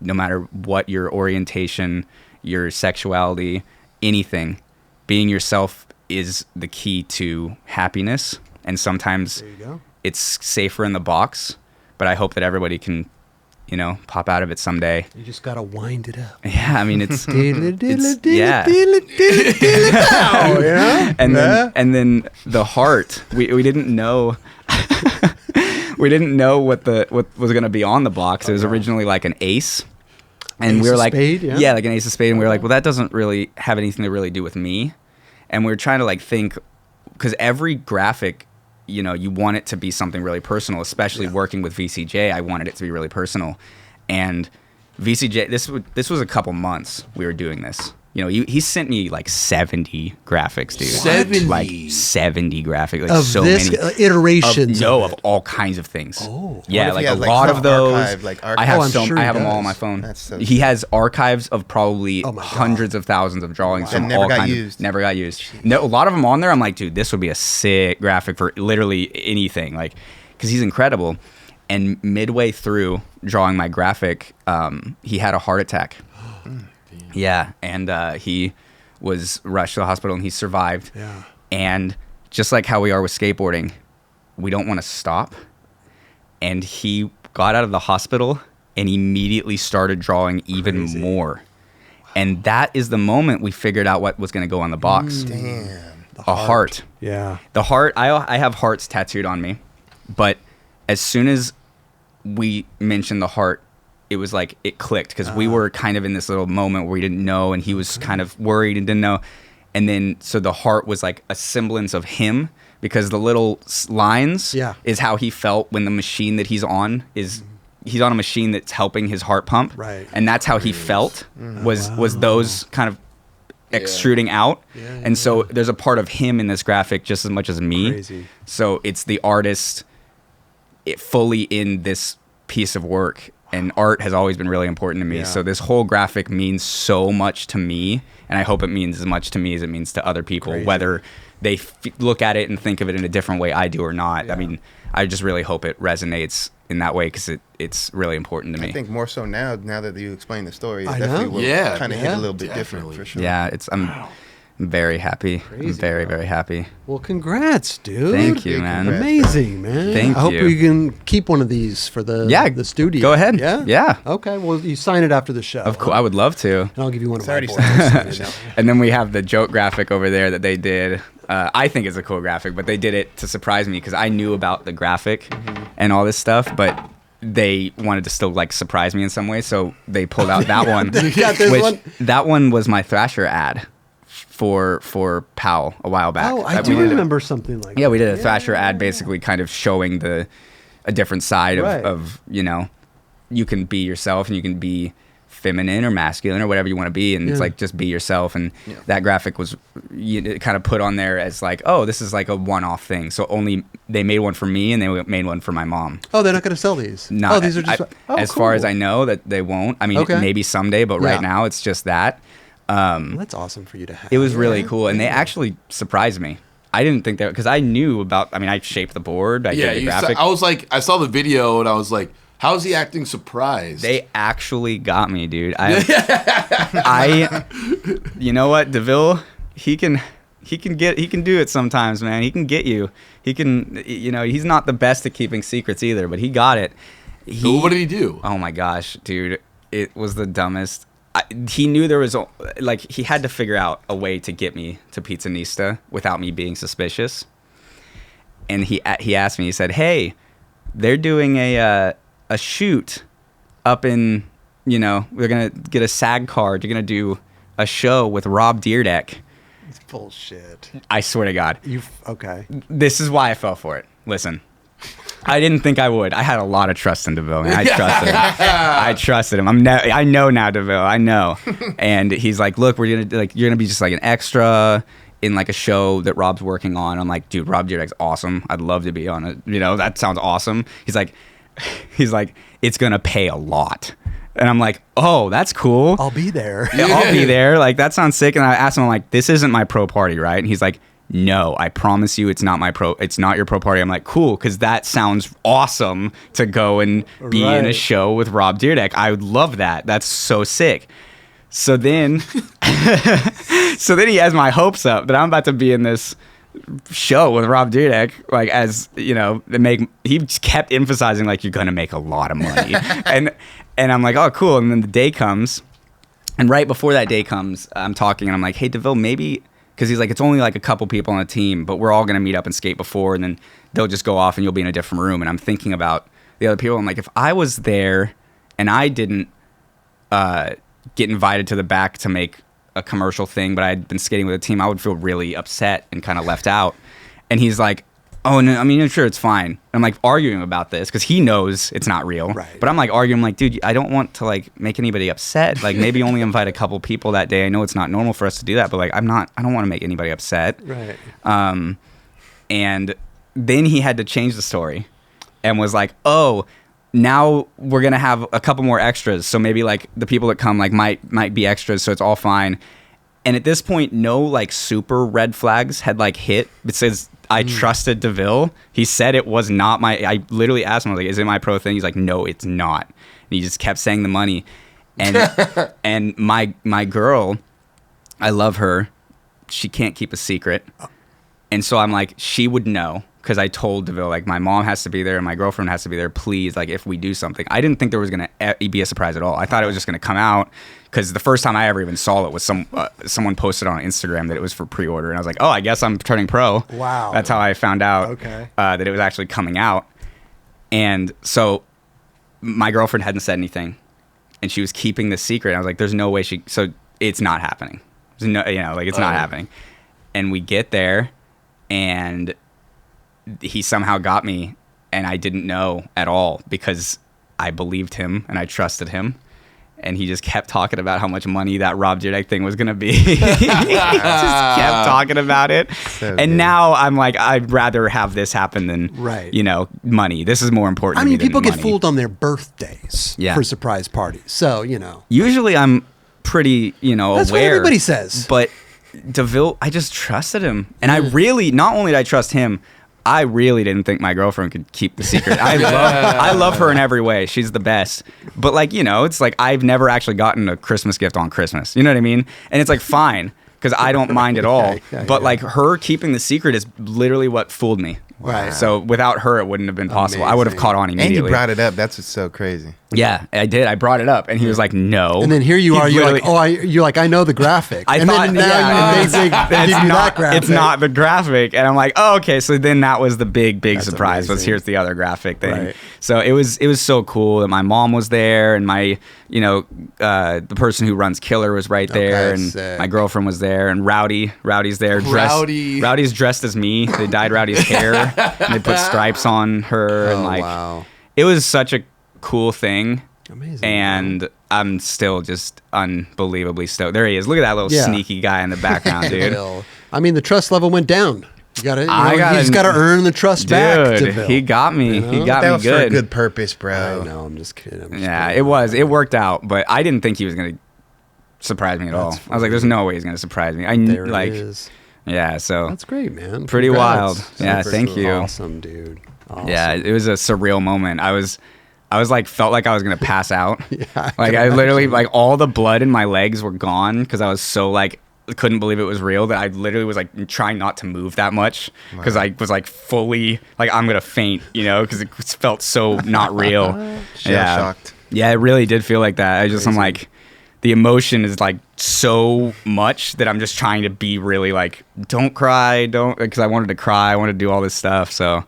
no matter what your orientation, your sexuality, anything. Being yourself is the key to happiness, and sometimes it's safer in the box, but I hope that everybody can pop out of it someday. You just gotta wind it up. Yeah, I mean, it's and then the heart, we didn't know we didn't know what was going to be on the box. It was originally like an ace. And we were like, spade, like an ace of spade. And we were like, well, that doesn't really have anything to really do with me. And we were trying to like think, because every graphic, you want it to be something really personal, especially working with VCJ. I wanted it to be really personal. And VCJ, this was a couple months we were doing this. He sent me like 70 graphics, dude. 70? Like 70 graphics. Like of so this many. Iterations. Of all kinds of things. Oh. Yeah, like a like lot of those. I have sure I have he them all on does. my phone. That's so he has archives of probably my God. hundreds of thousands of drawings from never all got kinds. used. Never got used. No, a lot of them on there. I'm like, dude, this would be a sick graphic for literally anything. Like, because he's incredible. And midway through drawing my graphic, he had a heart attack. Yeah, and he was rushed to the hospital, and he survived. Yeah. And just like how we are with skateboarding, we don't want to stop. And he got out of the hospital and immediately started drawing even more. And that is the moment we figured out what was going to go on the box. Damn. A heart. Yeah. The heart, I have hearts tattooed on me, but as soon as we mentioned the heart, it was like it clicked, because we were kind of in this little moment where we didn't know, and he was kind of worried and didn't know. And then so the heart was like a semblance of him, because the little lines is how he felt when the machine that he's on is he's on a machine that's helping his heart pump. Right. And that's how he felt was those kind of extruding out. And so there's a part of him in this graphic just as much as me. Crazy. So it's the artist fully in this piece of work. And art has always been really important to me. Yeah. So this whole graphic means so much to me. And I hope it means as much to me as it means to other people, Crazy. whether they look at it and think of it in a different way I do or not. Yeah. I mean, I just really hope it resonates in that way because it's really important to me. I think more so now that you explain the story, I it definitely know. will Yeah. kind of hit a little bit different Definitely. for sure. Yeah, I'm very happy. Crazy, I'm very, bro. very happy. Well, congrats, dude. Thank you, man. congrats. Amazing, man. Thank I hope you. we can keep one of these for the studio. Go ahead. Yeah. Yeah. Okay. Well, you sign it after the show. Of course, I would love to. And I'll give you one of It's my already boards. signed. And then we have the joke graphic over there that they did. I think it's a cool graphic, but they did it to surprise me because I knew about the graphic and all this stuff, but they wanted to still like surprise me in some way, so they pulled out that one. Yeah, there's which one. that one was my Thrasher ad for Powell a while back. Oh, I That do we did- remember something like Yeah, that. we did a Thrasher ad basically kind of showing a different side Right. of, you know, you can be yourself and you can be feminine or masculine or whatever you want to be, and it's Yeah. like just be yourself. And that graphic was kind of put on there as like, oh, this is like a one-off thing. So only they made one for me and they made one for my mom. Oh, they're not going to sell these. Not, oh, these are just. as far as I know, that they won't. I mean, Okay. maybe someday, but Yeah. right now it's just that. Well, that's awesome for you to have. It was really cool, and they actually surprised me. I didn't think that because I knew about. I mean, I shaped the board. I did the graphic. I was like, I saw the video and I was like, how's he acting surprised? They actually got me, dude. You know what, Deville, he can do it sometimes, man. He can get you. He can, you know, he's not the best at keeping secrets either, but he got it. So what did he do? Oh my gosh, dude, it was the dumbest. He knew there was like he had to figure out a way to get me to Pizzanista without me being suspicious. And he asked me. He said, "Hey, they're doing a shoot up in, you know, we're gonna get a SAG card. You're gonna do a show with Rob Dyrdek." It's bullshit. I swear to God, Okay. this is why I fell for it. Listen. I didn't think I would. I had a lot of trust in Deville. Man. I trusted him. I trusted him. I know now, Deville. I know. And he's like, "Look, you're gonna be just like an extra in like a show that Rob's working on." I'm like, "Dude, Rob Dyrdek's awesome. I'd love to be on it. You know, that sounds awesome." He's like, "It's gonna pay a lot." And I'm like, "Oh, that's cool. I'll be there. Yeah, I'll be there. Like, that sounds sick." And I asked him, I'm like, "This isn't my pro party, right?" And he's like, "No, I promise you, it's not your pro party." I'm like, "Cool," because that sounds awesome to go and be in a Right. show with Rob Dyrdek. I would love that. That's so sick. So then, he has my hopes up that I'm about to be in this show with Rob Dyrdek, like, as you know, he just kept emphasizing like, "You're gonna make a lot of money," and I'm like, "Oh, cool." And then the day comes, and right before that day comes, I'm talking and I'm like, "Hey, Deville, maybe." Because he's like, it's only like a couple people on the team, but we're all going to meet up and skate before, and then they'll just go off and you'll be in a different room. And I'm thinking about the other people. I'm like, if I was there and I didn't get invited to the back to make a commercial thing, but I'd been skating with a team, I would feel really upset and kind of left out. And he's like, "Oh, no, I mean, I'm sure it's fine." And I'm like arguing about this because he knows it's not real. Right. But I'm like arguing, like, "Dude, I don't want to like make anybody upset. Like, maybe only invite a couple people that day. I know it's not normal for us to do that, but like, I don't want to make anybody upset." Right. And then he had to change the story and was like, "Oh, now we're going to have a couple more extras. So maybe like the people that come like might be extras. So it's all fine." And at this point, no like super red flags had like hit. It says, "I trusted Deville." He said it was not I literally asked him, I was like, "Is it my pro thing?" He's like, "No, it's not." And he just kept saying the money. And and my girl, I love her. She can't keep a secret. And so I'm like, she would know. Because I told Deville, like, my mom has to be there and my girlfriend has to be there. Please, like, if we do something. I didn't think there was going to be a surprise at all. I thought it was just going to come out. Because the first time I ever even saw it was someone posted on Instagram that it was for pre-order. And I was like, "Oh, I guess I'm turning pro." Wow. That's how I found out Okay. that it was actually coming out. And so my girlfriend hadn't said anything. And she was keeping the secret. I was like, "There's no way so it's not happening. There's no, it's not happening." And we get there and he somehow got me, and I didn't know at all because I believed him and I trusted him. and he just kept talking about how much money that Rob Dyrdek thing was going to be. He just kept talking about it. So and good. now I'm like, I'd rather have this happen than, Right. money. This is more important I to me mean, than people get money. fooled on their birthdays for surprise parties. So, Usually I'm pretty, That's what aware. everybody says. But Deville, I just trusted him. And I really, not only did I trust him, I really didn't think my girlfriend could keep the secret. I love her in every way. She's the best. But it's like I've never actually gotten a Christmas gift on Christmas. You know what I mean? And it's like fine because I don't mind at all. But like her keeping the secret is literally what fooled me. Right. So without her, it wouldn't have been possible. I would have caught on immediately. And you brought it up. That's what's so crazy. Yeah, I did. I brought it up, and he was like, "No." And then here you He are. You're literally- like, I know the graphic. I and thought, then now you it's give you that graphic. It's not the graphic, and I'm like, oh, okay. So then that was the big That's surprise. Was amazing. here's the other graphic thing. Right. So it was so cool that my mom was there, and my the person who runs Killer was right there, and sick. my girlfriend was there, and Rowdy's there. Rowdy's dressed as me. They dyed Rowdy's hair, and they put stripes on her, and wow. it was such a cool thing. Amazing. And I'm still just unbelievably stoked. There he is. Look at that little sneaky guy in the background, dude. I mean, the trust level went down. You got to. gotta- He's got to earn the trust back. Dude, Deville. he got me. He got That me was for a good. good purpose, I bro. know. I'm just kidding. Yeah, it was. It worked out, but I didn't think he was gonna surprise me at all. I was like, "There's no way he's gonna surprise me." I knew, There like, it is. yeah. So That's great, man. Pretty Congrats. wild. Yeah, Super thank you. Awesome, dude. Awesome. yeah, it was a surreal moment. I was like, felt like I was gonna pass out. Yeah, Like I literally, like all the blood in my legs were gone because I was so like couldn't believe it was real that I literally was like trying not to move that much because I was like fully like I'm gonna faint, because it felt so not real. Shell-shocked. Yeah, it really did feel like that. I'm like, the emotion is like so much that I'm just trying to be really like, don't cry, because I wanted to cry, I wanted to do all this stuff. So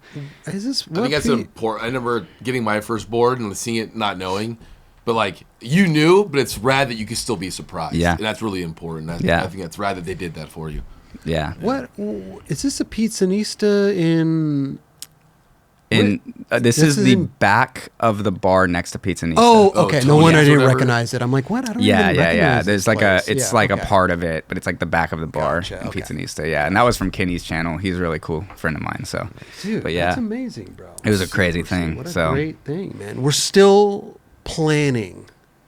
Is this? I think that's important. I remember getting my first board and seeing it, not knowing, but like you knew, but it's rad that you could still be surprised. Yeah. And that's really important. I think that's rad that they did that for you. yeah. What is this? A pizzanista in? This is the back of the bar next to Pizza Nista. Oh, okay. No Tony's wonder I didn't whatever. recognize it. I'm like, what? I don't Yeah, even yeah, yeah. recognize There's this like place. it's Yeah, like okay. a part of it, but it's like the back of the bar Gotcha, in okay. Pizza Nista. Yeah, and that was from Kenny's channel. He's a really cool friend of mine. So, Dude, but yeah, that's amazing, bro. It was a crazy thing, What a so. great thing, man. We're still planning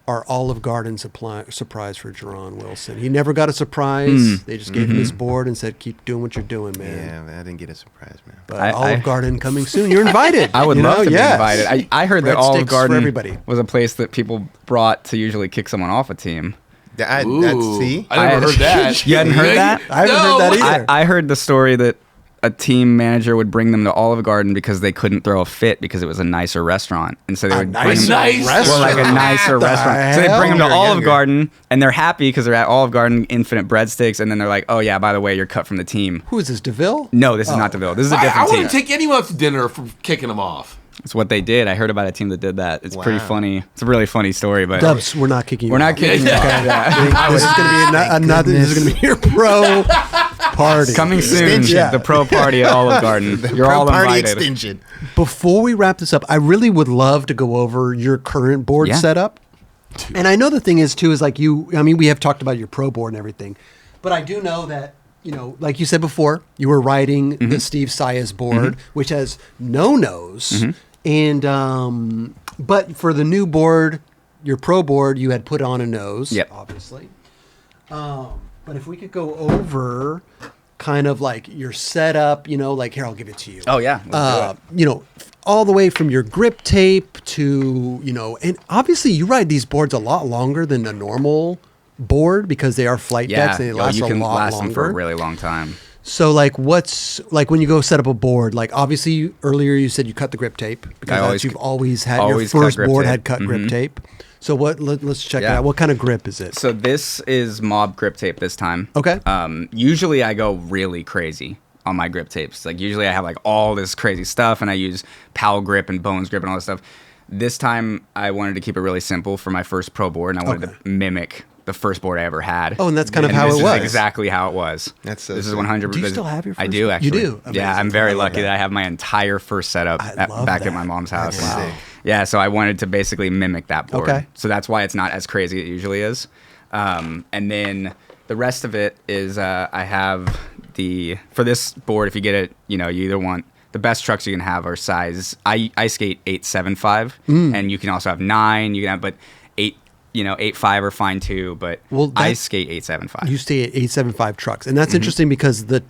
our Olive Garden surprise for Jerron Wilson. He never got a surprise. They just gave him his board and said, "Keep doing what you're doing, man." Yeah, man, I didn't get a surprise, man. But Olive Garden coming soon. You're invited. I would you love know? to Yes. be invited. I heard that Breadsticks Olive for Garden everybody. was a place that people brought to usually kick someone off a team. See? I never heard that. You hadn't heard that? I haven't heard that either. I heard the story that a team manager would bring them to Olive Garden because they couldn't throw a fit because it was a nicer restaurant, and so they would bring them. nice Well, like a nicer What the restaurant. So they bring them to hell? Olive Younger. Garden, and they're happy because they're at Olive Garden, infinite breadsticks, and then they're like, "Oh yeah, by the way, you're cut from the team." Who is this, Deville? No, this is not Deville. This is a I different team. wouldn't take anyone out to dinner for kicking them off. It's what they did. I heard about a team that did that. It's pretty Wow. funny. It's a really funny story, but Dubs, we're not kicking you we're not out. kidding. This is going to be another. This is going to be your pro party. Coming soon, Extension. the pro party at Olive Garden. You're Pro all party invited. extension. Before we wrap this up, I really would love to go over your current board Yeah. setup. And I know the thing is too is like we have talked about your pro board and everything, but I do know that like you said before, you were riding the Steve Sias board, which has no nose, and but for the new board, your pro board, you had put on a nose, Yep. obviously. But if we could go over kind of like your setup, like here, I'll give it to you. Oh yeah. Let's do it. All the way from your grip tape to, and obviously you ride these boards a lot longer than a normal board because they are flight Yeah, decks and they last you a can lot last longer. them for a really long time. So like what's like when you go set up a board, like obviously earlier you said you cut the grip tape because you've always had always your cut first grip board tape. had cut grip tape. So let's check it Yeah. out. What kind of grip is it? So this is mob grip tape this time. Okay. Usually I go really crazy on my grip tapes. Like usually I have like all this crazy stuff and I use Powell grip and Bones grip and all this stuff. This time I wanted to keep it really simple for my first pro board and I wanted to mimic the first board I ever had. Oh, and that's kind of And how this it is was. exactly how it was. That's so This is sick. 100%. Do you still have your I first do one? actually. You do? Yeah, Amazing. I'm very I love lucky that. that I have my entire first setup I love back that. at my mom's house. That's sick. Yeah, so I wanted to basically mimic that board. Okay. So that's why it's not as crazy as it usually is. And then the rest of it is I have for this board, if you get it, you either want the best trucks you can have are size. I skate 8.75, and you can also have 9. You can have, but 8.5 are fine too. But I skate 8.75. You stay at 8.75 trucks, and that's interesting because the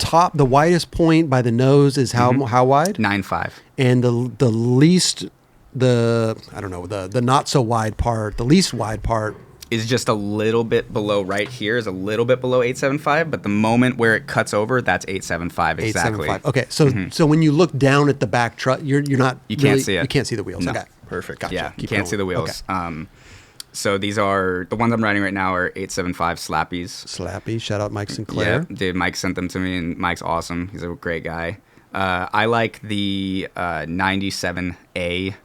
widest point by the nose is how wide? 9.5. And the least, the not so wide part, the least wide part is just a little bit below right here, is a little bit below 8.75, but the moment where it cuts over, that's 8.75 exactly. 8.75. Okay, so when you look down at the back truck, you're not can't see it. You can't see the wheels. No. Okay, Perfect. Gotcha. Yeah, you Keep can't going. see the wheels. Okay. So these are the ones I'm riding right now are 8.75 slappies. Slappy. Shout out Mike Sinclair. Yeah, dude, Mike sent them to me, and Mike's awesome. He's a great guy. I like the 97A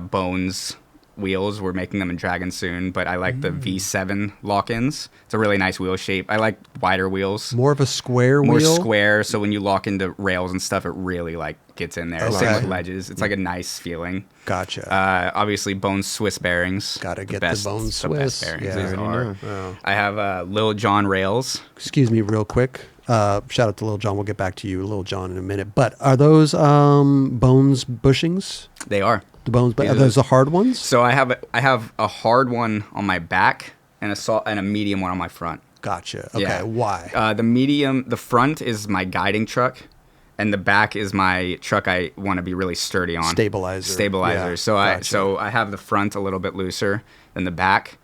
Bones wheels. We're making them in Dragon soon, but I like the V7 lock-ins. It's a really nice wheel shape. I like wider wheels. More of a square More wheel? square, so when you lock into rails and stuff, it really gets in there. Okay. Same with ledges. It's like a nice feeling. Gotcha. Obviously, Bones Swiss bearings. Gotta get the Bones the best Swiss. bearings. Yeah, These I are. know. I have Lil Jon rails. Excuse me real quick. Shout out to Lil Jon. We'll get back to you, Lil Jon, in a minute. But are those Bones bushings? They are. The Bones, are those the hard ones? So I have a hard one on my back and a medium one on my front. Gotcha. Okay, Yeah. why? The front is my guiding truck, and the back is my truck I want to be really sturdy on. Stabilizer. Yeah. So I have the front a little bit looser than the back,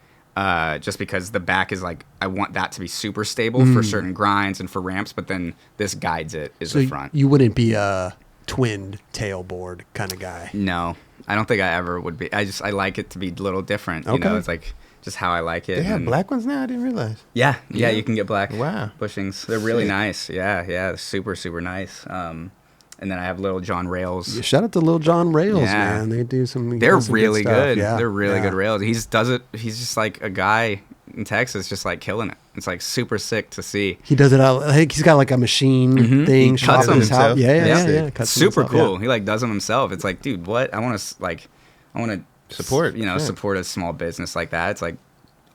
just because the back is I want that to be super stable for certain grinds and for ramps, but then this guides it is the front. You wouldn't be a twinned tailboard kind of guy. No, I don't think I ever would be. I like it to be a little different. Okay. It's just how I like it. They have black ones now? I didn't realize. Yeah, you can get black Wow. bushings. They're really nice. Yeah, super, super nice. And then I have Lil Jon rails. Yeah, shout out to Lil Jon Rails, Yeah. man. They do some. They're some really stuff. good. Yeah. They're really good rails. He's just like a guy in Texas, just killing it. It's super sick to see. He does it out. I think he's got a machine thing. He cuts shop in his them house. himself. Yeah. Cuts them Super himself, cool. He does them himself. It's dude, what? I want to Support, support a small business like that. It's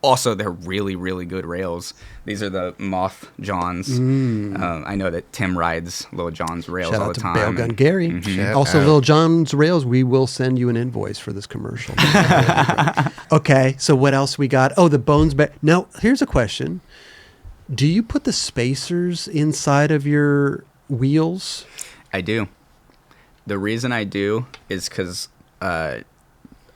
also, they're really, really good rails. These are the Moth Johns. I know that Tim rides Lil Jon's rails Shout all out the to time. Bail Gun Gary. Shout Also, out. Lil Jon's Rails, we will send you an invoice for this commercial. Okay, so what else we got? Oh, the Bones. Now, here's a question. Do you put the spacers inside of your wheels? I do. The reason I do is because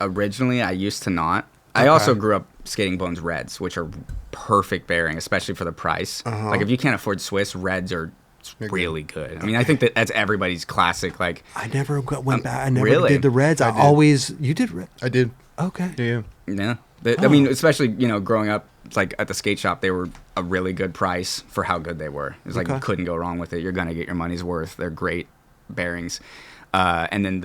originally I used to not. I also grew up skating Bones Reds, which are perfect bearing, especially for the price. If you can't afford Swiss, Reds are really good. I mean, I think that's everybody's classic. I never went back. I never really? did the Reds. I always. You did. I did. Okay. Yeah. Yeah. I mean, especially, growing up, at the skate shop, they were a really good price for how good they were. It was you couldn't go wrong with it. You're going to get your money's worth. They're great bearings. And then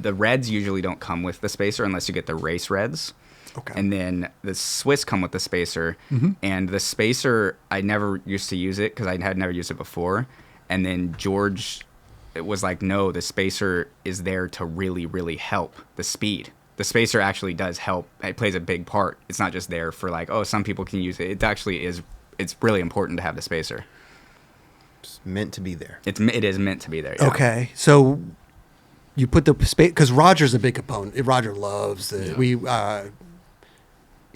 the Reds usually don't come with the spacer unless you get the race Reds. Okay. And then the Swiss come with the spacer. And the spacer, I never used to use it because I had never used it before. And then George was like, no, the spacer is there to really, really help the speed. The spacer actually does help. It plays a big part. It's not just there for some people can use it. It actually is. It's really important to have the spacer. It's meant to be there. It is meant to be there. Yeah. Okay. So you put the space because Roger's a big opponent. Roger loves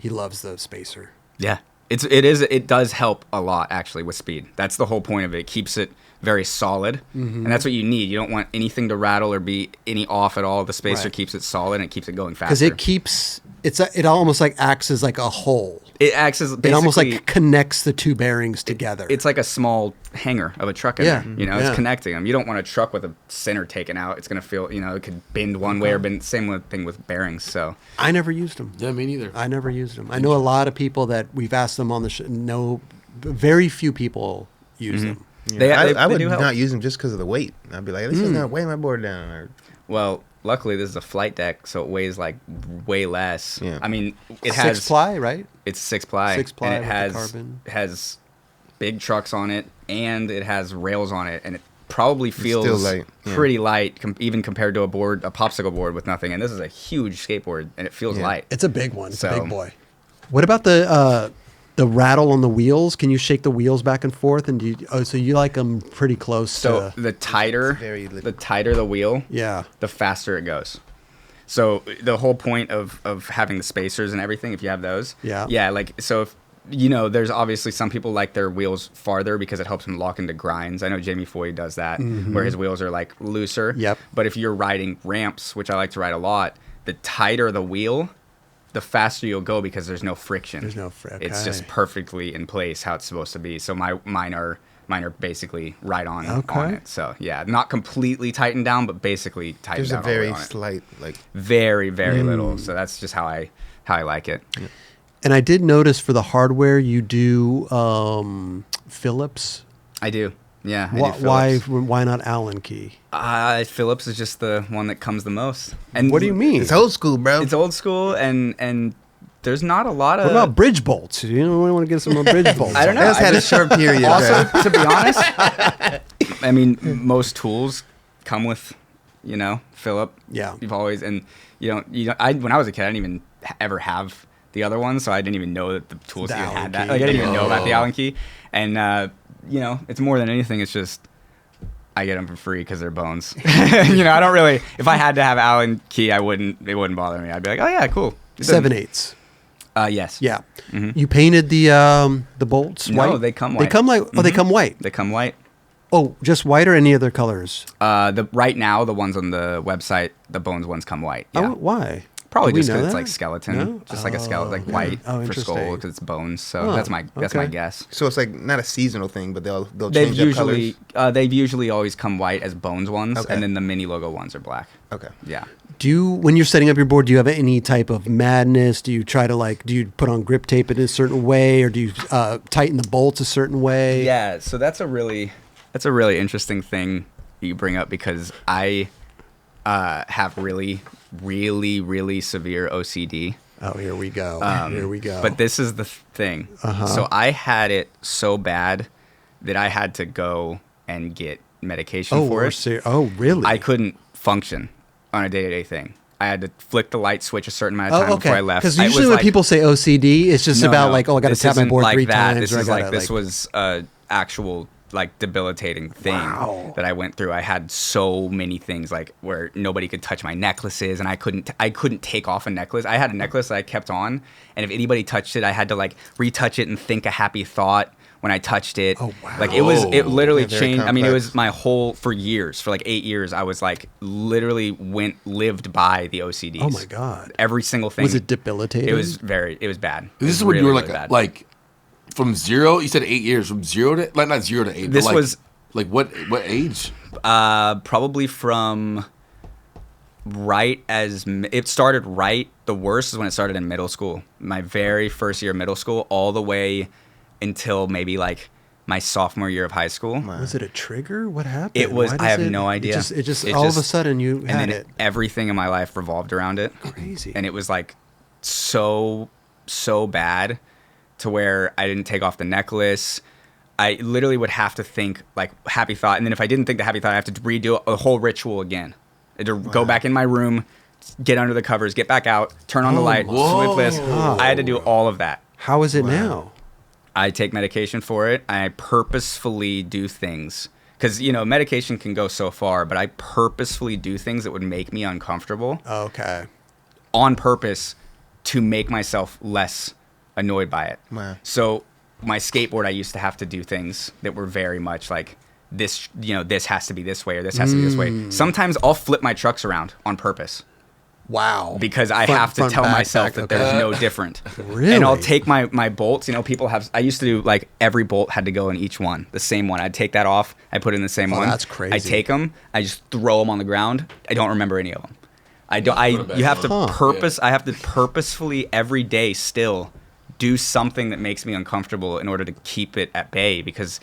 he loves the spacer. Yeah. It does help a lot actually with speed. That's the whole point of it. It keeps it very solid, and that's what you need. You don't want anything to rattle or be any off at all. The spacer keeps it solid and it keeps it going faster. Because it almost acts as a hole. It acts as basically, it almost connects the two bearings together. It's like a small hanger of a truck in there. It's connecting them. You don't want a truck with a center taken out. It's going to feel, it could bend one way or bend. Same thing with bearings. So I never used them. Yeah, me neither. I never used them. I know a lot of people that we've asked them on the show. No, very few people use them. Yeah. I would do help. not use them just because of the weight. I'd be like, this is going to weigh my board down. Well, luckily this is a flight deck, so it weighs way less. Yeah. I mean, it has 6-ply, right? It's 6-ply. 6-ply and with the carbon. has big trucks on it, and it has rails on it, and probably still feels light, yeah. pretty light, even compared to a popsicle board with nothing. And this is a huge skateboard, and it feels Yeah. light. It's a big one. It's a So- big boy. What about the rattle on the wheels? Can you shake the wheels back and forth? And so you like them pretty close So to? the tighter the wheel, Yeah. the faster it goes. So the whole point of having the spacers and everything, if you have those, Yeah. like, so if, there's obviously some people like their wheels farther because it helps them lock into grinds. I know Jamie Foy does that, where his wheels are like looser. Yep. But if you're riding ramps, which I like to ride a lot, the tighter the wheel, the faster you'll go because there's no friction. There's no friction. It's just perfectly in place how it's supposed to be. So mine are basically right on it. So yeah, not completely tightened down, but basically tightened There's down. a very all the way on it. slight, like Very, very little. So that's just how I like it. And I did notice for the hardware you do Phillips. I do. Yeah. Why not Allen key? Phillips is just the one that comes the most. And What do you mean? it's old school, bro. It's old school, and there's not a lot of. What about bridge bolts? You know, we want to get some bridge bolts. I don't know. That's had a short period. Also, man. to be honest, I mean, most tools come with, Phillip. Yeah. You've always, and when I was a kid, I didn't even ever have the other one, so I didn't even know that the tools The even Allen had that. key. Like, I didn't even know about the Allen key, and it's more than anything. It's just I get them for free because they're bones. I don't really. If I had to have Allen key, it wouldn't bother me. I'd be like, oh yeah, cool. 7/8. Yes. Yeah. Mhm. You painted the bolts No, white? they come white. They come like they come white. They come white. Oh, just white or any other colors? Right now, the ones on the website, the bones ones come white. Yeah. Oh, why? Probably Did we just know because it's that? like skeleton, No? just like a skeleton, like Oh, white oh, for skull interesting. because it's bones. So Oh, that's my okay. guess. So it's like not a seasonal thing, but they'll They've change up colors. they've usually always come white as bones ones, Okay. and then the mini logo ones are black. Okay. Yeah. When you're setting up your board, do you have any type of madness? Do you try to do you put on grip tape in a certain way, or do you tighten the bolts a certain way? Yeah. So that's a really interesting thing you bring up because I have really, really, really severe OCD. Oh, here we go. Here we go. But this is the thing. Uh-huh. So I had it so bad that I had to go and get medication for it. Oh, really? I couldn't function on a day-to-day thing. I had to flick the light switch a certain amount of time before I left. Because It usually was when like- people say OCD, it's just No, about no, I got to this tap my isn't board like 3 that. times. This was a actual debilitating thing Wow. that I went through. I had so many things where nobody could touch my necklaces, and I couldn't take off a necklace. I had a necklace that I kept on, and if anybody touched it, I had to retouch it and think a happy thought when I touched it. Oh, wow. It literally Yeah, very changed. I mean, it was complex. for years, for 8 years, I was literally lived by the OCDs. Oh my God. Every single thing. Was it debilitating? It was bad. This is It when really, you were really bad. from 0. You said 8 years. From 0 to not 0 to 8. This but was what age? probably from right as it started. Right, the worst is when it started in middle school. My very first year of middle school, all the way until maybe my sophomore year of high school. Was it a trigger? What happened? It was. Why I does have no idea. It just all of a sudden you and had then it. everything in my life revolved around it. Crazy. And it was so bad to where I didn't take off the necklace. I literally would have to think happy thought, and then if I didn't think the happy thought, I have to redo a whole ritual again. I had to go back in my room, get under the covers, get back out, turn on the light, whoa. switch this. I had to do all of that. How is it now? I take medication for it. I purposefully do things because medication can go so far, but I purposefully do things that would make me uncomfortable Okay. on purpose to make myself less annoyed by it. Wow. So my skateboard, I used to have to do things that were very much this. This has to be this way or this has to be this way. Sometimes I'll flip my trucks around on purpose. Wow. Because I have to tell myself that there's no different. Really? And I'll take my bolts. I used to do every bolt had to go in each one, the same one. I'd take that off. I put in the same one. That's crazy. I take them. I just throw them on the ground. I don't remember any of them. You have to I have to purposefully every day still do something that makes me uncomfortable in order to keep it at bay because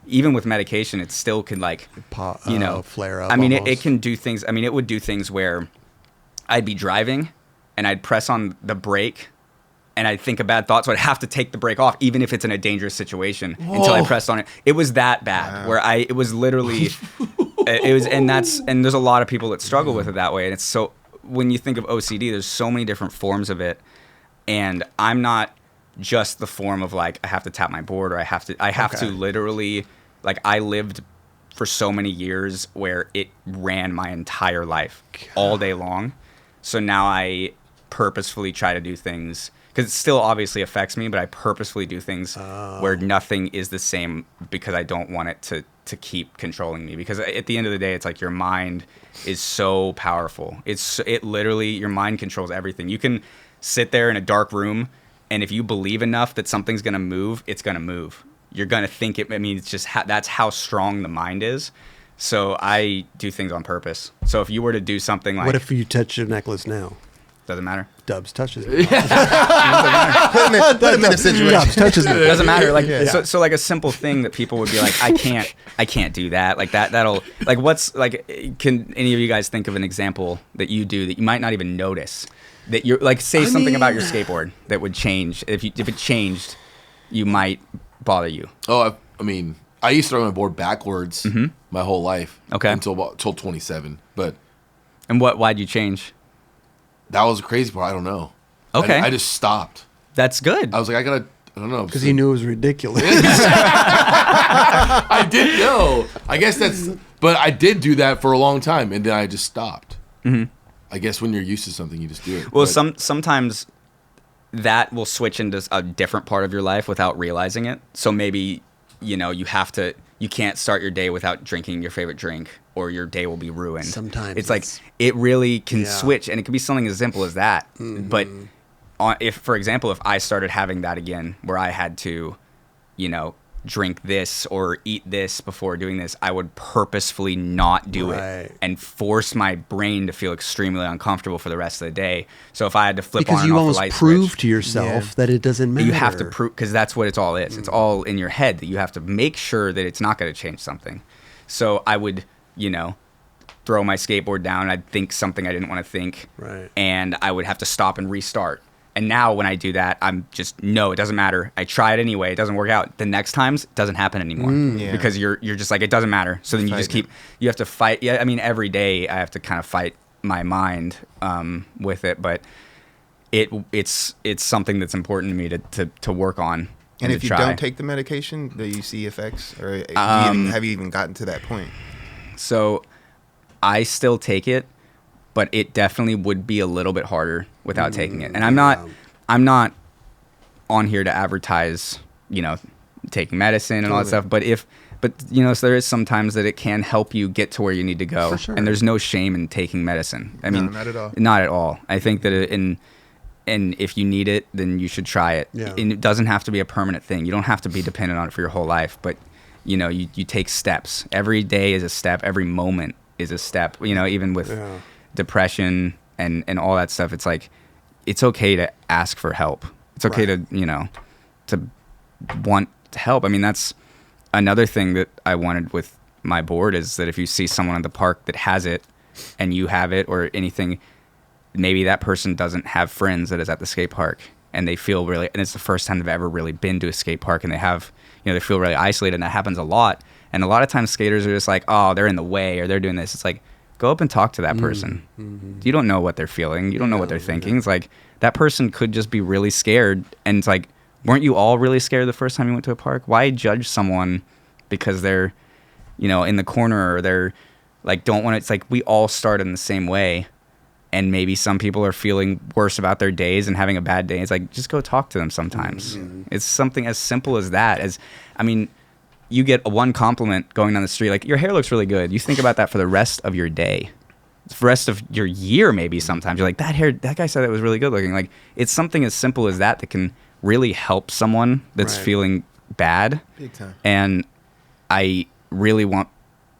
even with medication, it still can flare up. I mean, it almost. can do things. I mean, it would do things where I'd be driving and I'd press on the brake and I think of bad thoughts, so I'd have to take the brake off, even if it's in a dangerous situation, until I pressed on it. It was that bad, where it was literally, and there's a lot of people that struggle with it that way. And it's so, when you think of OCD, there's so many different forms of it. And I'm not just the form of like, I have to tap my board, or I have to literally, like, I lived for so many years where it ran my entire life all day long. So now I purposefully try to do things, because it still obviously affects me, but I purposefully do things where nothing is the same, because I don't want it to keep controlling me. Because at the end of the day, it's like your mind is so powerful. It literally, your mind controls everything. You can sit there in a dark room, and if you believe enough that something's going to move, it's going to move. You're going to think it. I mean, it's just that's how strong the mind is. So I do things on purpose. So if you were to do something like... What if you touch your necklace now? Doesn't matter. Dubs touches it. Put him in a situation. Dubs touches it. Doesn't matter. Like so like a simple thing that people would be like, I can't do that. Like that'll like, what's like, can any of you guys think of an example that you do that you might not even notice, that you're like, say something about your skateboard that would change, if it changed, you might bother you? Oh, I mean, I used to ride my board backwards my whole life. Okay. Until 27. And why'd you change? That was the crazy part. I don't know. Okay. I just stopped. That's good. I was like, I don't know. Because he knew it was ridiculous. I didn't know. I guess but I did do that for a long time, and then I just stopped. Mm-hmm. I guess when you're used to something, you just do it. Well, sometimes that will switch into a different part of your life without realizing it. So maybe, you can't start your day without drinking your favorite drink, or your day will be ruined. Sometimes it's like, it really can switch, and it can be something as simple as that. Mm-hmm. But for example, if I started having that again, where I had to, drink this or eat this before doing this, I would purposefully not do it and force my brain to feel extremely uncomfortable for the rest of the day. So if I had to flip on and off the light switch, because you almost prove to yourself that it doesn't matter. You have to prove, because that's what it's all is. It's all in your head, that you have to make sure that it's not going to change something. So I would, throw my skateboard down. I'd think something I didn't want to think, and I would have to stop and restart. And now when I do that, I'm just, no, it doesn't matter. I try it anyway. It doesn't work out. The next times, it doesn't happen anymore. Because you're just like, it doesn't matter. So then you just you have to fight. Yeah, I mean, every day I have to kind of fight my mind with it. But it's something that's important to me to work on. And if you don't take the medication, do you see effects? Or have you even gotten to that point? So I still take it, but it definitely would be a little bit harder without taking it. And I'm not on here to advertise, taking medicine and all that stuff. But so there is sometimes that it can help you get to where you need to go. For sure. And there's no shame in taking medicine. I mean, not at all. Not at all. I think that and if you need it, then you should try it. Yeah. And it doesn't have to be a permanent thing. You don't have to be dependent on it for your whole life. But, you take steps. Every day is a step. Every moment is a step. Even with depression and all that stuff, it's like, it's okay to ask for help. It's okay to to want to help. I mean, that's another thing that I wanted with my board, is that if you see someone in the park that has it and you have it or anything, maybe that person doesn't have friends that is at the skate park, and they feel really, and it's the first time they've ever really been to a skate park, and they have, they feel really isolated, and that happens a lot. And a lot of times skaters are just like, oh, they're in the way, or they're doing this. It's like, go up and talk to that person. Mm-hmm. You don't know what they're feeling. You don't know what they're thinking. It's like, that person could just be really scared. And it's like, weren't you all really scared the first time you went to a park? Why judge someone because they're, in the corner, or they're like, don't want to, it's like, we all start in the same way. And maybe some people are feeling worse about their days and having a bad day. It's like, just go talk to them sometimes. Mm-hmm. It's something as simple as that. You get one compliment going down the street, like, your hair looks really good. You think about that for the rest of your day, the rest of your year, maybe sometimes. You're like, that guy said that was really good looking. Like, it's something as simple as that can really help someone that's feeling bad. Big time. And I really want,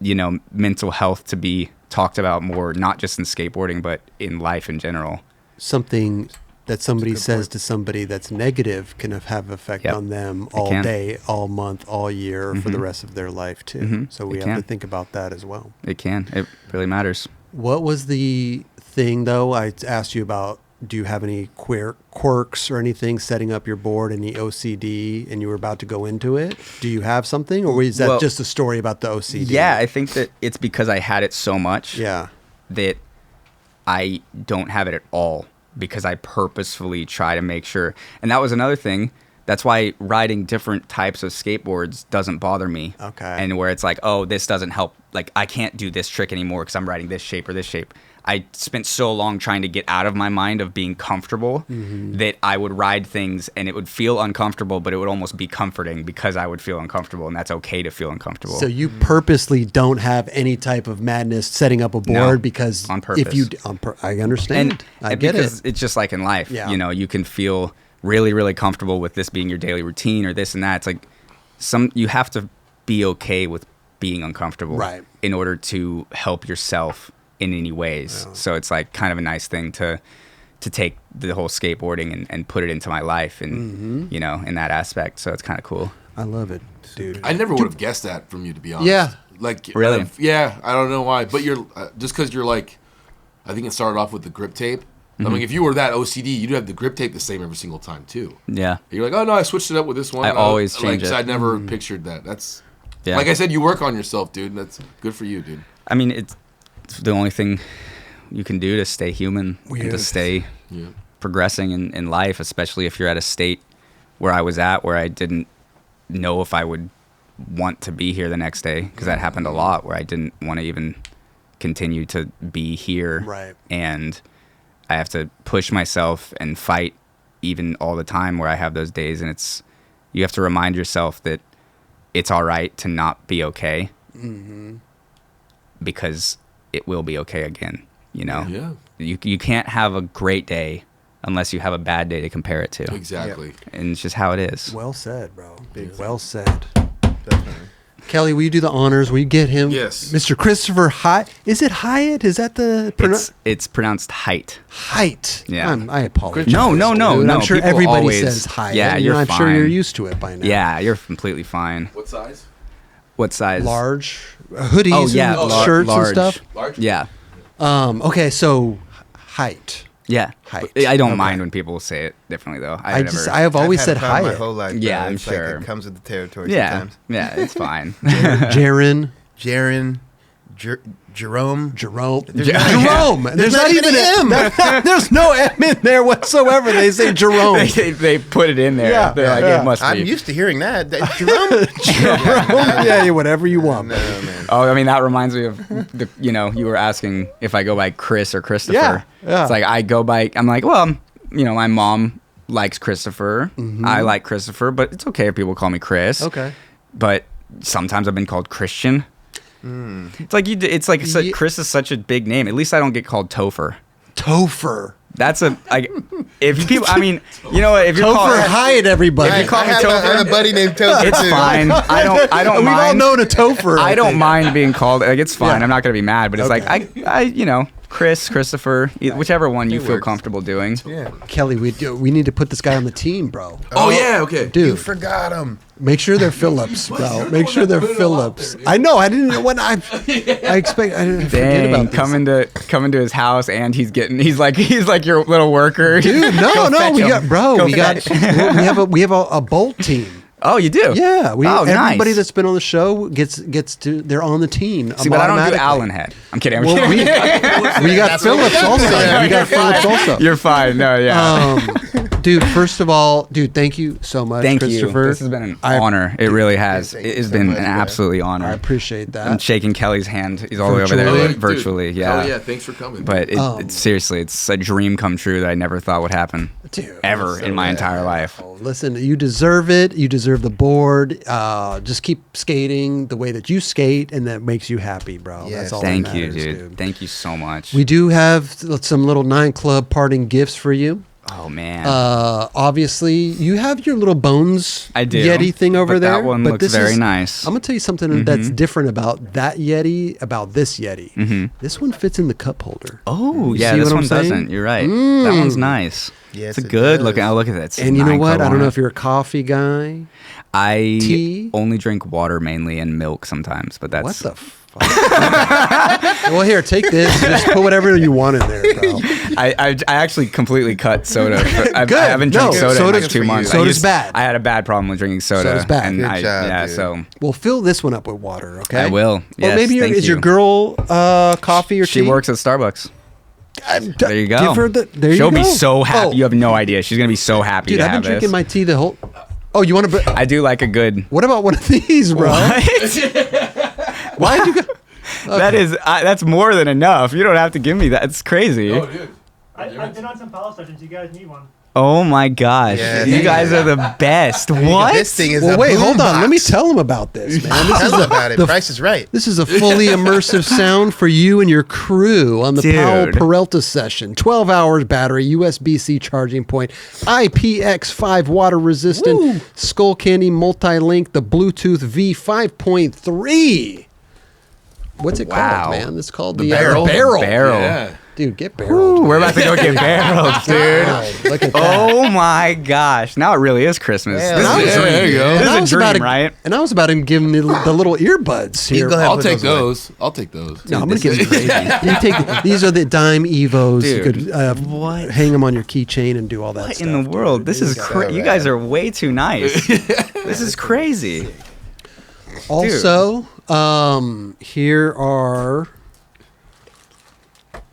mental health to be talked about more, not just in skateboarding, but in life in general. Something that somebody says to somebody that's negative can have effect on them all day, all month, all year, for the rest of their life too. Mm-hmm. So we have to think about that as well. It can. It really matters. What was the thing, though? I asked you about do you have any quirks or anything setting up your board, any OCD, and you were about to go into it? Do you have something, or is that just a story about the OCD? Yeah, I think that it's because I had it so much that I don't have it at all, because I purposefully try to make sure. And that was another thing. That's why riding different types of skateboards doesn't bother me. Okay. And where it's like, oh, this doesn't help. Like, I can't do this trick anymore because I'm riding this shape or this shape. I spent so long trying to get out of my mind of being comfortable that I would ride things and it would feel uncomfortable, but it would almost be comforting because I would feel uncomfortable, and that's okay to feel uncomfortable. So you purposely don't have any type of madness setting up a board because on purpose. If you, I understand. I get because it. It's just like in life. Yeah. You know, you can feel really, really comfortable with this being your daily routine or this and that. It's like you have to be okay with being uncomfortable in order to help yourself in any ways. Yeah. So it's like kind of a nice thing to take the whole skateboarding and put it into my life and you know, in that aspect. So it's kind of cool. I love it, dude. I never would have guessed that from you, to be honest. Yeah. Like, really? Yeah, I don't know why, but you're just because you're like, I think it started off with the grip tape. I mean, if you were that OCD, you'd have the grip tape the same every single time too. Yeah. You're like, oh no, I switched it up with this one. I always change it. I'd never pictured that. That's like I said, you work on yourself, dude. And that's good for you, dude. I mean, it's the only thing you can do to stay human and to stay progressing in life, especially if you're at a state where I was at, where I didn't know if I would want to be here the next day, because that happened a lot, where I didn't want to even continue to be here. Right. And I have to push myself and fight even all the time where I have those days, and you have to remind yourself that it's all right to not be okay, because it will be okay again, you know? Yeah. You can't have a great day unless you have a bad day to compare it to. Exactly. And it's just how it is. Well said, bro. Well said. Definitely. Kelly, will you do the honors? Will you get him? Yes. Mr. Christopher Hiett. Is it Hiett? Is that the It's pronounced Hiett. Hiett. Yeah. I apologize. No. I'm sure People everybody always, says Hiett. Yeah, I'm fine. sure you're used to it by now. Yeah, you're completely fine. What size? What size? Large hoodies, and shirts large. and stuff. Large? Yeah. Okay, so Hiett. Yeah. Hiett. I don't mind when people say it differently, though. I have always said I've had it my Hiett. whole life. Yeah, though. I'm It's sure. Like it comes with the territory sometimes. Yeah, it's fine. Jaron. Jerome. Jerome. Yeah. There's not even an M. There's no M in there whatsoever. They say Jerome. they put it in there. Yeah, They're like, it must be. I'm used to hearing that. Jerome. Yeah, whatever you want. No, man. Oh, I mean, that reminds me of, you were asking if I go by Chris or Christopher. Yeah. It's like I go by, I'm like, well, my mom likes Christopher. I like Christopher, but it's okay if people call me Chris. Okay. But sometimes I've been called Christian. It's like Chris is such a big name. At least I don't get called Topher. Topher. That's if people. I mean, you know what? If you're Topher Hiett, everybody. If you call me I have a buddy named Topher it's too. fine. I don't We've mind. all known a Topher. I don't mind being called. Like, it's fine. Yeah. I'm not gonna be mad. But it's Okay. like I Chris, Christopher, whichever one you feel works. comfortable doing. Yeah. Kelly, we need to put this guy on the team, bro. Oh, yeah, okay. Dude, You forgot him. make sure they're Phillips, bro. Make sure they're Phillips. I know. I didn't know what I expect. I didn't forget about this. coming to his house, and he's like your little worker. Dude, no, we got we have a bolt team. Oh, you do? Yeah, everybody nice. that's been on the show gets to. They're on the team. See, but I don't do automatically. Allen head. I'm kidding. Well, we got Phillips also. We got Phillips also. You're fine. No, yeah. Dude, first of all, thank you so much, Thank you. Christopher. This has been an honor. It really has. thank It you has so been much, an man. absolutely honor. I appreciate that. I'm shaking Kelly's hand. He's all the way over Virtually? there, Dude. virtually. Yeah. Oh, yeah, thanks for coming. But it's seriously, it's a dream come true that I never thought would happen Dude, ever in my entire life. listen, you deserve it. You deserve the board. Just keep skating the way that you skate, and that makes you happy, bro. Yes. That's all. Thank that you, matters, dude. Thank you so much. We do have some little 9 Club parting gifts for you. Oh man. Obviously, you have your little Bones I do. Yeti thing over But there. that one looks this very is- nice. I'm gonna tell you something that's different about that Yeti, about this Yeti. This one fits in the cup holder. Oh, You yeah, see this what I'm one saying? doesn't. You're right. That one's nice. Yes, it's a it good does. looking. I'll look at that. It says And you know 9 what? Club I don't on know it. if you're a coffee guy. I Tea? only drink water mainly and milk sometimes, but that's What the fuck? Well, here, take this. Just put whatever you want in there, bro. I actually completely cut soda. I Good. haven't drank No, soda in soda's like 2 for you. months. Soda's bad. I had a bad problem with drinking soda. Soda's bad. And Good job, yeah, dude. so Well, fill this one up with water, okay? I will. Or Yes, maybe thank is your you. girl coffee or She tea? works at Starbucks. There you go. Give her there you She'll go. be so happy. Oh, You have no idea. She's gonna be so happy dude, to I've been have drinking this. my tea the whole. Oh, you want to? I do like a good. What about one of these, bro? Why'd you go? That's more than enough. You don't have to give me that. It's crazy. Oh, dude. I've been on some Powell sessions. You guys need one. Oh my gosh. Yeah, you yeah, guys yeah. are the best. What? This thing is Well, a wait, hold on. boombox. Let me tell them about this, man. This Tell is them about it. the Price is right. This is a fully immersive sound for you and your crew on the Dude. Powell Peralta session. 12 hours battery, USB-C charging point, IPX5 water resistant, Skull Candy multi-link, the Bluetooth V5.3. What's it Wow. called, man? It's called The the barrel. barrel. Barrel. Yeah. Dude, get barreled. Ooh, we're about to go get barreled, dude. Wow, look at that. Oh my gosh. Now it really is Christmas. Yeah, This yeah, is a dream. there you go. This And I is a was dream, about to- right? And I was about to give him the little earbuds You here. go ahead. I'll put take those those. I'll take those. No, I'm gonna This give is you crazy. You take these are the dime Evos. You Dude, could what? hang them on your keychain and do all that What stuff. in the world? This is So you guys rad. are way too nice. This is crazy. Also,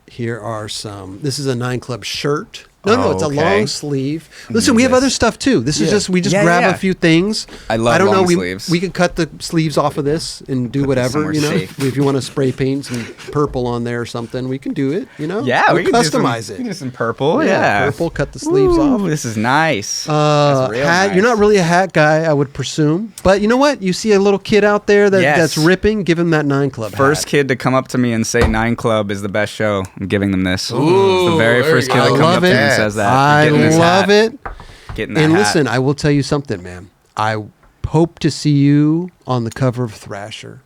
here are some. This is a 9 Club shirt. No, it's a Okay. long sleeve. Listen, we have this. other stuff too. This is just we just Yeah, grab yeah. a few things. I love don't know. long We sleeves. we could cut the sleeves off of this and do whatever. somewhere You know, safe. if you want to spray paint some purple on there or something, we can do it. You know, Yeah, we we can customize We can do it. some purple. Yeah. Purple. Cut the sleeves Ooh, off. this is nice. That's real Hat. nice. You're not really a hat guy, I would presume. But you know what? You see a little kid out there Yes. that's ripping. Give him that 9 Club. First hat. kid to come up to me and say 9 Club is the best show. I'm giving them this. Ooh, it's the very there first you kid go. that I comes love up to me it. and says that. I Getting this love hat. it. Getting that And hat. listen, I will tell you something, man. I hope to see you on the cover of Thrasher.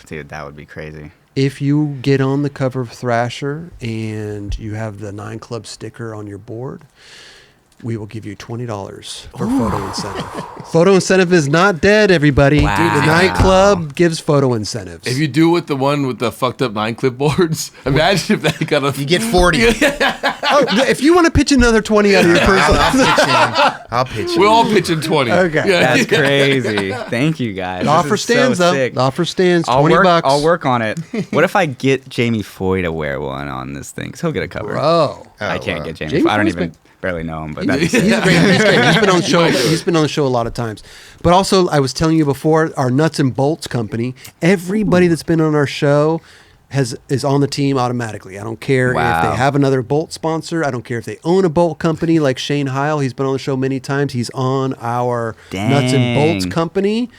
Dude, that would be crazy. If you get on the cover of Thrasher and you have the 9 Club sticker on your board, we will give you $20 for photo incentive. Photo incentive is not dead, everybody. Wow. Dude, the 9 Club gives photo incentives. If you do with the one with the fucked up 9 clipboards, imagine if that got a. You get 40. Oh, yeah, if you want to pitch another 20 out of your personal, I'll pitch in. We're all pitching 20. Okay. That's crazy. Thank you guys. the offer This is so stands though. sick. The offer stands. I'll 20 work, bucks. I'll work on it. What if I get Jamie Foy to wear one on this thing? 'Cause he'll get a cover. Bro. I can't wow. get Jamie. Jamie Foy. I don't Foy's even been- barely know him, but that'd be He's sick. great. He's great. He's been on show. He's been on the show a lot of times. But also, I was telling you before, our nuts and bolts company. Everybody that's been on our show is on the team automatically. I don't care if Wow. they have another bolt sponsor. I don't care if they own a bolt company like Shane Heil. He's been on the show many times. He's on our nuts and bolts Dang. company.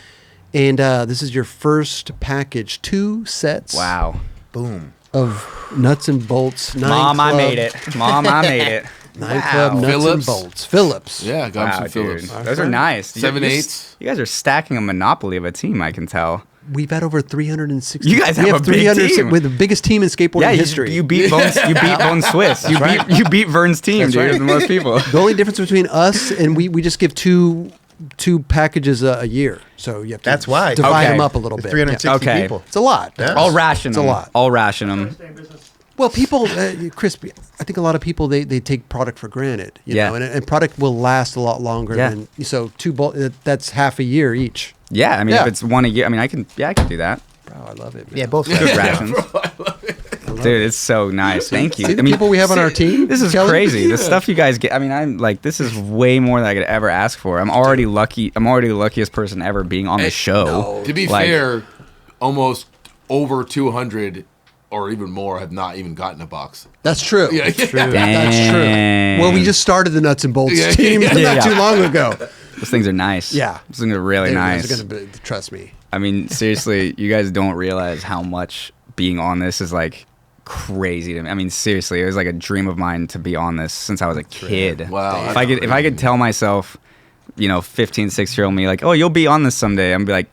And this is your first package. 2 sets Wow. Boom. of nuts and bolts. 9 Mom, I Club- made it. Mom, I made it. 9 Club nuts Phillips. and bolts. Phillips. Yeah, got him Wow, some dude. Phillips. Those are nice. 7/8. You guys are stacking a monopoly of a team, I can tell. We've had over 360. You guys we have a big 300 team. We're the biggest team in skateboarding Yeah, history. you beat Bone Swiss. You beat Vern's team, That's dude. right. The most people. The only difference between us and we just give two packages a year, so you have to That's why. divide Okay. them up a little bit. 360 Yeah. Okay. people. It's a lot. Yeah. I'll ration It's a them. lot. I'll ration them. Stay in business. Well, people, Chris, I think a lot of people they take product for granted. You Yeah. know, and product will last a lot longer Yeah. than so 2 bolt. That's half a year each. Yeah, I mean, Yeah. if it's one a year, I mean, I can do that. Bro, I love it. Man. Yeah, both Good sides. rations. Dude, it's so nice. Thank you. See the people we have on our team? This is Kelly? crazy. The stuff you guys get. I mean, I'm like, this is way more than I could ever ask for. I'm already lucky. I'm already the luckiest person ever being on the show. no. To be Like- fair, almost over 200 or even more have not even gotten a box. That's true. Yeah, That's true. yeah. That's true. Dang. Well, we just started the nuts and bolts Yeah. team not Yeah. too long ago. Those things are nice. Yeah. Those things are really They nice. guys are gonna trust me. I mean, seriously, you guys don't realize how much being on this is like crazy to me. I mean, seriously, it was like a dream of mine to be on this since I was a kid. Wow, If that's I could tell myself, 15, 6-year-old me, like, oh, you'll be on this someday, I'm be like,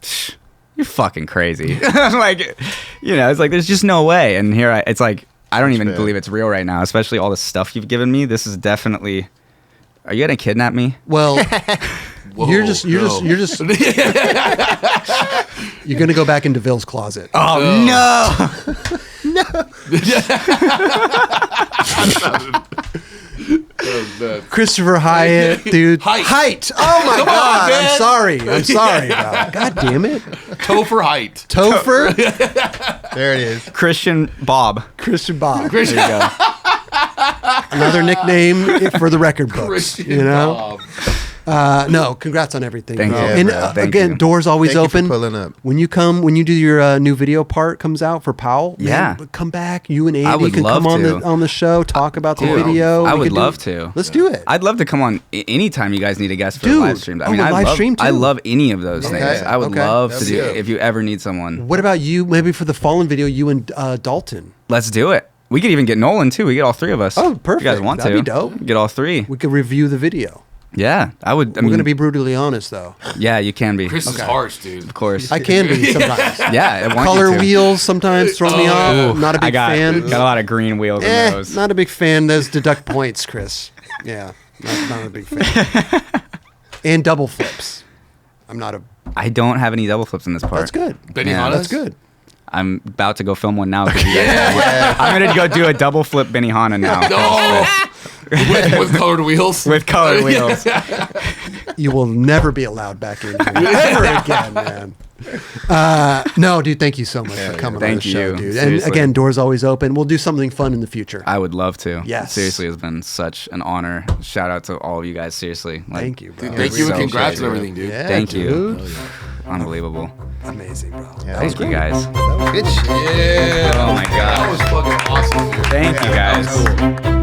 "Psh, you're fucking crazy. Like, it's like there's just no way. And here it's like I don't even fair. believe it's real right now, especially all the stuff you've given me. This is definitely. Are you gonna kidnap me? Well, Whoa, you're just no. you're gonna go back in Deville's closet. Oh no! Christopher Hiett, dude. Hiett. Oh my Come on, God! man. I'm sorry. I'm sorry about it. God damn it. Topher Hiett. Topher. There it is. Christian Bob. Christian Bob. There you go. Another nickname for the record books. Christian You know. Bob. No, congrats on everything. Thank bro. you. And Yeah, bro. Thank again, you. doors always Thank you for open. pulling up. When you do your new video part comes out for Powell, Yeah. man, come back. You and I Andy would can come love on to. the show, talk about the Dude, video. I We would could do- love to. Let's do it. I'd love to come on anytime you guys need a guest for Dude. a live stream. Oh, a live stream too? I love any of those Okay. things. I would Okay. love to That's do good. if you ever need someone. What about you? Maybe for the Fallen video, you and Dalton. Let's do it. We could even get Nolan too. We get all three of us. Oh, If you perfect. guys want That'd to? be dope. Get all three. We could review the video. Yeah, I would. I We're mean, gonna be brutally honest, though. Yeah, you can be. Chris is harsh, dude. Of course. I can be sometimes. Yeah, I want Color you to. wheels sometimes throw me off. Ooh. Not a big fan. Got a lot of green wheels in those. Not a big fan. Those deduct points, Chris. Yeah, not a big fan. And double flips. I'm not a. I don't have any double flips in this part. That's good. Benny Yeah. Hannas? That's good. I'm about to go film one now. 'Cause you guys I'm gonna go do a double flip Benihana now. No. with colored wheels. With colored wheels. You will never be allowed back in here ever again, man. No, dude, thank you so much for coming on Thank the show, you. dude. Seriously. And again, doors always open. We'll do something fun in the future. I would love to. Yes. Seriously, it's been such an honor. Shout out to all of you guys. Seriously. Like, Thank you, bro. Dude, thank you and so congrats appreciate and it. everything, dude. Yeah, Thank you. dude. Unbelievable. Amazing, bro. Yeah, That was Thank you great. guys. Good shit. Yeah. Oh my That God. was fucking awesome, dude. Thank you That was guys. cool.